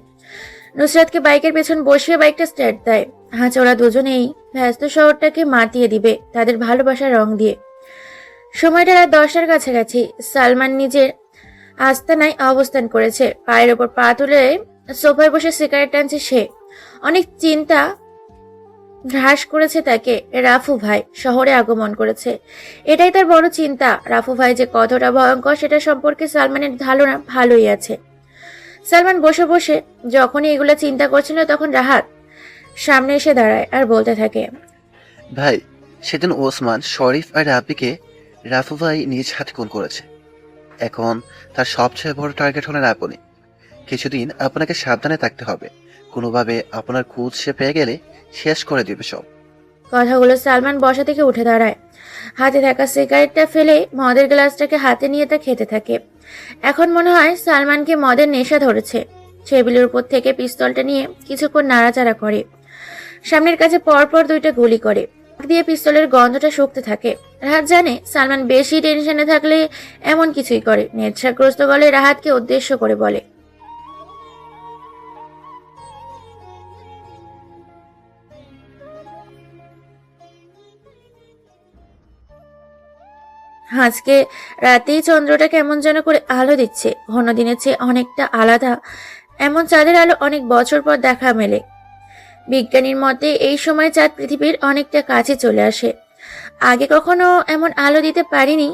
নুসরাতকে বাইকের পেছন বসিয়ে বাইকটা স্টার্ট দেয়। ওরা দুজনেই ব্যস্ত শহরটাকে মাতিয়ে দিবে তাদের ভালোবাসার রং দিয়ে। সময়টা রাত 10টার কাছাকাছি। সালমান নিজের আস্তানায় অবস্থান করেছে। পায়ের ওপর পা তুলে সোফায় বসে সিগারেট টানছে সে। অনেক চিন্তা হ্রাস করেছে তাকে। রাফু ভাই শহরে আগমন করেছে, এটাই তার বড় চিন্তা। রাফু ভাই যে কতটা ভয়ঙ্কর সেটা সম্পর্কে সালমানের ধারণা ভালোই আছে। সালমান বসে বসে যখনই এগুলো চিন্তা করছিল তখন রাহাত সামনে এসে দাঁড়ায় আর বলতে থাকে, ভাই, সেদিন ওসমান, শরীফ আর রাব্বিকে রাফু ভাই নিজ হাতে খুন করেছে। এখন তার সবচেয়ে বড় টার্গেট হলেন আপনি। কিছুদিন আপনাকে সাবধানে থাকতে হবে। কোনোভাবে আপনার খোঁজ সে পেয়ে গেলে শেষ করে দিবে সব। কথাগুলো সালমান বসা থেকে উঠে দাঁড়ায়। হাতে থাকা সিগারেটটা ফেলে মদের গ্লাসটাকে হাতে নিয়ে তা খেতে থাকে। এখন মনে হয় সালমানকে মদের নেশা ধরেছে। টেবিলের উপর থেকে পিস্তলটা নিয়ে কিছুক্ষণ নাড়াচাড়া করে, সামনের কাছে পরপর 2টা গুলি করে। নাক দিয়ে পিস্তলের গন্ধটা শুকতে থাকে। রাহাত জানে সালমান বেশি টেনশনে থাকলে এমন কিছুই করে। নেশাগ্রস্ত গলে রাহাতকে উদ্দেশ্য করে বলে, আজকে রাতেই চন্দ্রটা কেমন যেন করে আলো দিচ্ছে, ঘন দিনের চেয়ে অনেকটা আলাদা। এমন চাঁদের আলো অনেক বছর পর দেখা মেলে। বিজ্ঞানীর মতে এই সময় চাঁদ পৃথিবীর অনেকটা কাছে চলে আসে। আগে কখনো এমন আলো দিতে পারিনি,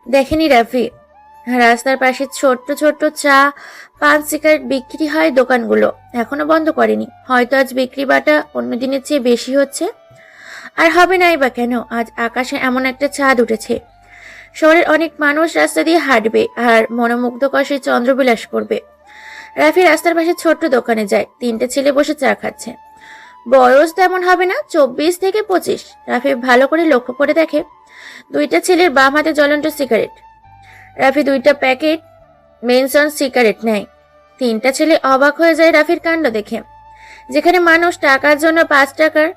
দেখেনি রাফি। রাস্তার পাশে ছোট্ট ছোট্ট চা, পান, সিগারেট বিক্রি হয় দোকানগুলো এখনো বন্ধ করেনি। হয়তো আজ বিক্রি বাটা অন্য দিনের চেয়ে বেশি হচ্ছে। আর হবে নাই বা কেন, আজ আকাশে এমন একটা চাঁদ উঠেছে। শহরের অনেক মানুষ রাস্তা দিয়ে হাঁটবে আর মনোমুগ্ধকর সেই চন্দ্রবিলাস করবে। রাফি রাস্তার পাশে ছোট্ট দোকানে যায়। 3টে ছেলে বসে চা খাচ্ছে। বয়স তেমন হবে না, 24 থেকে 25। রাফি ভালো করে লক্ষ্য করে দেখে 2টা ছেলের বাম হাতে জ্বলন্ত সিগারেট। রাফি 2টা প্যাকেট মেনসন সিগারেট নেয়। 3টা ছেলে অবাক হয়ে যায় রাফির কাণ্ড দেখে। যেখানে মানুষ টাকার জন্য 5 টাকার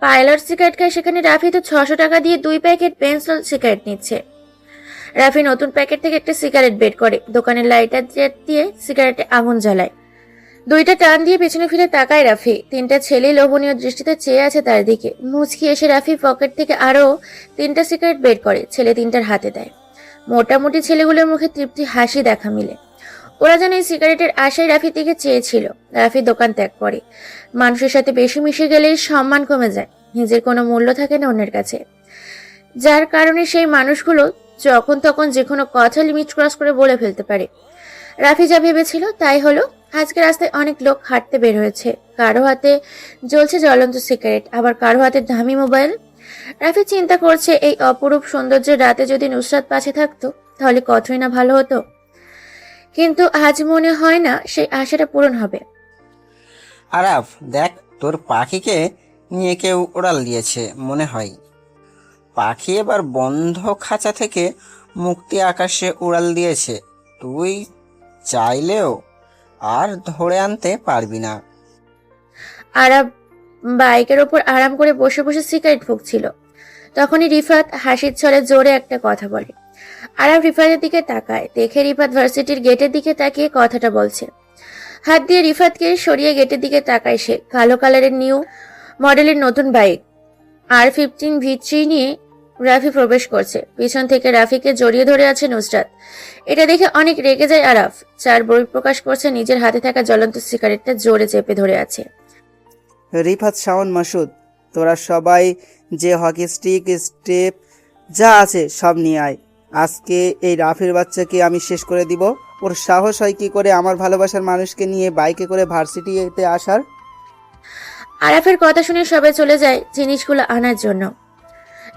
পাইলট সিগারেট খায়, সেখানে রাফি তো 600 টাকা দিয়ে 2 প্যাকেট পেন্সিল সিগারেট নিচ্ছে। রাফি নতুন প্যাকেট থেকে একটা সিগারেট বের করে দোকানের লাইটার দিয়ে সিগারেটে আগুন জ্বালায়। 2টা টান দিয়ে পেছনে ফিরে তাকায় রাফি। 3টা ছেলে লোভনীয় দৃষ্টিতে চেয়ে আছে তার দিকে। মুচকি এসে রাফি পকেট থেকে আরো 3টা সিগারেট বের করে ছেলে 3টার হাতে দেয়। মোটামুটি ছেলেগুলোর মুখে তৃপ্তি হাসি দেখা মিলে। ওরা যেন এই সিগারেটের আশায় রাফির দিকে চেয়েছিল। রাফি দোকান ত্যাগ করে। মানুষের সাথে বেশি মিশে গেলেই সম্মান কমে যায়, নিজের কোনো মূল্য থাকে না অন্যের কাছে। যার কারণে সেই মানুষগুলো যখন তখন যে কোনো কথা লিমিট ক্রস করে বলে ফেলতে পারে। রাফি যা ভেবেছিল তাই হলো। আজকে রাস্তায় অনেক লোক হাঁটতে বের হয়েছে। কারো হাতে জ্বলছে জ্বলন্ত সিগারেট, আবার কারো হাতে দামি মোবাইল। রাফি চিন্তা করছে এই অপরূপ সৌন্দর্যের রাতে যদি নুসরাত পাশে থাকতো তাহলে কতই না ভালো হতো। কিন্তু আজ মনে হয় না সেই আশাটা পূরণ হবে। আরাফ, দেখ, তোর পাখিকে নিয়ে কেউ উড়াল দিয়েছে মনে হয়। পাখি এবার বন্ধ খাঁচা থেকে মুক্তি আকাশে উড়াল দিয়েছে। তুই চাইলেও আর ধরে আনতে পারবি না। আরাব বাইকের ওপর আরাম করে বসে বসে সিগারেট ফুঁকছিল। তখনই রিফাত হাসির ছলে জোরে একটা কথা বলে। আরাব রিফাতের দিকে তাকায়, দেখে রিফাত ভার্সিটির গেটের দিকে তাকিয়ে কথাটা বলছে। হাত দিয়ে রিফাতকে সরিয়ে গেটের দিকে তাকায় সে। কালো কালারের নিউ মডেলের নতুন বাইক R15 V3 নিয়ে রাফি প্রবেশ করছে। পিছন থেকে রাফিকে জড়িয়ে ধরে আছে নুসরাত। এটা দেখে অনেক রেগে যায় আরাফ। চার বহিঃপ্রকাশ করছে নিজের হাতে থাকা জ্বলন্ত সিগারেটটা জোরে চেপে ধরে আছে। রিফাত, শাওন, মাসুদ, তোরা সবাই যে হকি স্টিক, স্টেপ যা আছে সব নিয়ে আয়। আজকে এই রাফির বাচ্চাকে আমি শেষ করে দিব। ওর সাহস হয় কি করে আমার ভালোবাসার মানুষকে নিয়ে বাইকে করে ভার্সিটিতে আসার? আরাফের কথা শুনে সবাই চলে যায় জিনিসগুলো আনার জন্য।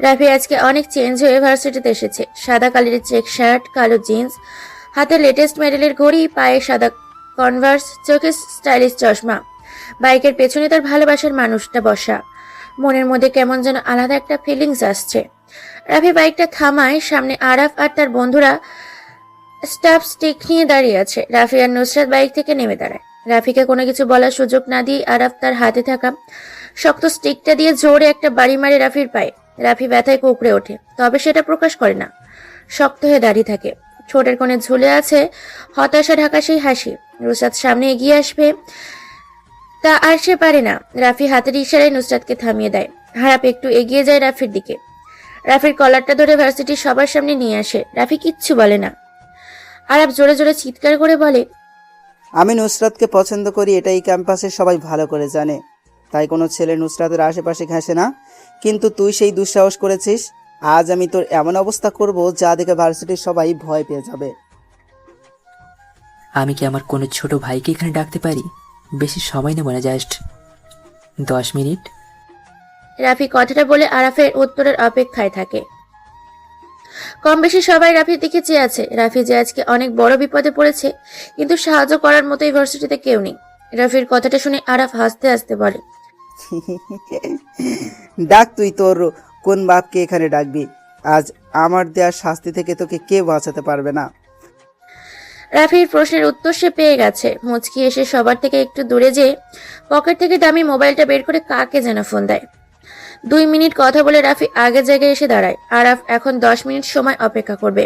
রাফি আজকে অনেক চেঞ্জ হয়ে ভার্সিটিতে এসেছে। সাদা কালারের চেক শার্ট, কালো জিন্স, হাতে লেটেস্ট মডেলের ঘড়ি, পায়ে সাদা কনভার্স, চোখে স্টাইলিশ চশমা। বাইকের পেছনে তার ভালোবাসার মানুষটা বসা। মনের মধ্যে কেমন যেন আলাদা একটা ফিলিংস আসছে। রাফি বাইকটা থামায়। সামনে আরাফ আর তার বন্ধুরা স্টাফ স্টিক নিয়ে দাঁড়িয়ে আছে। রাফি আর নুসরাত বাইক থেকে নেমে দাঁড়ায়। রাফিকে কোনো কিছু বলার সুযোগ না দিয়ে আরাফ তার হাতে থাকা শক্ত স্টিকটা দিয়ে জোরে একটা বাড়ি মারে রাফির পায়ে। রাফি ব্যথায় কুঁকড়ে ওঠে, তবে সেটা প্রকাশ করে না। শক্ত হয়ে দাঁড়িয়ে থাকে। ঠোঁটের কোণে ঝুলে আছে হতাশা ঢাকা সেই হাসি। নুসরাত সামনে এগিয়ে আসবে, তা আর সে পারে না। রাফি হাতের ইশারায় নুসরাতকে থামিয়ে দেয়। আরাফ একটু এগিয়ে যায় রাফির দিকে। রাফির কলারটা ধরে ভার্সিটির সবার সামনে নিয়ে আসে। রাফি কিচ্ছু বলে না। আরাফ জোরে জোরে চিৎকার করে বলে, আমি নুসরাতকে পছন্দ করি, এটা এই ক্যাম্পাসের সবাই ভালো করে জানে, তাই কোনো ছেলে নুসরাতের আশেপাশে ঘেঁষে না। কিন্তু তুই সেই দুঃসাহস করেছিস। আজ আমি তোর এমন অবস্থা করব যা দেখে ভার্সিটির সবাই ভয় পেয়ে যাবে। আমি কি আমার কোনো ছোট ভাইকে এখানে ডাকতে পারি? বেশি সময় নেব না, জাস্ট 10 মিনিট। রাফি কথাটা বলে আরাফের উত্তরের অপেক্ষায় থাকে। কম বেশি সবাই রাফির দিকে চেয়ে আছে। রাফি যে আজকে অনেক বড় বিপদে পড়েছে, কিন্তু সাহায্য করার মতো ইউনিভার্সিটিতে কেউ নেই। রাফির কথাটা শুনে আরাফ হাসতে হাসতে বলে, ডাক, তুই তোর কোন বাপকে এখানে ডাকবি? আজ আমার দেওয়ার শাস্তি থেকে তোকে কেউ বাঁচাতে পারবে না। রাফির প্রশ্নের উত্তর সে পেয়ে গেছে। মুচকি এসে সবার থেকে একটু দূরে যেয়ে পকেট থেকে দামি মোবাইলটা বের করে কাকে যেন ফোন দেয়। 2 মিনিট কথা বলে রাফি আগের জায়গায় এসে দাঁড়ায়। আরাফ এখন 10 মিনিট সময় অপেক্ষা করবে।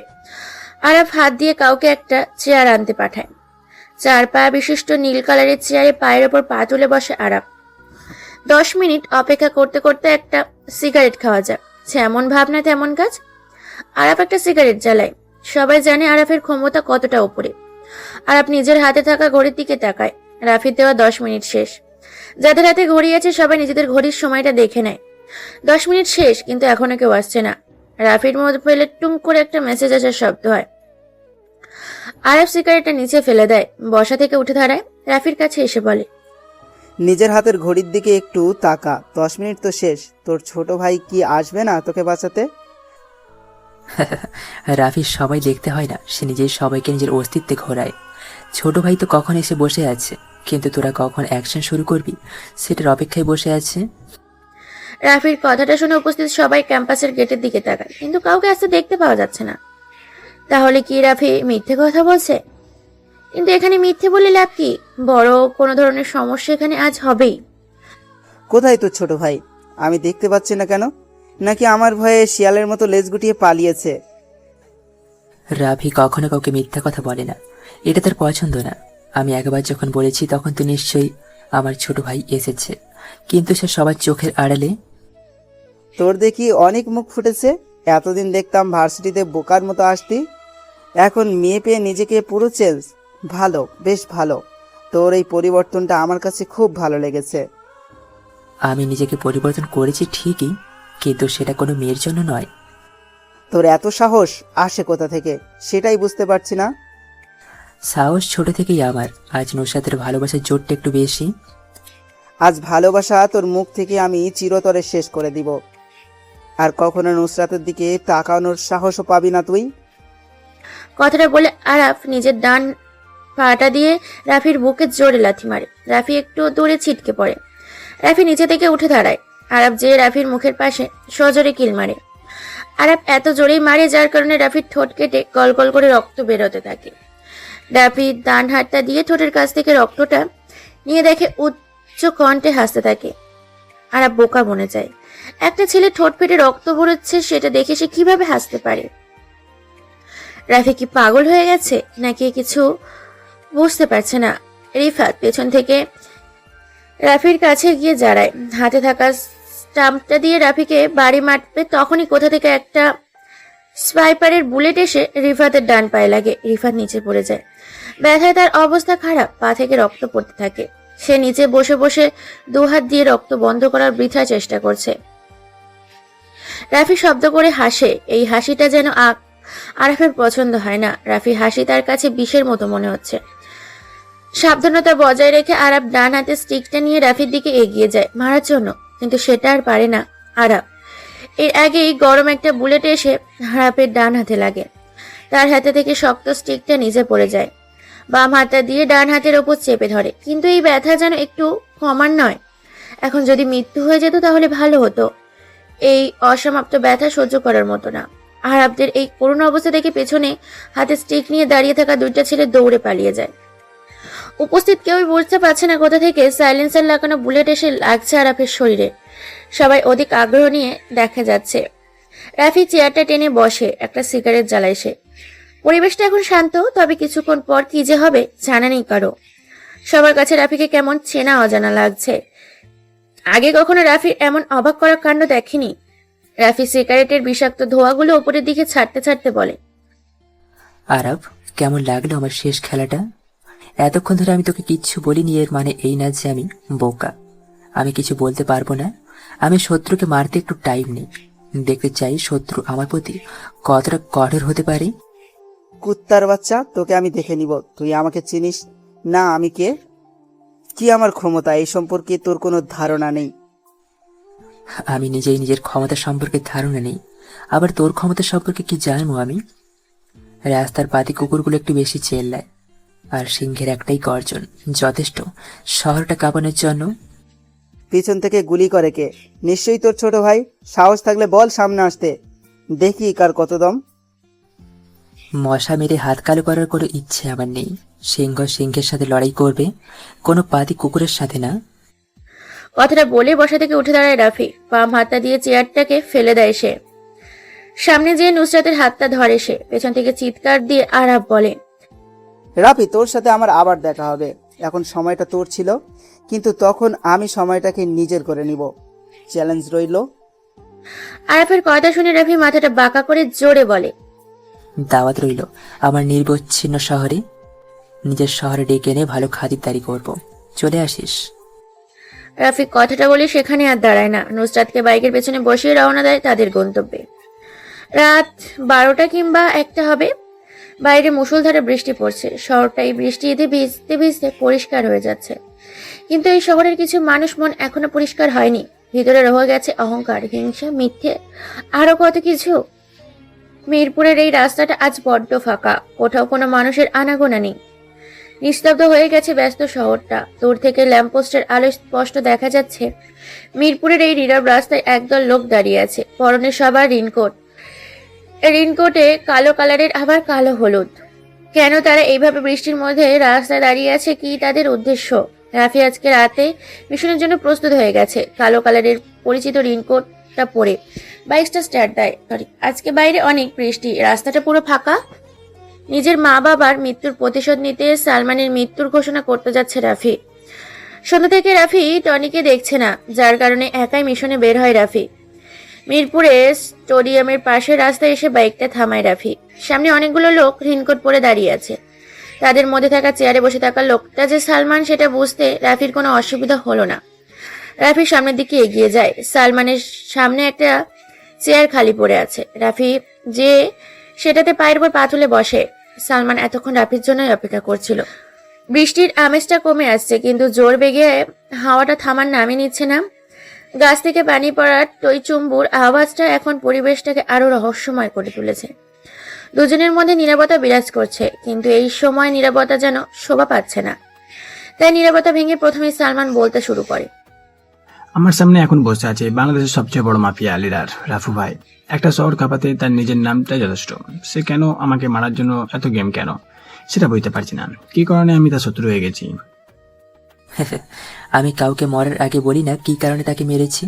আরাফ হাত দিয়ে কাউকে একটা চেয়ার আনতে পাঠায়। 4 পা বিশিষ্ট নীল কালারের চেয়ারে পায়ের ওপর পা তুলে বসে আরাফ। 10 মিনিট অপেক্ষা করতে করতে একটা সিগারেট খাওয়া যায়। যেমন ভাবনা তেমন কাজ। আরাফ একটা সিগারেট জ্বালায়। সবাই জানে আরাফের ক্ষমতা কতটা উপরে। আরাফ নিজের হাতে থাকা ঘড়ির দিকে তাকায়। রাফির দেওয়া 10 মিনিট শেষ। যাদের হাতে ঘড়ি আছে সবাই নিজেদের ঘড়ির সময়টা দেখে নেয়। 10 মিনিট শেষ, কিন্তু এখনো কেউ আসছে না। রাফির মোবাইলে টুং করে একটা মেসেজ আসার শব্দ হয়। আরাফ সিগারেটটা নিচে ফেলে দেয়, বসা থেকে উঠে দাঁড়ায়, রাফির কাছে এসে বলে, নিজের হাতের ঘড়ির দিকে একটু তাকা, 10 মিনিট তো শেষ। তোর ছোট ভাই কি আসবে না তোকে বাঁচাতে? রাফির সবাই দেখতে হয় না, সে নিজেই সবাইকে নিজের অস্তিত্বে ঘোরায়। ছোট ভাই তো কখন এসে বসে আছে, কিন্তু তোরা কখন অ্যাকশন শুরু করবি সেটার অপেক্ষায় বসে আছে। রাফির কথাটা শুনে উপস্থিত সবাই ক্যাম্পাসের গেটের দিকে তাকায়, কিন্তু কাউকে আসতে দেখতে পাওয়া যাচ্ছে না। তাহলে কি রাফি মিথ্যে কথা বলছে? কিন্তু এখানে মিথ্যে বলে লাভ কি? বড় কোনো ধরনের সমস্যা এখানে আজ হবেই। কোথায় তোর ছোট ভাই? আমি দেখতে পাচ্ছি না কেন? নাকি আমার ভয়ে শিয়ালের মতো লেজ গুটিয়ে পালিয়েছে? রাফি কখনো কাউকে মিথ্যা কথা বলে না, এটা তার পছন্দ না। আমি একবার যখন বলেছি তখন তো নিশ্চয়ই আমার ছোট ভাই এসেছে, কিন্তু সে সবার চোখের আড়ালে। তোর দেখি অনেক মুখ ফুটেছে। এতদিন দেখতাম ভার্সিটিতে বোকার মতো আসতি, এখন মেয়ে পেয়ে নিজেকে পুরো চেঞ্জ। ভালো, বেশ ভালো। তোর এই পরিবর্তনটা আমার কাছে খুব ভালো লেগেছে। আমি নিজেকে পরিবর্তন করেছি ঠিকই, কিন্তু সেটা কোনো মেয়ের জন্য নয়। তোর এত সাহস আসে কোথা থেকে সেটাই বুঝতে পারছি না। সাহস ছোট থেকেই আমার। আজ নুসরাতের ভালোবাসার জোরটা একটু বেশি। আজ ভালোবাসা তোর মুখ থেকে আমি চিরতরে শেষ করে দিব। আর কখনো নুসরাতের দিকে তাকানোর সাহসও পাবি না তুই। কথাটা বলে আরাফ নিজের ডান পাটা দিয়ে রাফির বুকে জোরে লাথি মারে। রাফি একটু দূরে ছিটকে পড়ে। রাফি নিচে থেকে উঠে দাঁড়ায়। আরাফ যে রাফির মুখের পাশে সজোরে কিল মারে। আরাফ এত জোরেই মারে যার কারণে রাফির ঠোঁট কেটে গল গল করে রক্ত বেরোতে থাকে। রাফি ডান হাতটা দিয়ে ঠোঁটের কাছ থেকে রক্তটা নিয়ে দেখে উচ্চ কণ্ঠে হাসতে থাকে। আরাফ বোকা বনে যায়। একটা ছেলে ঠোঁট ফেটে রক্ত বেরোচ্ছে সেটা দেখে সে কিভাবে হাসতে পারে? রাফি কি পাগল হয়ে গেছে নাকি কিছু বুঝতে পারছে না। রিফাত পেছন থেকে রাফির কাছে গিয়ে দাঁড়ায়। হাতে থাকা স্টাম্পটা দিয়ে রাফিকে বাড়ি মারবে, তখনই কোথা থেকে একটা স্পাইপারের বুলেট এসে রিফাতের ডান পায়ে লাগে। রিফাত নিচে পড়ে যায়। ব্যথায় তার অবস্থা খারাপ, পা থেকে রক্ত পড়তে থাকে। সে নিচে বসে বসে 2 হাত দিয়ে রক্ত বন্ধ করার বৃথা চেষ্টা করছে। রাফি শব্দ করে হাসে। এই হাসিটা যেন আরাফের পছন্দ হয় না। রাফি হাসি তার কাছে বিষের মতো মনে হচ্ছে। সাবধানতা বজায় রেখে আরাফ ডান হাতে স্টিকটা নিয়ে রাফির দিকে এগিয়ে যায় মারার জন্য, কিন্তু সেটা আর পারে না আরাফ। এর আগেই গরম একটা বুলেট এসে আরাফের ডান হাতে লাগে। তার হাতে থেকে শক্ত স্টিকটা নিচে পড়ে যায়। বাম হাতটা দিয়ে ডান হাতের ওপর চেপে ধরে, কিন্তু এই ব্যথা যেন একটু কমার নয়। এখন যদি মৃত্যু হয়ে যেত তাহলে ভালো হতো। এই অসমাপ্ত ব্যথা সহ্য করার মতো না। আরাফদের এই করুণ অবস্থা দেখে পেছনে হাতে স্টিক নিয়ে দাঁড়িয়ে থাকা 2টা ছেলে দৌড়ে পালিয়ে যায়। উপস্থিত কেউই বুঝতে পারছে না কোথা থেকে সাইলেন্সার লাগানো বুলেট এসে লাগছে আরাফের শরীরে। সবাই অধিক আগ্রহ নিয়ে দেখা যাচ্ছে। রাফি চেয়ারটা টেনে বসে, একটা সিগারেট জ্বালায় সে। পরিবেশটা এখন শান্ত, তবে কিছুক্ষণ পর কি যে হবে জানা নেই কারো। সবার কাছে রাফিকে কেমন চেনা অজানা লাগছে। আগে কখনো রাফির এমন অবাক করা কাণ্ড দেখেনি। রাফি সিগারেটের বিষাক্ত ধোঁয়াগুলো উপরের দিকে ছাড়তে ছাড়তে বলে, আরাফ, কেমন লাগলো আমার শেষ খেলাটা? এতক্ষণ ধরে আমি তোকে কিচ্ছু বলিনি, এর মানে এই না যে আমি বোকা। আমি কিছু বলতে পারবো না। আমি শত্রুকে মারতে একটু টাইম নেই। দেখতে চাই শত্রু আমার প্রতি কতটা কঠোর হতে পারে। কুত্তার বাচ্চা, তোকে আমি দেখে নিব। তুই আমাকে চিনিস না আমি কে, কি আমার ক্ষমতা এই সম্পর্কে তোর কোনো ধারণা নেই। আমি নিজেই নিজের ক্ষমতা সম্পর্কে ধারণা নেই, আবার তোর ক্ষমতা সম্পর্কে কি জানবো আমি? রাস্তার পাতি কুকুরগুলো একটু বেশি চেল্লায়, আর সিংহের একটাই গর্জন যথেষ্ট শহরটা কাঁপানোর জন্য। পিছন থেকে গুলি করে কে? নিশ্চয়ই তোর ছোট ভাই। সাহস থাকলে বল সামনে আসতে, দেখি কার কত দম। মশা মেরে হাত কালো করার কোনো ইচ্ছে আমার নেই। সিংহ সিংহের সাথে লড়াই করবে, কোনো পাতি কুকুরের সাথে না। কথাটা বলে বসা থেকে উঠে দাঁড়ায় রাফি। বাম হাতটা দিয়ে চেয়ারটাকে ফেলে দেয় সে। সামনে যেয়ে নুসরাতের হাতটা ধরে সে। পেছন থেকে চিৎকার দিয়ে আরাব বলে, রাফি, তোর সাথে আমার আবার দেখা হবে। এখন সময়টা তোর ছিল, কিন্তু তখন আমি সময়টাকে নিজের করে নিব। চ্যালেঞ্জ রইল। আরাফের কথা শুনে রাফি মাথাটা বাঁকা করে জোরে বলে, দাওয়াত রইল আমার নির্বচ্ছিন্ন শহরে। নিজের শহরে ডেকে এনে ভালো খাতিরদারি করব, চলে আসিস। রাফি কথাটা বলে সেখানে আর দাঁড়ায় না। নুসরাতকে বাইকের পেছনে বসিয়ে রওনা দেয় তাদের গন্তব্যে। রাত 12টা কিংবা 1টা হবে। বাইরে মুষলধারে বৃষ্টি পড়ছে। শহরটা এই বৃষ্টিতে ভিজতে ভিজতে পরিষ্কার হয়ে যাচ্ছে, কিন্তু এই শহরের কিছু মানুষ মন এখনো পরিষ্কার হয়নি। ভিতরে রয়ে গেছে অহংকার, হিংসা, মিথ্যে, আরো কত কিছু। মিরপুরের এই রাস্তাটা আজ বড্ড ফাঁকা, কোথাও কোনো মানুষের আনাগোনা নেই। নিস্তব্ধ হয়ে গেছে ব্যস্ত শহরটা। দূর থেকে ল্যাম্পপোস্টের আলো স্পষ্ট দেখা যাচ্ছে। মিরপুরের এই নীরব রাস্তায় একদল লোক দাঁড়িয়ে আছে, পরনে সবার রেইনকোট। রেইনকোটে কালো কালারের আবার কালো হলুদ। কেন তারা এইভাবে বৃষ্টির মধ্যে রাস্তায় দাঁড়িয়ে আছে? কি তাদের উদ্দেশ্য? রাফি আজকে রাতে মিশনের জন্য প্রস্তুত হয়ে গেছে। কালো কালারের পরিচিত রেইনকোটটা পরে বাইকটা স্টার্ট দেয়। আজকে বাইরে অনেক বৃষ্টি, রাস্তাটা পুরো ফাঁকা। নিজের মা বাবার মৃত্যুর প্রতিশোধ নিতে সালমানের মৃত্যুর ঘোষণা করতে যাচ্ছে রাফি। সন্ধ্যা থেকে রাফি টনিকে দেখছে না, যার কারণে একাই মিশনে বের হয় রাফি। মিরপুরে স্টেডিয়ামের পাশের রাস্তায় এসে বাইকটা থামায় রাফি। সামনে অনেকগুলো লোক রেইনকোট পরে দাঁড়িয়ে আছে। তাদের মধ্যে থাকা চেয়ারে বসে থাকা লোকটা যে সালমান সেটা বুঝতে রাফির কোনো অসুবিধা হলো না। রাফি সামনের দিকে এগিয়ে যায়। সালমানের সামনে একটা চেয়ার খালি পড়ে আছে। রাফি যে সেটাতে পায়ের উপর পা তুলে বসে। সালমান এতক্ষণ রাফির জন্যই অপেক্ষা করছিল। বৃষ্টির আমেজটা কমে আসছে, কিন্তু জোর বেগে হাওয়াটা থামার নামই নিচ্ছে না। গাছ থেকে পানি পড়ার টইচুম্বুর আওয়াজটা এখন পরিবেশটাকে আরো রহস্যময় করে তুলেছে। দুজনের মধ্যে নীরবতা বিরাজ করছে, কিন্তু এই সময় নীরবতা যেন শোভা পাচ্ছে না। তাই নীরবতা ভেঙে প্রথমে সালমান বলতে শুরু করে, আমার সামনে এখন বসে আছে বাংলাদেশের সবচেয়ে বড় মাফিয়া লিডার রাফু ভাই। একটা শহর কাঁপাতে তার নিজের নামটা যথেষ্ট। সে কেন আমাকে মারার জন্য এত গেম কেন, সেটা বুঝতে পারছি না। কি কারণে আমি তার শত্রু হয়ে গেছি? আমি কাউকে মরার আগে বলি না কি কারণে তাকে মেরেছি।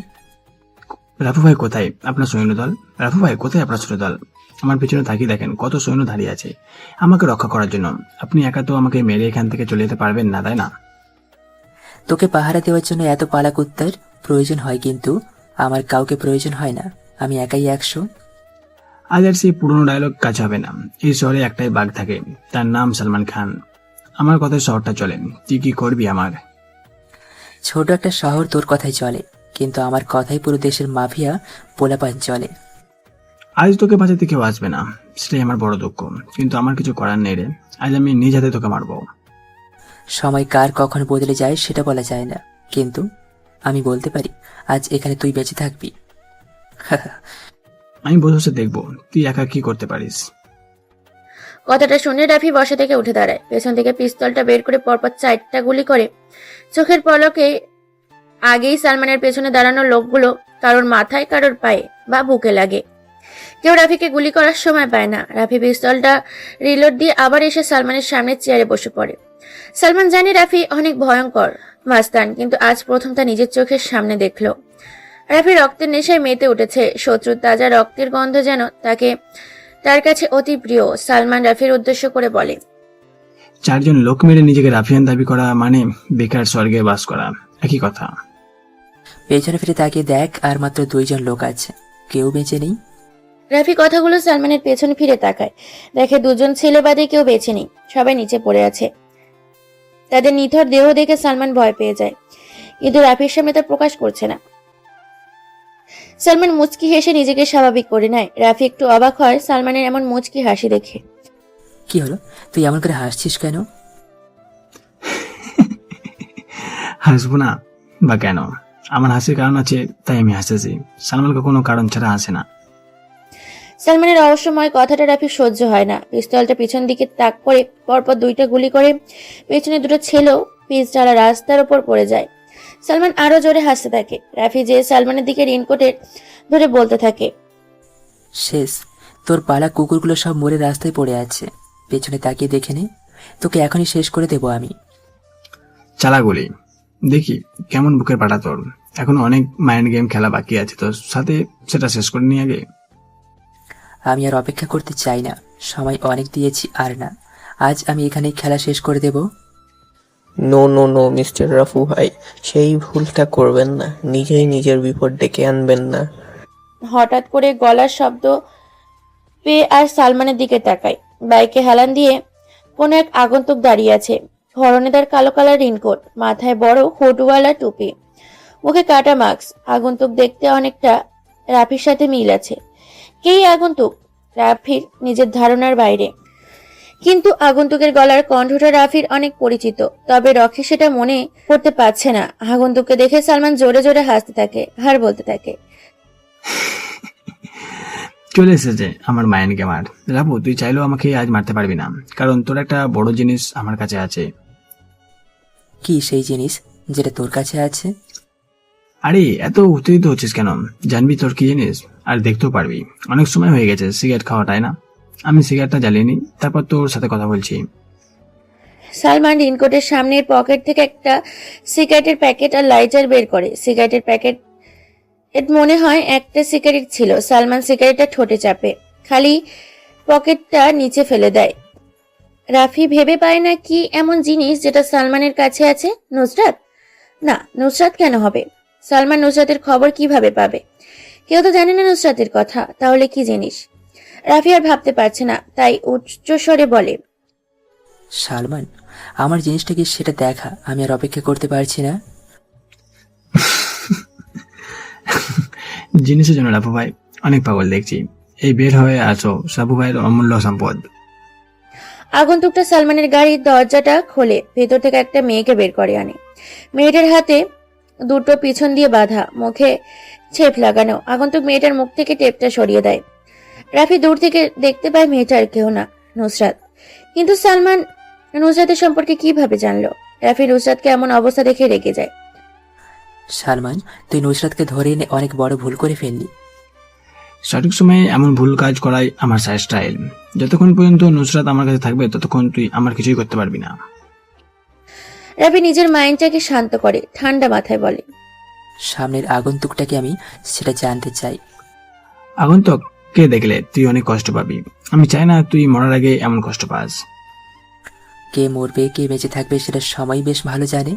রাফু ভাই কোথায় আপনার সৈন্যদল? রাফু ভাই কোথায় আপনার সৈন্যদল? আমার পিছনে তাকিয়ে দেখেন কত সৈন্য দাঁড়িয়ে আছে আমাকে রক্ষা করার জন্য। আপনি একা তো আমাকে মেরে এখান থেকে চলে যেতে পারবেন না, তাই না? তোকে পাহারা দেওয়ার জন্য এত পালাকুত্তার প্রয়োজন হয়, কিন্তু আমার কাউকে প্রয়োজন হয় না। আমি একাই 100। আজ আর সেই পুরনো ডায়লগ কাজ হবে না। এই শহরে একটাই বাঘ থাকে, তার নাম সালমান খান। আমার কথায় শহরটা চলে। তুই কি করবি আমার? ছোট একটা শহর তোর কথাই চলে, কিন্তু আমার কথাই পুরো দেশের মাফিয়া পোলাপান চলে। আজ তোকে বাঁচাতে কেউ আসবে না, সেটাই আমার বড় দুঃখ। কিন্তু আমার কিছু করার নেই রে। আজ আমি নিজ হাতে তোকে মারবো। সময় কার কখন বদলে যায় সেটা বলা যায় না, কিন্তু আমি বলতে পারি আজ এখানে তুই বেঁচে থাকবি। আমি বসে বসে দেখবো তুই একা কি করতে পারিস। কথাটা শুনে রাফি বসা থেকে উঠে দাঁড়ায়। পেছন থেকে পিস্তলটা বের করে পরপর 4টা গুলি করে। চোখের পলকে আগেই সালমানের পেছনে দাঁড়ানো লোকগুলো কারোর মাথায়, কারোর পায়ে বা বুকে লাগে। কেউ রাফিকে গুলি করার সময় পায় না। রাফি পিস্তলটা রিলোড দিয়ে আবার এসে সালমানের সামনের চেয়ারে বসে পড়ে। সালমান জানে রাফি অনেক ভয়ঙ্কর মাস্তান, কিন্তু আজ প্রথম তা নিজের চোখের সামনে দেখলো। রাফি রক্তের নেশায় মেতে উঠেছে। শত্রুর তাজা রক্তের গন্ধ যেন তার কাছে অতি প্রিয়। সালমান রাফির উদ্দেশ্য করে বলে, 4 জন লোক মেরে নিজেকে রাফিয়ান দাবি করা মানে বেকার স্বর্গে বাস করা, একই কথা। পেছনে ফিরে তাকিয়ে দেখ, আর মাত্র 2 জন লোক আছে, কেউ বেঁচে নেই। রাফি কথাগুলো সালমানের পেছনে ফিরে তাকায়, দেখে দুজন ছেলে বাদে কেউ বেঁচে নেই, সবাই নিচে পড়ে আছে। তাদের নিথর দেহ দেখে সালমান ভয় পেয়ে যায়, কিন্তু রাফির সামনে তা প্রকাশ করছে না। সালমান মুচকি হেসে নিজেকে স্বাভাবিক করে নেয়। রাফি একটু অবাক হয় সালমানের এমন মুচকি হাসি দেখে। কি হলো, তুই এমন করে হাসছিস কেন? হাসবো না বা কেন? আমার হাসির কারণ আছে, তাই আমি হাসতেছি। সালমান কোনো কারণ ছাড়া হাসে না। সালমানের রহস্যময় কথাটা রাফি সহ্য হয় না। পিস্তলটা পিছন দিকে তাক করে পরপর 2টা গুলি করে পেছনে 2টো ছেলেও পিচ ঢালা রাস্তার ওপর পড়ে যায়। সালমান আরো জোরে হাসতে থাকে। রাফি যে সালমানের দিকে রেইনকোটের ধরে বলতে থাকে, শেষ, তোর পালা কুকুরগুলো সব মরে রাস্তায় পড়ে আছে, পেছনে তাকিয়ে দেখে নে, তোকে এখনই শেষ করে দেবো আমি। চালাগুলি দেখি কেমন বুকের পাটা তোর। এখনো অনেক মাইন্ড গেম খেলা বাকি আছে তোর সাথে, সেটা শেষ করে নিয়ে আগে। আমি আর অপেক্ষা করতে চাই না, সময় অনেক দিয়েছি আর না, আজ আমি এখানেই খেলা শেষ করে দেব। নো নো নো মিস্টার রাফু ভাই, সেই ভুলটা করবেন না, নিজেই নিজের বিপদ ডেকে আনবেন না। হঠাৎ করে গলার শব্দ পেয়ে আর সালমানের দিকে তাকায়। বাইকে হেলান দিয়ে কোনো এক আগন্তুক দাঁড়িয়ে আছে। পরনে তার কালো কালার রেইনকোট, মাথায় বড় হুডওয়ালা টুপি, মুখে কাটা মাস্ক। আগন্তুক দেখতে অনেকটা রাফির সাথে মিল আছে। কেই আগন্তুক? রাফির নিজের ধারণার বাইরে, কিন্তু আগন্তুকের গলার কণ্ঠটা রাফির অনেক পরিচিত। তবে রকি সেটা মনে করতে পারছে না। আগন্তুককে দেখে সালমান জোরে জোরে হাসতে থাকে আর বলতে থাকে, চলে এসেছে আমার মাইন্ড গেমার। রাবু, তুই চাইলেও আমাকে আজ মারতে পারবি না, কারণ তোর একটা বড় জিনিস আমার কাছে আছে। কি সেই জিনিস যেটা তোর কাছে আছে? আরে এত উত্তেজিত হচ্ছিস কেন? জানবি তোর কি জিনিস, আর দেখতেও পারবি। অনেক সময় হয়ে গেছে সিগারেট খাওয়া, তাই না? আমি সিগারেটটা জ্বালিয়ে নিই, তারপর তোর সাথে কথা বলছি। সালমান রেইনকোটের সামনের পকেট থেকে একটা সিগারেটের প্যাকেট আর লাইটার বের করে। সিগারেটের প্যাকেট মনে হয় একটা সিগারেট ছিল। সালমান সিগারেটটা ঠোঁটে চাপে, খালি পকেটটা নিচে ফেলে দেয়। রাফি ভেবে পায় না কি এমন জিনিস যেটা সালমানের কাছে আছে। নুসরাত? না, নুসরাত কেন হবে? সালমান নুসরাতের খবর কিভাবে পাবে? কেউ তো জানে না নুসরাতের কথা। তাহলে কি জিনিস? রাফি আর ভাবতে পারছে না, তাই উচ্চ স্বরে বলে, সালমান, আমার জিনিসটা কি সেটা দেখা, আমি আর অপেক্ষা করতে পারছি না। জিনিসের জন্য রাবু ভাই অনেক পাগল দেখছি। এই বের হয়ে আসো, সাবু ভাইয়ের অমূল্য সম্পদ। আগন্তুকটা সালমানের গাড়ির দরজাটা খোলে, ভেতর থেকে একটা মেয়েকে বের করে আনে। মেয়েটার হাতে 2টো পিছন দিয়ে বাঁধা, মুখে ছেপ লাগানো। আগন্তুক মেয়েটার মুখ থেকে টেপটা সরিয়ে দেয়। রাফি দূর থেকে দেখতে পায় মেয়েটার কেউ না, নুসরাত। কিন্তু সালমান নুসরাতের সম্পর্কে কিভাবে জানলো? রাফি নুসরাতকে এমন অবস্থা দেখে রেগে যায়। সালমান, তুই নুসরাতকে ধরে এনে অনেক বড় ভুল করে ফেললি। সঠিক সময়ে এমন ভুল কাজ করাই আমার স্টাইল। যতক্ষণ পর্যন্ত নুসরাত আমার কাছে থাকবে ততক্ষণ তুই আমার কিছুই করতে পারবি না। রাফি নিজের মাইন্ডটাকে শান্ত করে ঠান্ডা মাথায় বলে, সামনের আগন্তুকটাকে আমি সেটা জানতে চাই। আগন্তুক কে দেখলে তুই অনেক কষ্ট পাবি। আমি চাই না তুই মরার আগে এমন কষ্ট পাস। কে মরবে কে বেঁচে থাকবে সেটা সময় বেশ ভালো জানে।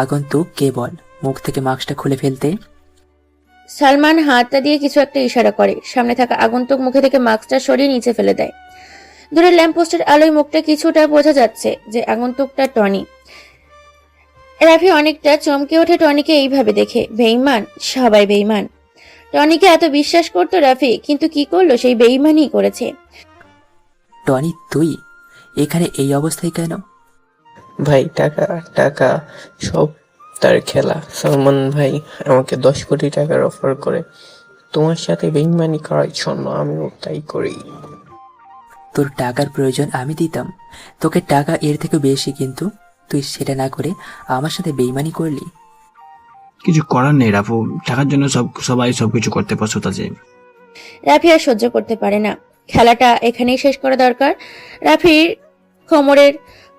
আগন্তুক কে বল, মুখ থেকে মাস্কটা খুলে ফেলতে। সালমান হাতটা দিয়ে কিছু একটা ইশারা করে। সামনে থাকা আগন্তুক মুখে থেকে মাস্কটা সরিয়ে নিচে ফেলে দেয়। দূরের ল্যাম্পপোস্টের আলোয় মুখটা কিছুটা বোঝা যাচ্ছে যে আগন্তুকটা টনি। রাফি অনেকটা চমকে ওঠে টনিকে এইভাবে দেখে। বেঈমান, সবাই বেঈমান। টনিকে এত বিশ্বাস করতো রাফি, কিন্তু কি করলো? সেই বেঈমানই করেছে। টনি, তুই এখানে এই অবস্থায় কেন? ভাই টাকা টাকা সব তার খেলা। সালমান ভাই আমাকে 10 কোটি টাকার অফার করে তোমার সাথে বেইমানি করার জন্য, আমিও তাই করি। তোর টাকার প্রয়োজন আমি দিতাম, তোকে টাকা এর থেকে বেশি, কিন্তু তুই সেটা না করে আমার সাথে বেইমানি করলি। কিছু করার নেই রাফু, টাকার জন্য সবাই সবকিছু করতে প্রস্তুত আছে। রাফি আর সহ্য করতে পারে না। খেলাটা এখানেই শেষ করা দরকার। রাফির কোমরের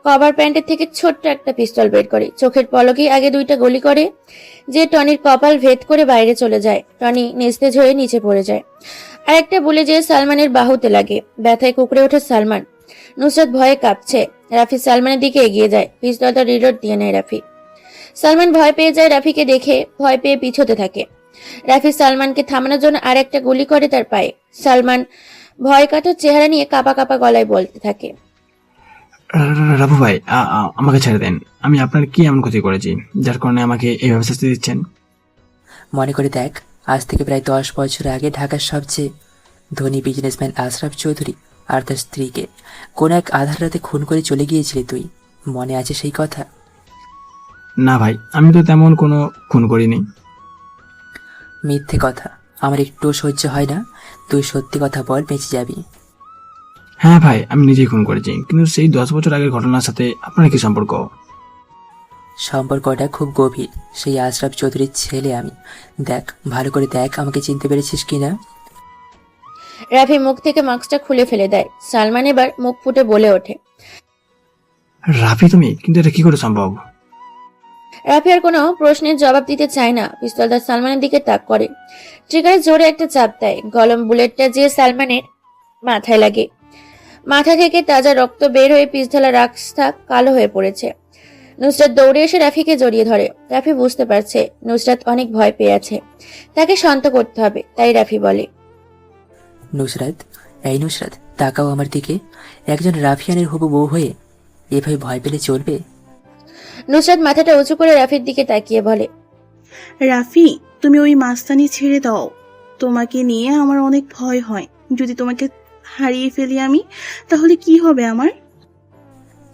কভার প্যান্টের থেকে ছোট্ট একটা পিস্তল বের করে চোখের পলকেই আগে 2টা গুলি করে, যে টনির কপাল ভেদ করে বাইরে চলে যায়। টনি নিস্তেজ হয়ে নিচে পড়ে যায়। আর একটা বলে যে সালমানের বাহুতে লাগে। ব্যথায় কুকড়ে ওঠে সালমান। নুসরাত ভয়ে কাঁপছে। রাফি সালমানের দিকে এগিয়ে যায়, পিস্তলটা রিলোড দিয়ে নেয় রাফি। সালমান ভয় পেয়ে যায় রাফিকে দেখে, ভয় পেয়ে পিছোতে থাকে। রাফি সালমানকে থামানোর জন্য আর একটা গুলি করে তার পায়ে। সালমান ভয় কাতর চেহারা নিয়ে কাঁপা কাঁপা গলায় বলতে থাকে, রাবু ভাই, আমাকে ছেড়ে দেন। আমি আপনার কি এমন ক্ষতি করেছি যার কারণে আমাকে এইভাবে শাস্তি দিচ্ছেন? মনে করে দেখ, আজ থেকে প্রায় 10 বছর আগে ঢাকার সবচেয়ে ধনী বিজনেসম্যান আশরাফ চৌধুরী আর তার স্ত্রীকে কোন এক আধার রাতে খুন করে চলে গিয়েছিলি তুই। মনে আছে সেই কথা? না ভাই, আমি তো তেমন কোনো খুন করিনি। মিথ্যে কথা, আমার একটু সহ্য হয় না। তুই সত্যি কথা বল, বেঁচে যাবি। হ্যাঁ ভাই, আমি নিজেই খুন করেছি, কিন্তু সেই 10 বছর আগের ঘটনার সাথে আপনার কি সম্পর্ক? সম্পর্কটা খুব গভীর। সেই আশরাফ চৌধুরীর ছেলে আমি। দেখ, ভালো করে দেখ, আমাকে চিনতে পেরেছিস কিনা। রাফি মুখ থেকে মাস্কটা খুলে ফেলে দেয়। সালমান এবার মুখ ফুটে বলে ওঠে, রাফি তুমি, কিন্তু এটা কি করে সম্ভব? রাফি আর কোনো প্রশ্নের জবাব দিতে চায় না। পিস্তলদার সালমানের দিকে তাক করে, ট্রিগারে জোরে একটা চাপ দেয়। গলম বুলেটটা যে সালমানের মাথায় লাগে। মাথা থেকে তাজা রক্ত বের হয়ে পিস্তলের রাস্তা কালো হয়ে পড়েছে। নুসরাত দৌড়ে এসে রাফিকে জড়িয়ে ধরে। রাফি বুঝতে পারছে নুসরাত অনেক ভয় পেয়ে আছে, তাকে শান্ত করতে হবে। তাই রাফি বলে, নুসরাত, এই নুসরাত, তাকাও আমার দিকে। একজন রাফিয়ানের হবু বউ হয়ে এভাবে ভয় পেলে চলবে? নুসরাত মাথাটা উঁচু করে রাফির দিকে তাকিয়ে বলে, রাফি, তুমি ওই মাস্তানি ছেড়ে দাও। তোমাকে নিয়ে আমার অনেক ভয় হয়। যদি তোমাকে হারিয়ে ফেলি আমি, তাহলে কি হবে আমার?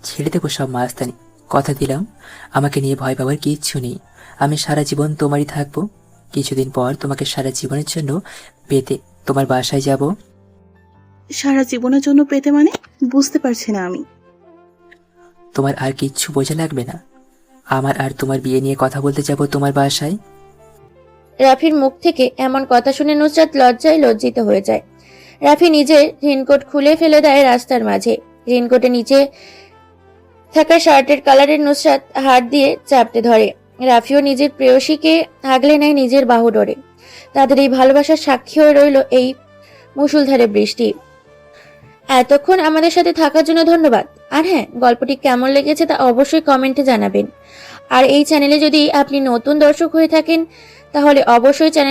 ছেড়ে দেবো সব মাস্তানি, কথা দিলাম। আমাকে নিয়ে ভয় পাওয়ার কিচ্ছু নেই। আমি সারা জীবন তোমারই থাকবো। কিছুদিন পর তোমাকে সারা জীবনের জন্য পেতে তোমার বাসায় যাব। সারা জীবনের জন্য পেতে মানে? বুঝতে পারছি না আমি। তোমার আর কিচ্ছু বোঝা লাগবে না। আমার আর তোমার বিয়ে নিয়ে কথা বলতে যাব তোমার বাসায়। রাফির মুখ থেকে এমন কথা শুনে নুসরাত লজ্জায় লজ্জিত হয়ে যায়। রাফি নিজের রেনকোট খুলে ফেলে দেয় রাস্তার মাঝে। রেনকোটের নিচে থাকা শার্টের কালারের নুসরাত হাত দিয়ে চাপটে ধরে। রাফিও নিজের প্রেয়সীকে আগলে নেয় নিজের বাহু ডরে। তাদের এই ভালোবাসার সাক্ষী হয়ে রইল এই মুষলধারে বৃষ্টি। এতক্ষণ আমাদের সাথে থাকার জন্য ধন্যবাদ। আর হ্যাঁ, গল্পটি কেমন লেগেছে তা অবশ্যই কমেন্টে জানাবেন। আর এই চ্যানেলে যদি আপনি নতুন দর্শক হয়ে থাকেন, তাহলে অবশ্যই চ্যানেলটি